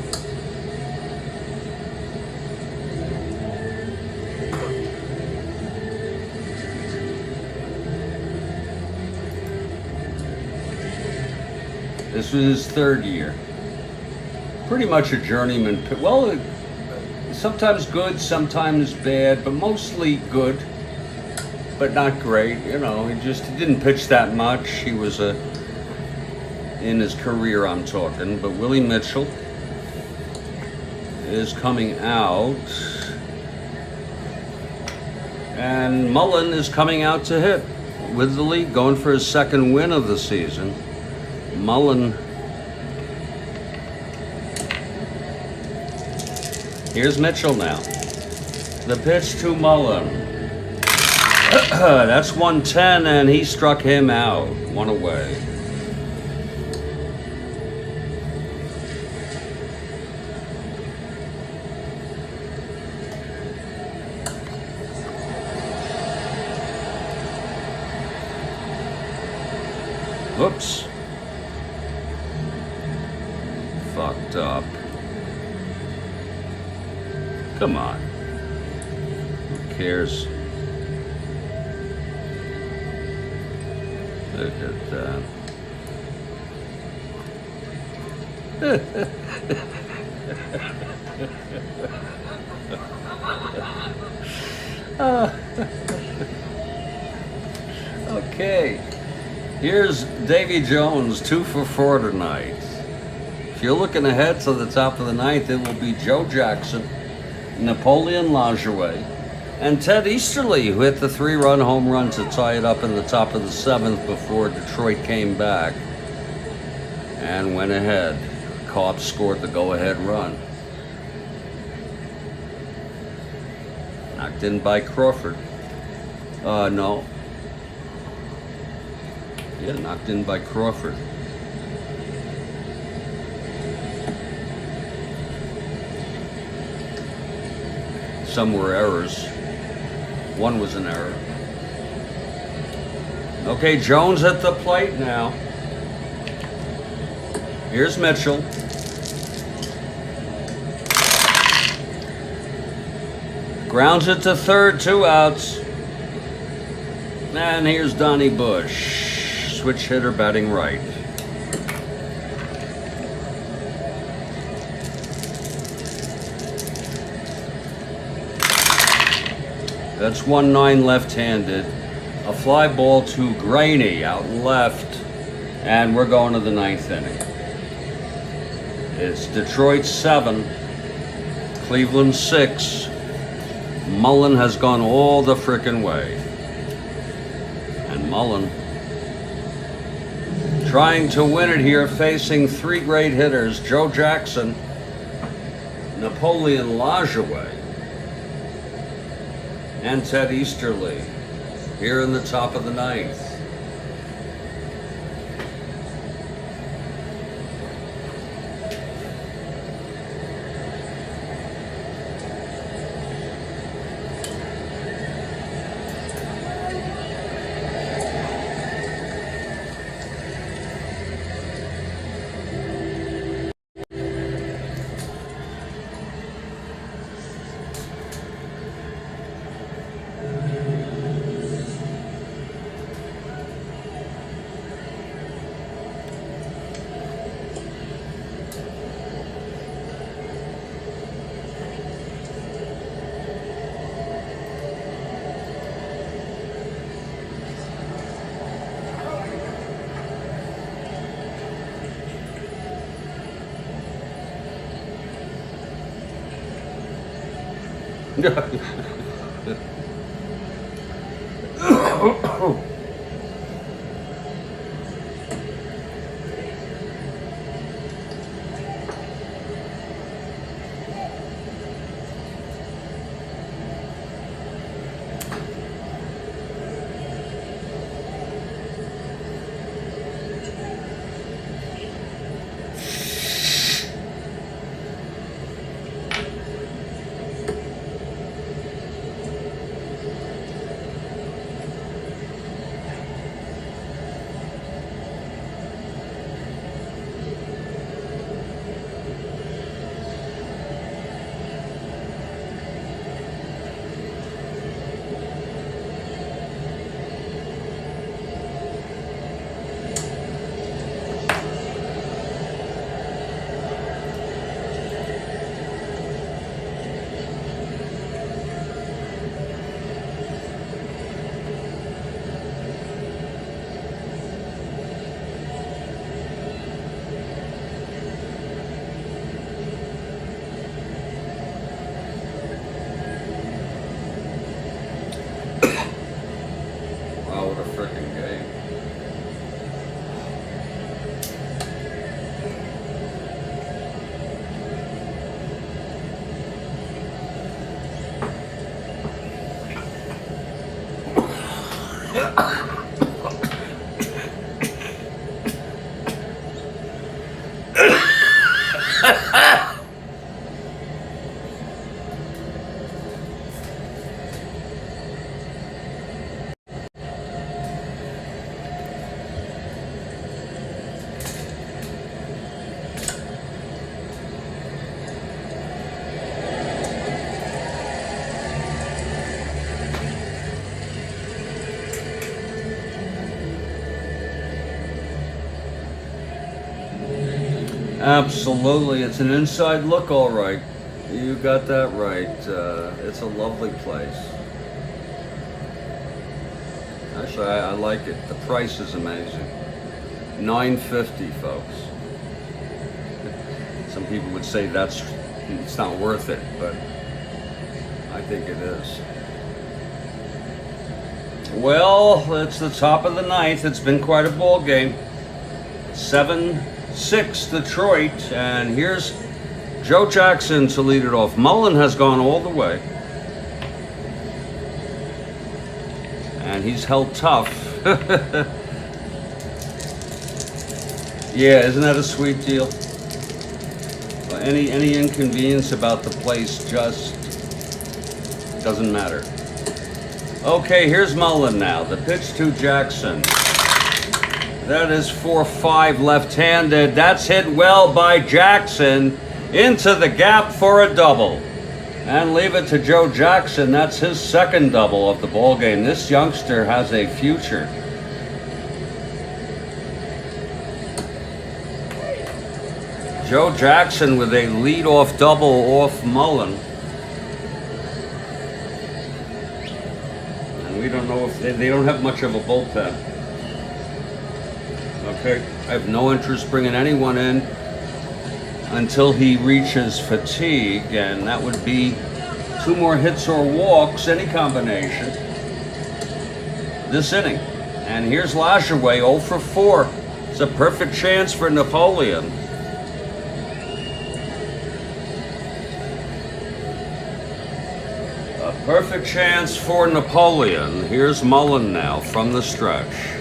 This was his third year. Pretty much a journeyman. Well, sometimes good, sometimes bad, but mostly good. But not great, you know. He didn't pitch that much. He was in his career, I'm talking. But Willie Mitchell is coming out, and Mullen is coming out to hit with the league, going for his second win of the season. Mullen. Here's Mitchell now. The pitch to Mullen. That's 110, and he struck him out. One away. Whoops. Fucked up. Come on. Who cares? Look at that. Okay. Here's Davy Jones, 2 for 4 tonight. If you're looking ahead to the top of the ninth, it will be Joe Jackson, Napoleon Lajoie, and Ted Easterly, who hit the 3-run home run to tie it up in the top of the 7th before Detroit came back and went ahead. Karl scored the go-ahead run. Knocked in by Crawford. No. Yeah, knocked in by Crawford. Some were errors. One was an error. Okay, Jones at the plate now. Here's Mitchell. Grounds it to third, 2 outs. And here's Donnie Bush, switch hitter batting right. That's 1-9 left-handed. A fly ball to Graney out left, and we're going to the 9th inning. It's Detroit 7, Cleveland 6. Mullen has gone all the frickin' way. And Mullen trying to win it here, facing 3 great hitters, Joe Jackson, Napoleon Lajoie, and Ted Easterly here in the top of the 9th. Wow, what a freaking game. Absolutely, it's an inside look, all right. You got that right. It's a lovely place. Actually, I like it. The price is amazing. $9.50, folks. Some people would say it's not worth it, but I think it is. Well, it's the top of the ninth. It's been quite a ball game. 7-6 Detroit, and here's Joe Jackson to lead it off. Mullen has gone all the way, and he's held tough. Yeah, isn't that a sweet deal? Any inconvenience about the place just doesn't matter. Okay, here's Mullen now. The pitch to Jackson. That is 4-5 left-handed. That's hit well by Jackson into the gap for a double. And leave it to Joe Jackson. That's his second double of the ball game. This youngster has a future. Joe Jackson with a lead-off double off Mullen. And we don't know if they don't have much of a bullpen. Okay, I have no interest bringing anyone in until he reaches fatigue, and that would be 2 more hits or walks, any combination, this inning. And here's Lajoie, 0 for 4. It's a perfect chance for Napoleon. A perfect chance for Napoleon. Here's Mullen now from the stretch.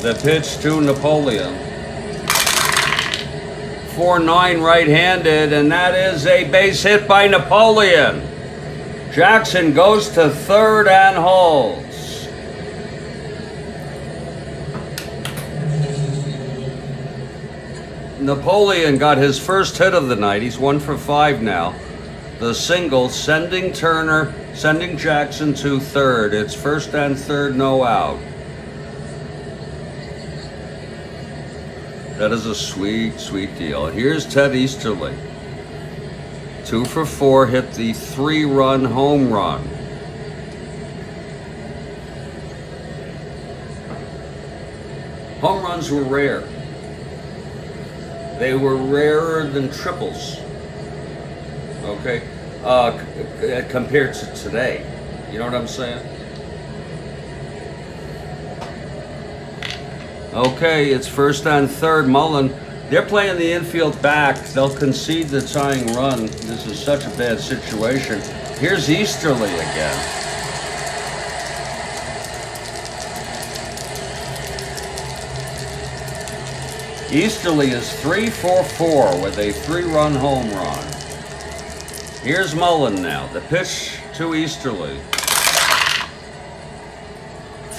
The pitch to Napoleon. 4-9 right-handed, and that is a base hit by Napoleon. Jackson goes to third and holds. Napoleon got his first hit of the night. He's 1 for 5 now. The single sending Jackson to third. It's first and third, no out. That is a sweet, sweet deal. Here's Ted Easterly. 2 for 4, hit the 3-run home run. Home runs were rare. They were rarer than triples. Okay, compared to today. You know what I'm saying? Okay, it's first and third. Mullen. They're playing the infield back. They'll concede the tying run. This is such a bad situation. Here's Easterly again. Easterly is 3-for-4 with a 3-run home run. Here's Mullen now. The pitch to Easterly.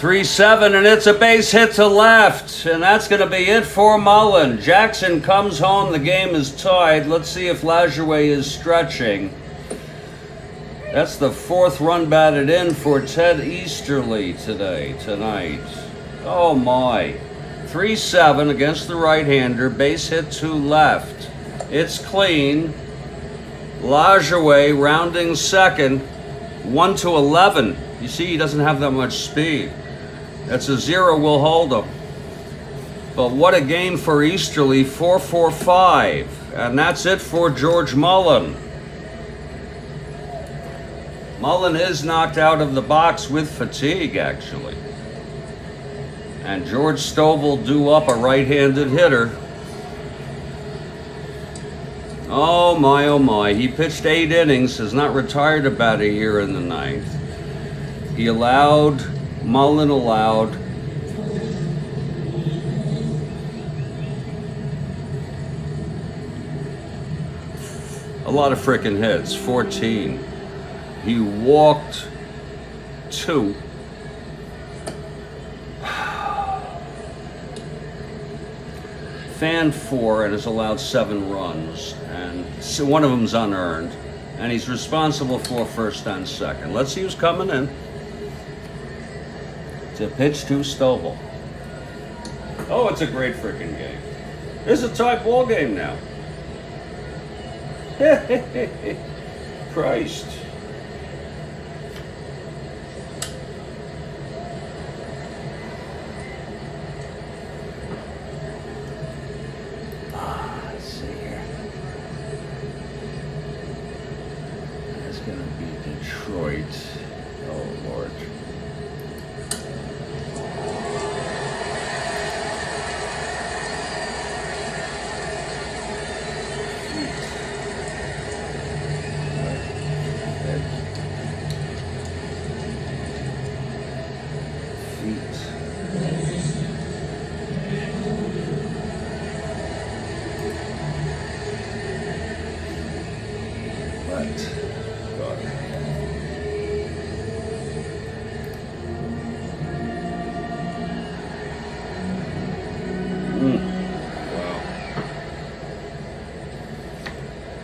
3-7, and it's a base hit to left, and that's going to be it for Mullen. Jackson comes home. The game is tied. Let's see if Lajoie is stretching. That's the 4th run batted in for Ted Easterly tonight. Oh my. 3-7 against the right-hander, base hit to left. It's clean. Lajoie rounding second, 1-11. You see, he doesn't have that much speed. That's a 0, will hold him. But what a game for Easterly, 4-for-5. And that's it for George Mullen. Mullen is knocked out of the box with fatigue, actually. And George Stovall due up a right-handed hitter. Oh my, he pitched 8 innings, has not retired a batter here in the 9th. Mullen allowed a lot of frickin' hits, 14. He walked 2. Fanned 4 and has allowed 7 runs, and so one of them's unearned, and he's responsible for first and second. Let's see who's coming in. To pitch to Stovall. Oh, it's a great freaking game. It's a tight ball game now. Christ. Let's see here. It's going to be Detroit. Oh, Lord.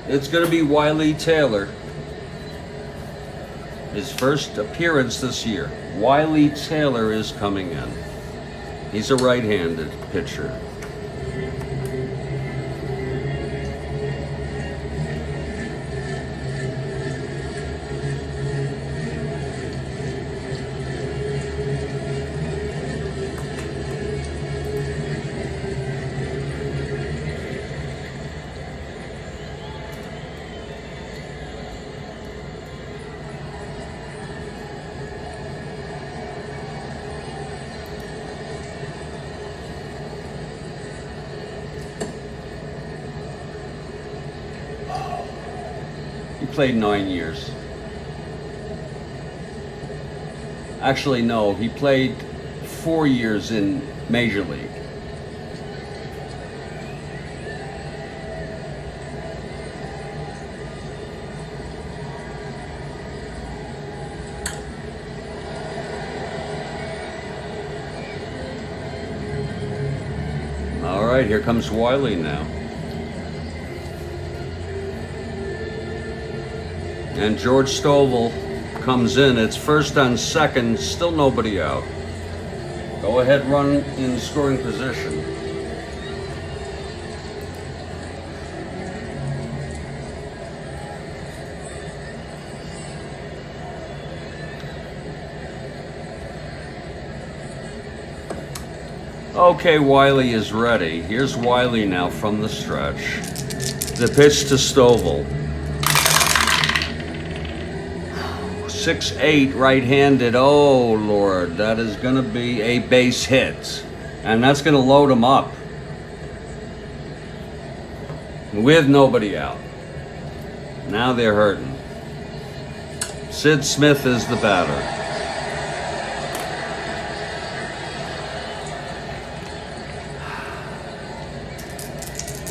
It's going to be Wiley Taylor. His first appearance this year. Wiley Taylor is coming in. He's a right-handed pitcher. Played 9 years. Actually, no, he played 4 years in Major League. All right, here comes Wiley now. And George Stovall comes in. It's first and second, still nobody out. Go ahead, run in scoring position. Okay, Wiley is ready. Here's Wiley now from the stretch. The pitch to Stovall. 6-8 right-handed. Oh, Lord, that is going to be a base hit. And that's going to load him up with nobody out. Now they're hurting. Sid Smith is the batter.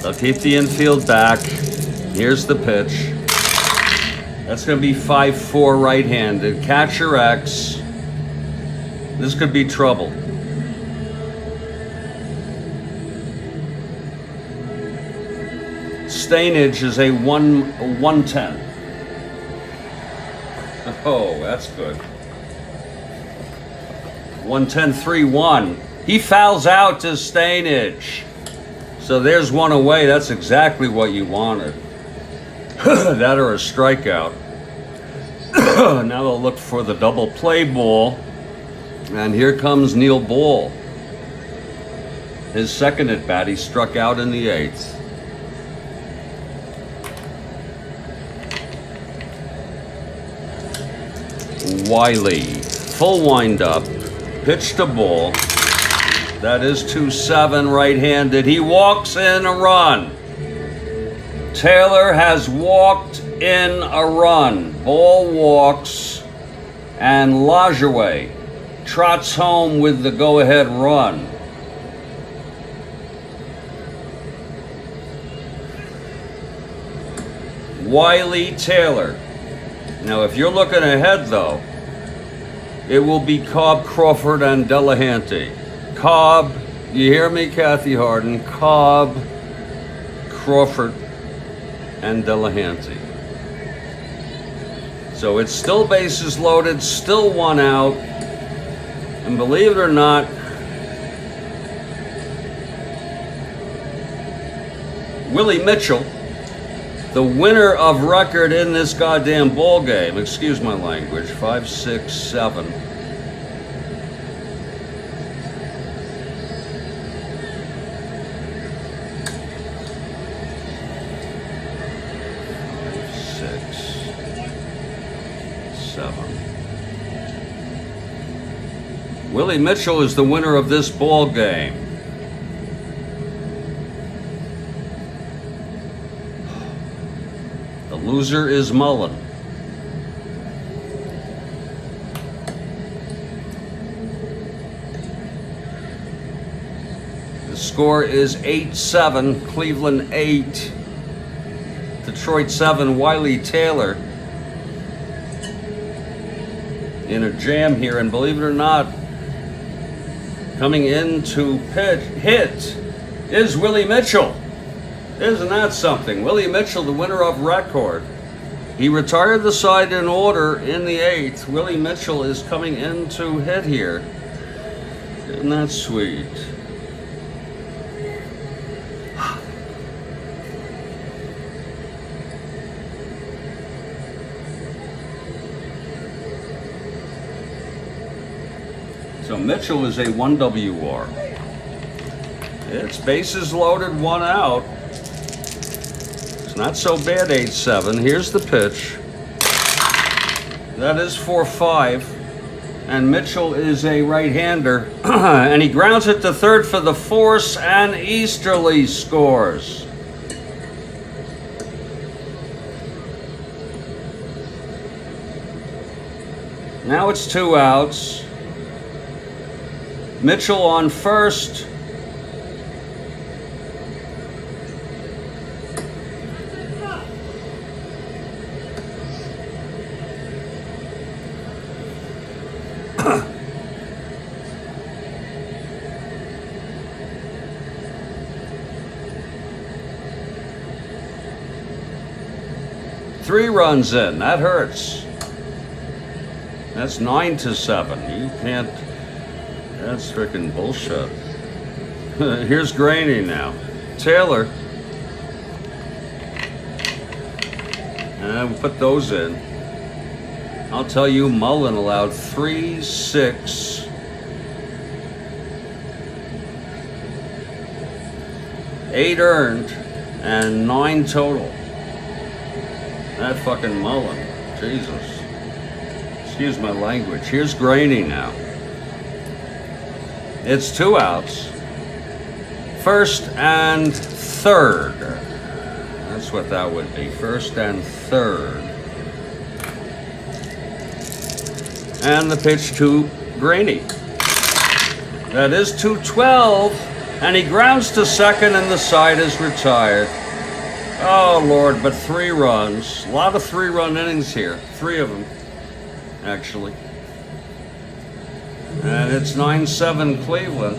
They'll keep the infield back. Here's the pitch. That's going to be 5-4 right-handed. Catcher X. This could be trouble. Stainage is a 110. Oh, that's good. 110-3-1. He fouls out to Stainage. So there's one away. That's exactly what you wanted. That or a strikeout. Now they'll look for the double play ball. And here comes Neil Ball. His second at bat, he struck out in the 8th. Wiley, full windup, pitch to Ball. That is 2-7 right-handed. He walks in a run. Taylor has walked in a run. Ball walks, and Lajoie trots home with the go-ahead run. Wiley Taylor. Now, if you're looking ahead, though, it will be Cobb, Crawford, and Delahanty. Cobb, you hear me, Kathy Harden? Cobb, Crawford, and Delahanty. So it's still bases loaded, still one out. And believe it or not, Willie Mitchell, the winner of record in this goddamn ball game, excuse my language, 5, 6, 7. Willie Mitchell is the winner of this ball game. The loser is Mullen. The score is 8-7, Cleveland 8, Detroit 7, Wiley Taylor in a jam here, and believe it or not, coming in to hit is Willie Mitchell. Isn't that something? Willie Mitchell, the winner of record. He retired the side in order in the 8th. Willie Mitchell is coming in to hit here. Isn't that sweet? So Mitchell is a 1 WR. It's bases loaded, one out. It's not so bad, 8-7. Here's the pitch. That is 4-5. And Mitchell is a right-hander. And he grounds it to third for the force, and Easterly scores. Now it's 2 outs. Mitchell on first. Three runs in. That hurts. That's 9-7. You can't. That's freaking bullshit. Here's Graney now. Taylor. And we'll put those in. I'll tell you, Mullen allowed 3, 6, 8 earned, and 9 total. That fucking Mullen. Jesus. Excuse my language. Here's Graney now. It's 2 outs. First and third. That's what that would be. First and third. And the pitch to Graney. That is 2-12. And he grounds to second and the side is retired. Oh, Lord, but 3 runs. A lot of 3-run innings here. 3 of them, actually. And it's 9-7 Cleveland.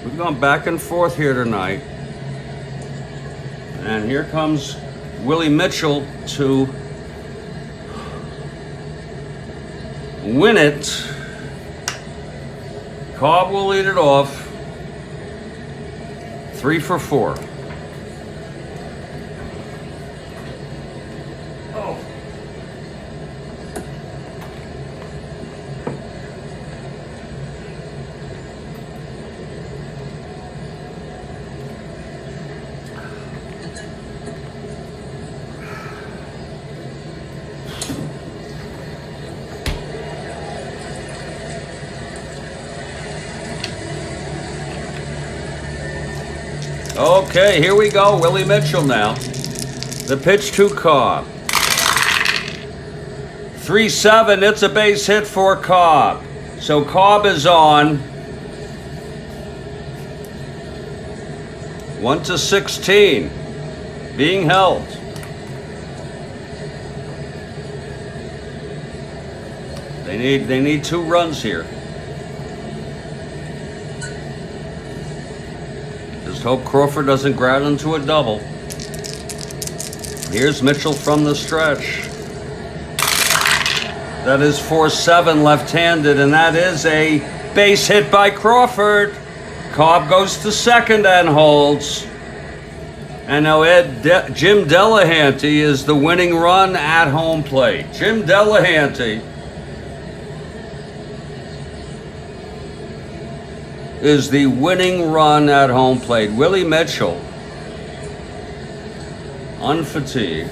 We've gone back and forth here tonight. And here comes Willie Mitchell to win it. Cobb will lead it off. 3 for 4. Oh. Okay, here we go. Willie Mitchell now. The pitch to Cobb. 3-7. It's a base hit for Cobb. So Cobb is on. 1-16. Being held. They need 2 runs here. Hope Crawford doesn't ground into a double. Here's Mitchell from the stretch. That is 4-7 left-handed, and that is a base hit by Crawford. Cobb goes to second and holds. And now Jim Delahanty is the winning run at home plate. Jim Delahanty is the winning run at home plate. Willie Mitchell, unfatigued.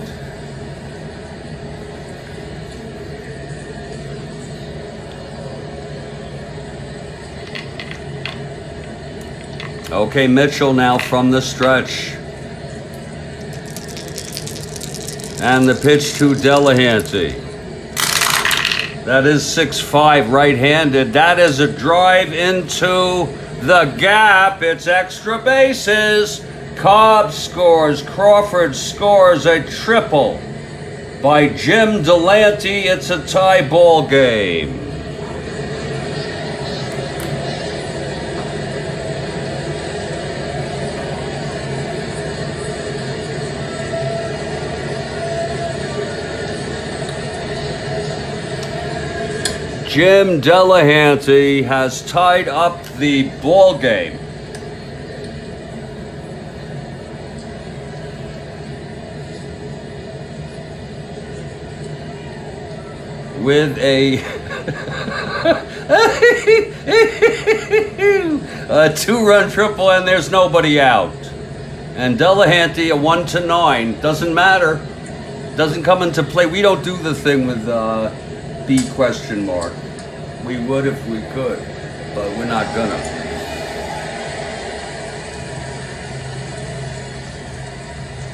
Okay, Mitchell now from the stretch. And the pitch to Delahanty. That is 6-5 right-handed. That is a drive into the gap. It's extra bases. Cobb scores. Crawford scores a triple by Jim Delahanty. It's a tie ball game. Jim Delahanty has tied up the ball game. With a 2-run triple, and there's nobody out. And Delahanty, a 1-9, doesn't matter. Doesn't come into play. We don't do the thing with B question mark. We would if we could, but we're not gonna.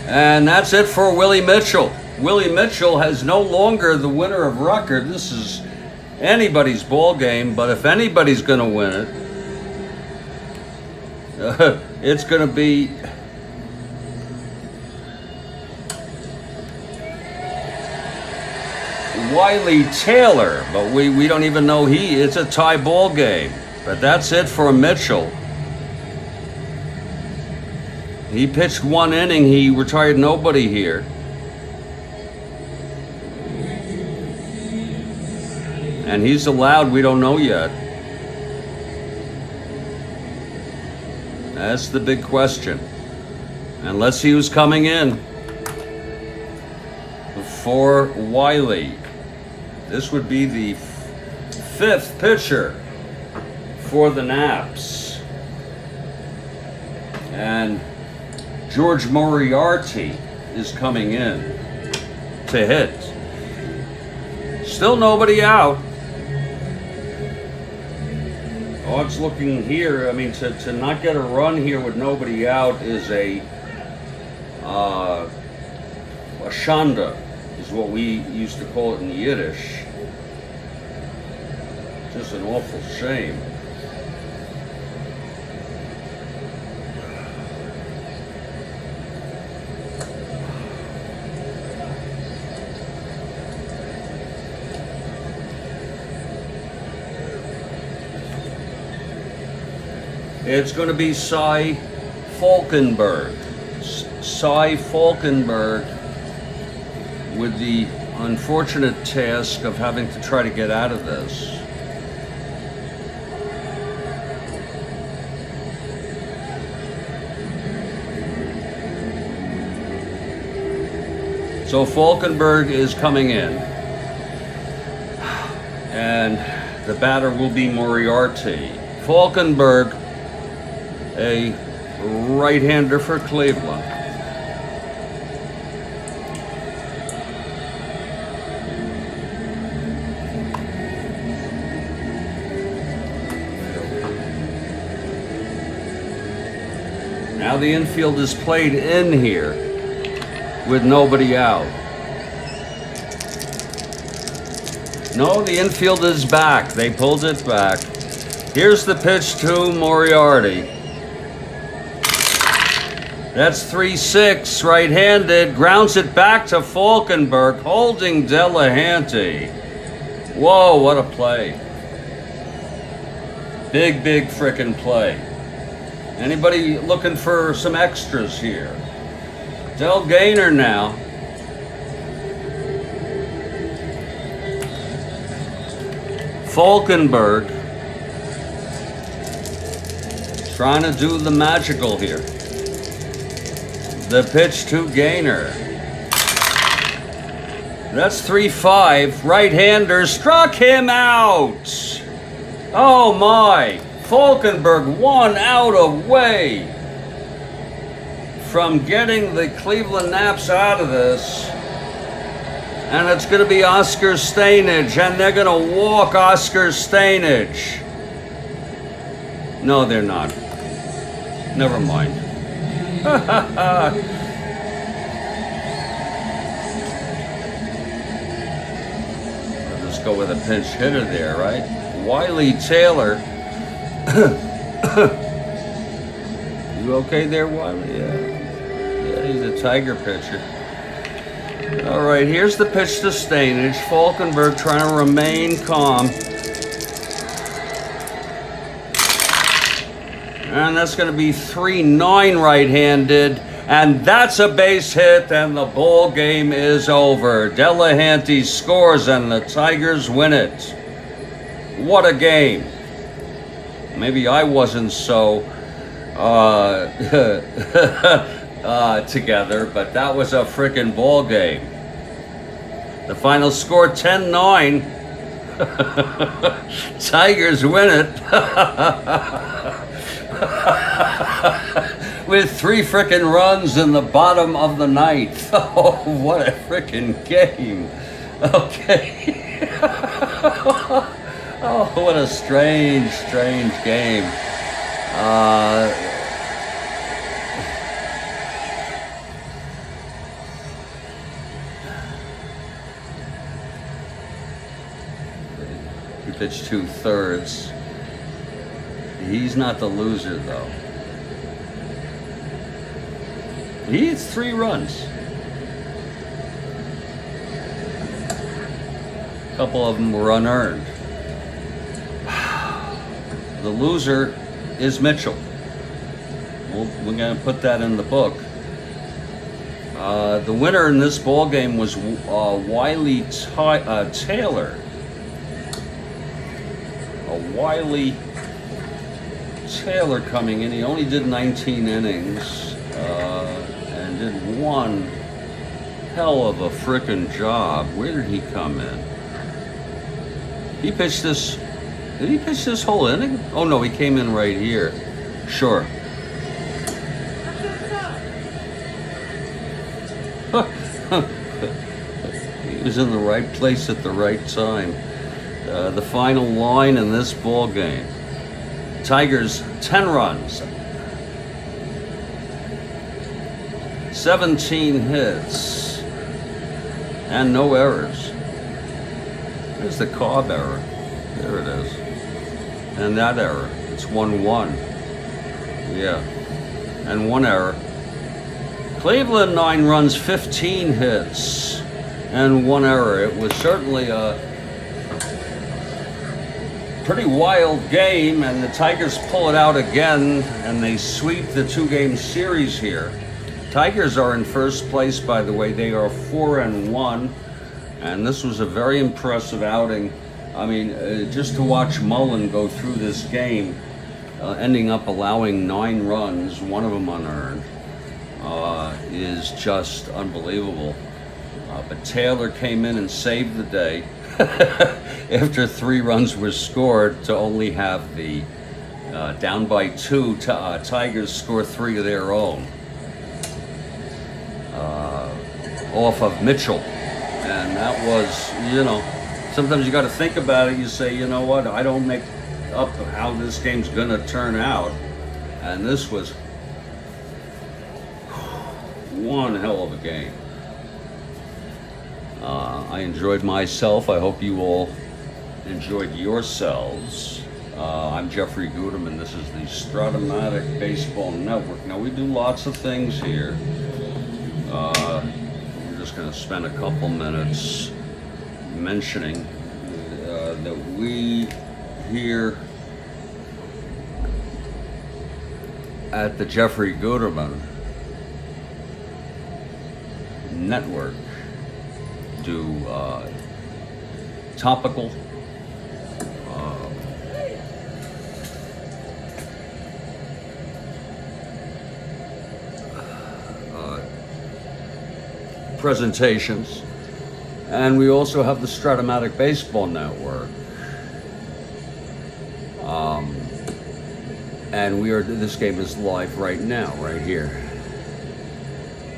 And that's it for Willie Mitchell. Willie Mitchell has no longer the winner of record. This is anybody's ball game, but if anybody's gonna win it, it's gonna be Wiley Taylor, but we don't even know it's a tie ball game. But that's it for Mitchell. He pitched 1 inning, he retired nobody here. And he's allowed, we don't know yet. That's the big question. Unless he was coming in for Wiley. This would be the 5th pitcher for the Naps. And George Moriarty is coming in to hit. Still nobody out. Odds looking here, I mean, to not get a run here with nobody out is a shanda, is what we used to call it in Yiddish. Just an awful shame. It's going to be Cy Falkenberg. Cy Falkenberg with the unfortunate task of having to try to get out of this. So Falkenberg is coming in. And the batter will be Moriarty. Falkenberg, a right-hander for Cleveland. Now the infield is played in here with nobody out. No, the infield is back. They pulled it back. Here's the pitch to Moriarty. That's 3-6, right-handed, grounds it back to Falkenberg, holding Delahanty. Whoa, what a play. Big, big frickin' play. Anybody looking for some extras here? Del Gainer now. Falkenberg trying to do the magical here. The pitch to Gainer. That's 3-5. Right-hander struck him out. Oh my. Falkenberg 1 out away from getting the Cleveland Naps out of this. And it's going to be Oscar Stainage, and they're going to walk Oscar Stainage. No, they're not. Never mind. I'll just go with a pinch hitter there, right? Wiley Taylor. You okay there, Wiley? Yeah, he's a Tiger pitcher. All right, here's the pitch to Stainage. Falkenberg trying to remain calm. And that's going to be 3-9 right-handed. And that's a base hit, and the ball game is over. Delahanty scores, and the Tigers win it. What a game. Maybe I wasn't so together, but that was a frickin' ball game. The final score 10-9. Tigers win it. With 3 frickin' runs in the bottom of the 9th. Oh, what a frickin' game. Okay. Oh, what a strange, strange game. He pitched 2/3. He's not the loser, though. He hits 3 runs. A couple of them were unearned. The loser is Mitchell. We're going to put that in the book. The winner in this ball game was Wiley Taylor. Wiley Taylor coming in. He only did 19 innings and did one hell of a frickin' job. Where did he come in? He pitched this. Did he pitch this whole inning? Oh no, he came in right here. Sure. He's in the right place at the right time. The final line in this ball game. Tigers 10 runs, 17 hits, and no errors. There's the Cobb error. There it is. And that error. It's 1-1. Yeah. And one error. Cleveland 9 runs, 15 hits, and one error. It was certainly a pretty wild game, and the Tigers pull it out again, and they sweep the 2-game series here. Tigers are in first place, by the way. They are 4-1, and this was a very impressive outing. I mean, just to watch Mullen go through this game, ending up allowing 9 runs, one of them unearned, is just unbelievable. But Taylor came in and saved the day after 3 runs were scored to only have the down by 2 Tigers score 3 of their own off of Mitchell. And that was, you know, sometimes you got to think about it. You say, you know what, I don't make up how this game's going to turn out. And this was one hell of a game. I enjoyed myself. I hope you all enjoyed yourselves. I'm Jeffrey Guterman. This is the Strat-O-Matic Baseball Network. Now, we do lots of things here. We're just going to spend a couple minutes mentioning that we here at the Jeffrey Guterman Network do topical presentations, and we also have the Strat-O-Matic Baseball Network, and this game is live right now, right here.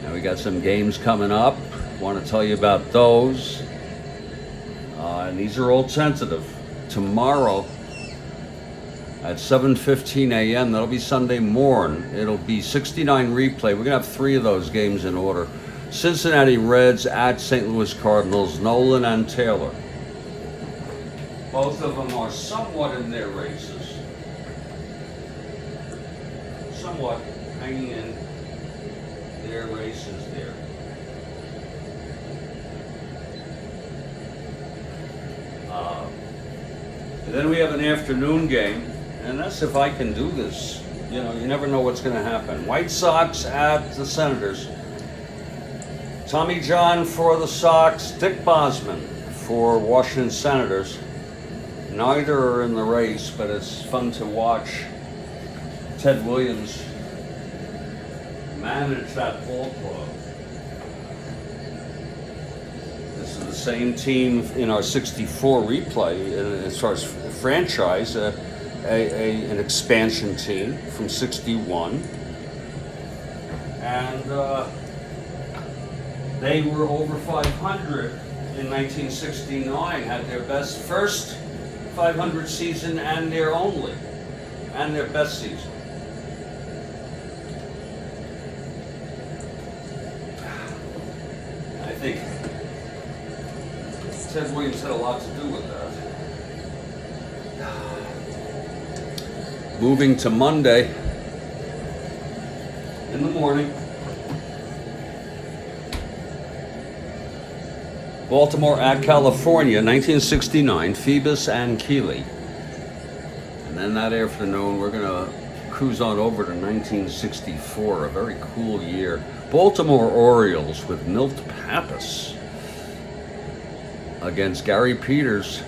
Now we got some games coming up. Want to tell you about those, and these are all tentative. Tomorrow at 7:15 a.m. that'll be Sunday morn. It'll be 69 replay. We're gonna have 3 of those games in order. Cincinnati Reds at St. Louis Cardinals, Nolan and Taylor. Both of them are somewhat in their races. Somewhat hanging in their races there. And then we have an afternoon game, and that's if I can do this. You know, you never know what's going to happen. White Sox at the Senators. Tommy John for the Sox, Dick Bosman for Washington Senators. Neither are in the race, but it's fun to watch Ted Williams manage that ball club. This is the same team in our 64 replay as far as franchise, an expansion team from 61. And they were over 500 in 1969, had their best first 500 season and their best season. I think Ted Williams had a lot to do with that. Moving to Monday in the morning. Baltimore at California, 1969, Phoebus and Keeley. And then that afternoon, we're going to cruise on over to 1964, a very cool year. Baltimore Orioles with Milt Pappas against Gary Peters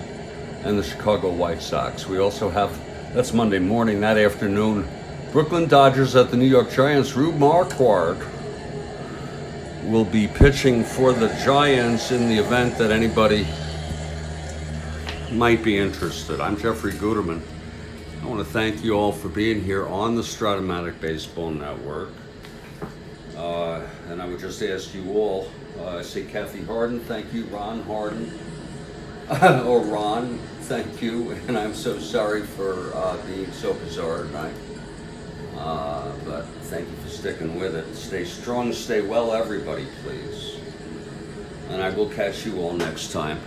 and the Chicago White Sox. We also have, that's Monday morning. That afternoon, Brooklyn Dodgers at the New York Giants. Rube Marquardt will be pitching for the Giants in the event that anybody might be interested. I'm Jeffrey Guterman. I want to thank you all for being here on the Strat-O-Matic Baseball Network. And I would just ask you all, I say Kathy Harden, thank you, Ron Harden, or Ron, thank you, and I'm so sorry for being so bizarre tonight. But thank you for sticking with it. Stay strong, stay well, everybody, please. And I will catch you all next time.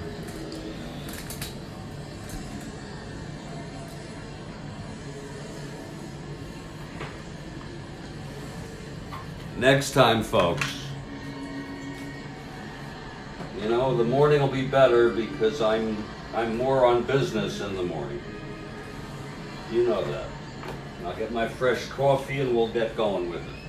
Next time, folks. You know, the morning will be better because I'm more on business in the morning. You know that. I'll get my fresh coffee and we'll get going with it.